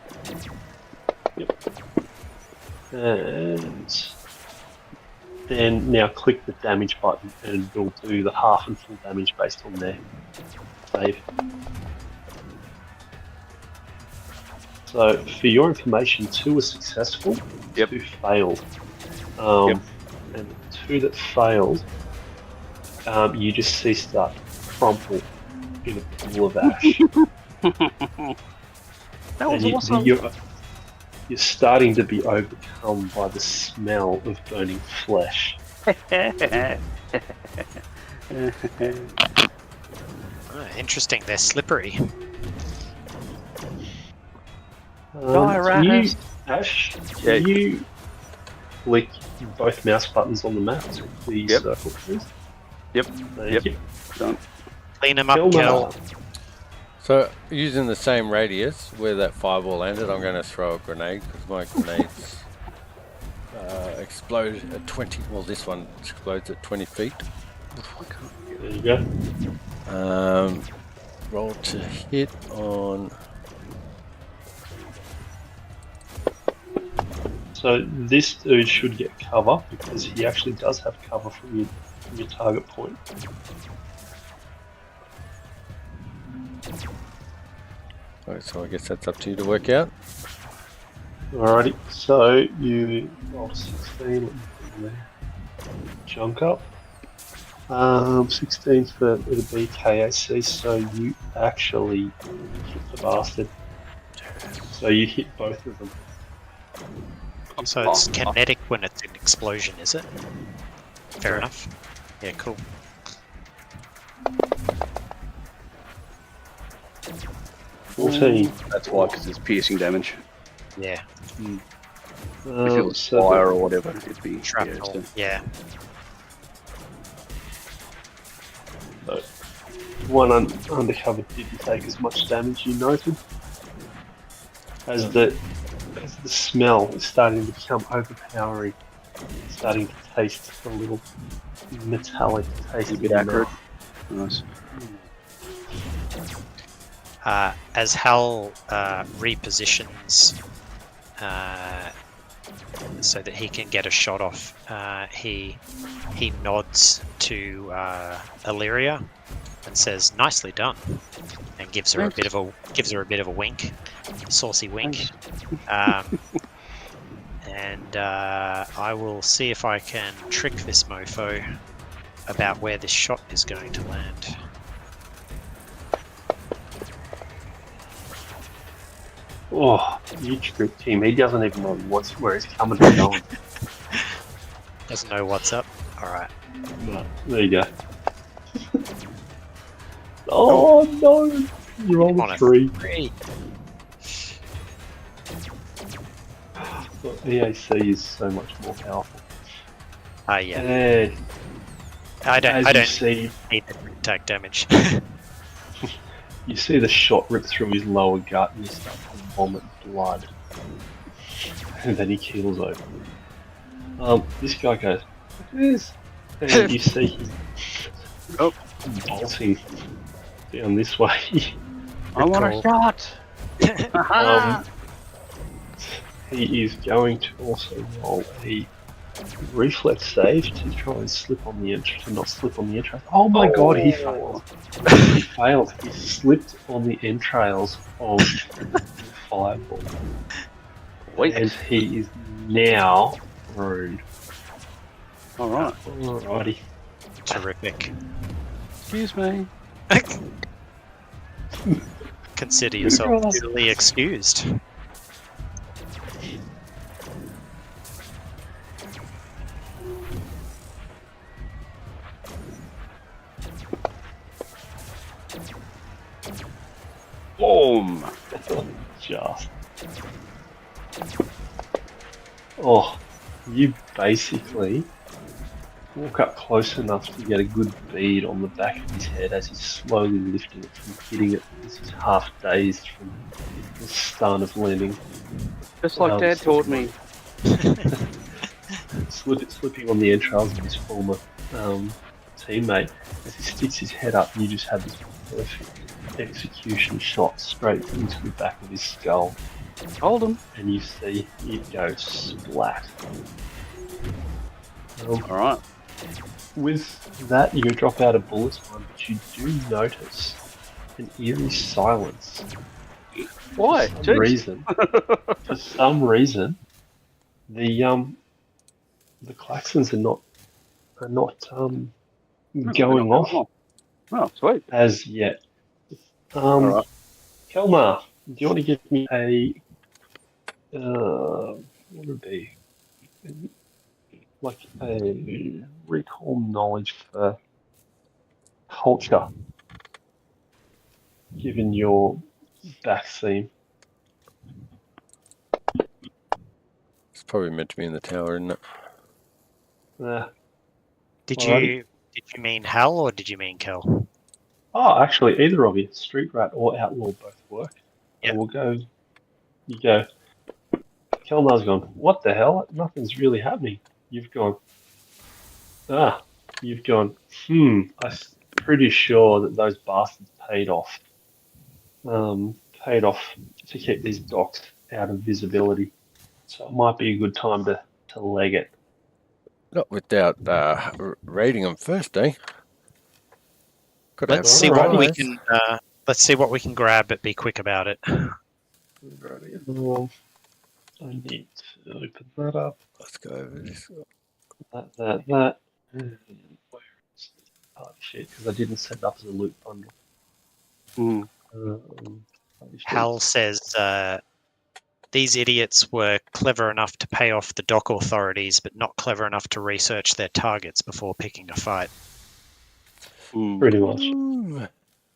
And then now click the damage button and it'll do the half and full damage based on their save. So for your information, 2 were successful, Yep. 2 failed. Yep. And the 2 that failed, you just see start crumple in a pool of ash. That was And awesome. You're starting to be overcome by the smell of burning flesh. Interesting, they're slippery. Can you, Ash, Yeah. can you click both mouse buttons on the map to the Yep. circle, please? Yep. Thank Yep. you. Done. Clean them up, Kellenar. Kel. So, using the same radius where that fireball landed, I'm going to throw a grenade because my grenades explode at 20. Well, this one explodes at 20 feet. There you go. Roll to hit on. So this dude should get cover because he actually does have cover from your target point. Alright, so I guess that's up to you to work out. Alrighty, so you roll 16, let me put there. Junk up. 16 for it'll be KAC, so you actually hit the bastard. So you hit both of them. So it's kinetic when it's an explosion, is it? Fair enough. Yeah, cool. That's why, because it's piercing damage. Yeah. If it was so fire or whatever, it'd be Shrapnel. Yeah. So one undercover didn't take as much damage, you noted. As the smell is starting to become overpowering, it's starting to taste a little metallic taste. A bit in your accurate. mouth. Nice. As Hal repositions so that he can get a shot off, he nods to Illyria and says, "Nicely done," and gives her a bit of a wink, a saucy wink. And I will see if I can trick this mofo about where this shot is going to land. Oh, you tricked him. He doesn't even know where he's coming and going. Doesn't know what's up. All right. No, there you go. Oh no! You're on On a a 3. 3. The EAC is so much more powerful. Yeah. And I don't see, need to take damage. you see the shot rip through his lower gut and he starts to vomit blood. And then he keels over. This guy goes, "Look at this." And you see him bolting down this way. I want a shot. He is going to also roll a reflex save to try and slip on the to not slip on the entrails. Oh my god, he failed. He failed. He slipped on the entrails of the fireball. Wait. And he is now rude. Alright. Alrighty. Terrific. Excuse me. Consider yourself duly excused. Boom. Just. Oh, you basically walk up close enough to get a good bead on the back of his head as he's slowly lifting it from hitting it. This is half dazed from the stun of landing. Just like Dad taught me. Slipping on the entrails of his former teammate. As he sticks his head up, you just have this perfect execution shot straight into the back of his skull. Hold him. And you see it go splat. Alright. With that, you drop out of bullet time, but you do notice an eerie silence. Why? For some reason, the klaxons are not going off Oh, sweet. as yet. Alright. Kelmar, do you want to give me a what would it be? Like a recall knowledge for culture, given your back theme. It's probably meant to be in the tower, isn't it? Did Alrighty. you mean Hal or did you mean Kel? Oh, actually, either of you, Street Rat or Outlaw, both work. Yeah. So we'll go. You go. Kelmar's gone, "What the hell? Nothing's really happening." You've gone. You've gone. I'm pretty sure that those bastards paid off. Paid off to keep these docks out of visibility. So it might be a good time to leg it. Not without raiding them first, eh? Could have Let's see what we surprise. can. Let's see what we can grab, but be quick about it. I need to open that up. Let's go over this. That. And where is it? Oh shit, because I didn't set it up as a loot bundle. Hal says these idiots were clever enough to pay off the dock authorities, but not clever enough to research their targets before picking a fight. Pretty much.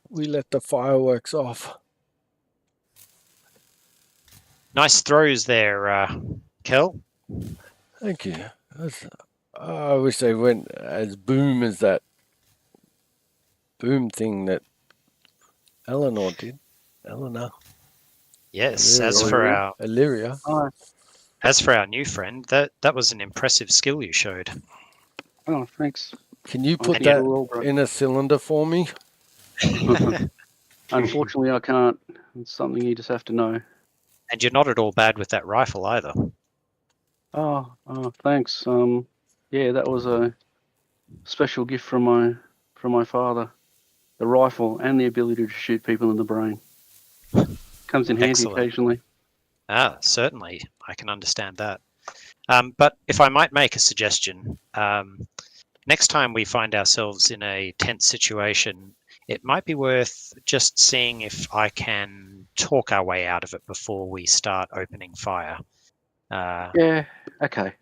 We let the fireworks off. Nice throws there, Kel. Thank you. I wish they went as boom as that boom thing that Eleanor did. Eleanor. Yes, Illyria. as for our new friend, that was an impressive skill you showed. Oh, thanks. Can you put that in a cylinder for me? Unfortunately, I can't. It's something you just have to know. And you're not at all bad with that rifle either. Oh, thanks. Yeah, that was a special gift from my father. The rifle and the ability to shoot people in the brain. Comes in handy Excellent. occasionally. Certainly. I can understand that. But if I might make a suggestion, next time we find ourselves in a tense situation, it might be worth just seeing if I can talk our way out of it before we start opening fire. Yeah, okay.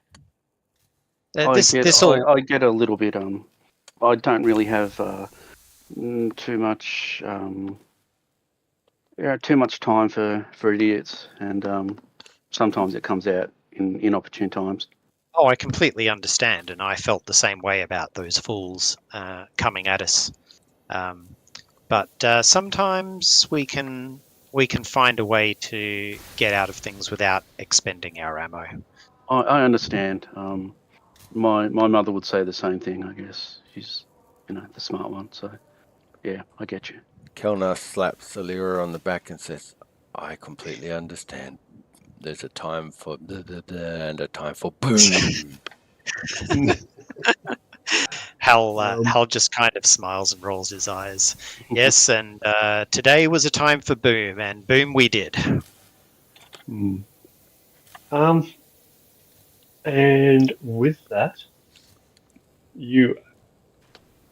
I get a little bit. I don't really have too much time for idiots, and sometimes it comes out in inopportune times. Oh, I completely understand, and I felt the same way about those fools coming at us. But sometimes we can find a way to get out of things without expending our ammo. I understand. My mother would say the same thing. I guess she's the smart one. So yeah, I get you. Kelnar slaps Alira on the back and says, "I completely understand. There's a time for and a time for boom." Hal just kind of smiles and rolls his eyes. Yes, and today was a time for boom, and boom we did. And with that, you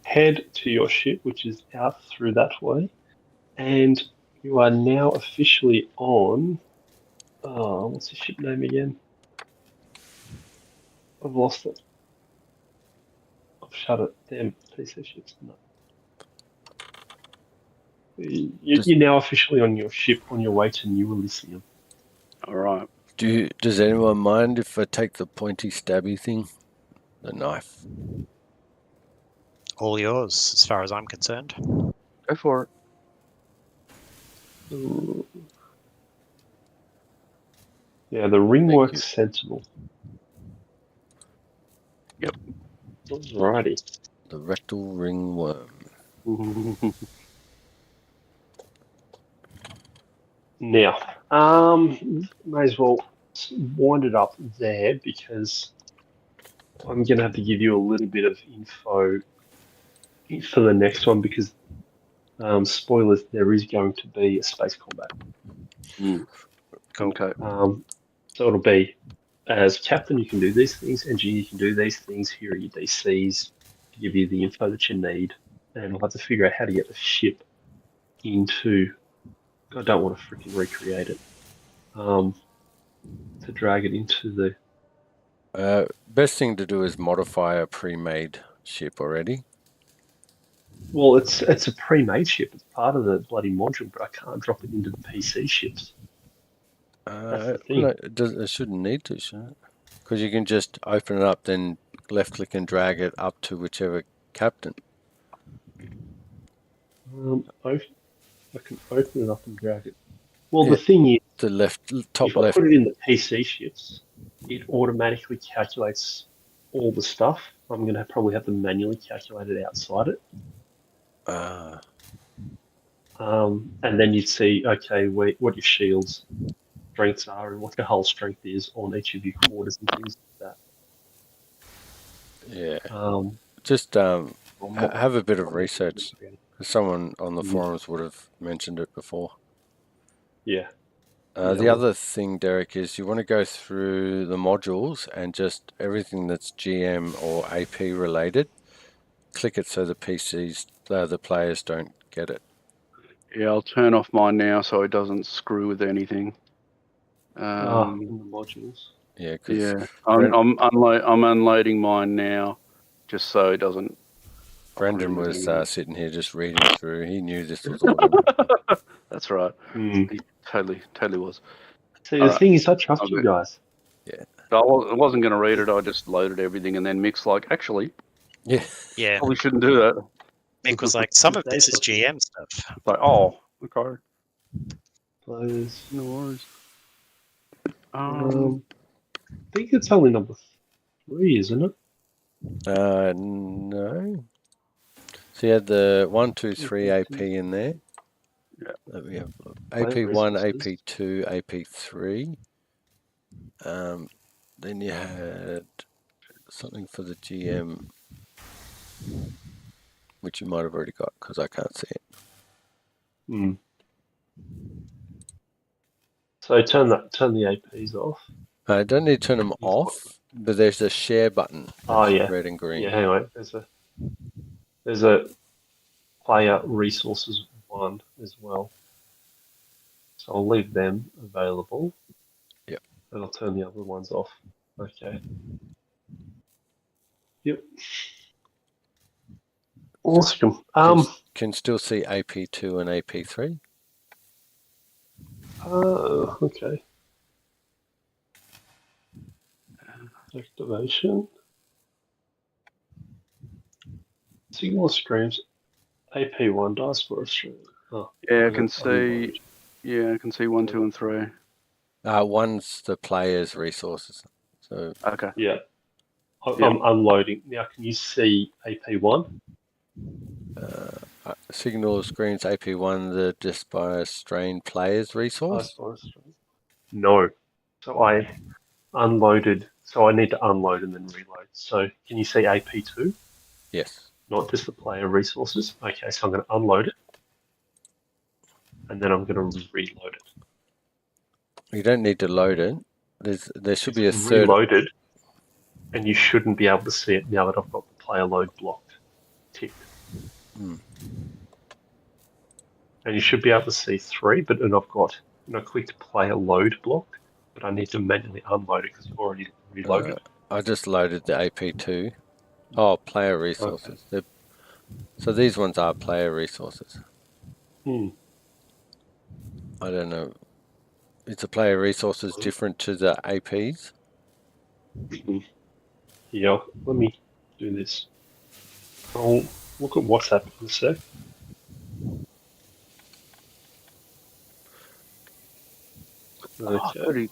head to your ship, which is out through that way, and you are now officially on. What's the ship name again? I've lost it. I've shut it. Damn, PC ships. No. You're now officially on your ship on your way to New Elysium. All right. Does anyone mind if I take the pointy stabby thing? The knife. All yours, as far as I'm concerned. Go for it. Yeah, the Ringworks Sentinel. Yep. Alrighty. The rectal ringworm. Now, may as well wind it up there because I'm going to have to give you a little bit of info for the next one because, spoilers, there is going to be a space combat. Cool. Okay. So it'll be, as captain, you can do these things, engineer, you can do these things, here are your DCs to give you the info that you need, and we'll have to figure out how to get the ship into, I don't want to freaking recreate it, to drag it into the... Best thing to do is modify a pre-made ship already. Well, it's a pre-made ship. It's part of the bloody module, but I can't drop it into the PC ships. That's the thing. No, it shouldn't need to, shouldn't it? Because you can just open it up, then left-click and drag it up to whichever captain. I can open it up and drag it. Well, the thing is, the top if left. I put it in the PC ships, it automatically calculates all the stuff. I'm going to probably have to manually calculate it outside it. And then you'd see, okay, what your shields strengths are and what your hull strength is on each of your quarters and things like Yeah. that. Just have a bit of research. Someone on the forums would have mentioned it before. Yeah. The other thing, Derek, is you want to go through the modules and just everything that's GM or AP related, click it so the PCs, the players don't get it. Yeah, I'll turn off mine now so it doesn't screw with anything. In the modules. Yeah, I'm unloading mine now, just so it doesn't. Brendan was sitting here just reading through. He knew this was all going to... That's right. He totally was. See, the thing is, I trust you guys. Yeah. I wasn't going to read it. I just loaded everything, and then Mick's like, actually, yeah, probably shouldn't do that. Mick was like, some of this is GM stuff. It's like, oh, okay. Close. No worries. I think it's only number 3, isn't it? No. So you had the 1, 2, 3 AP in there. Let me have a look. Player AP1, resources. AP2, AP3. Then you had something for the GM, which you might have already got because I can't see it. Hmm. So turn the APs off. I don't need to turn them You've got- off, but there's a share button. Oh That's yeah. red and green. Yeah, hang on. There's a player resources 1 as well. So I'll leave them available. Yep. And I'll turn the other ones off. Okay. Yep. Awesome. Can still see AP2 and AP3. Oh, okay. Activation. Signal screams AP1 dice for Australia. Oh, Yeah, I and can that's unload. see. Yeah, I can see 1, 2, and 3. One's the player's resources. So Okay. Yeah. Yep. I'm unloading. Now, can you see AP1? signal screens AP1, the Dispire Strain player's resource. No. So I unloaded. So I need to unload and then reload. So can you see AP2? Yes. Not just the player resources. Okay, so I'm going to unload it. And then I'm going to reload it. You don't need to load it. There should It's be a third. reloaded. And you shouldn't be able to see it now that I've got the player load blocked ticked. Hmm. And you should be able to see 3, but then I've got clicked player load blocked, but I need to manually unload it because you've already reloaded. I just loaded the AP2. Oh, player resources. Okay. So these ones are player resources. Hmm. I don't know. Is the player resources different to the APs? Yeah, let me do this. I'll look at WhatsApp in a sec. Okay.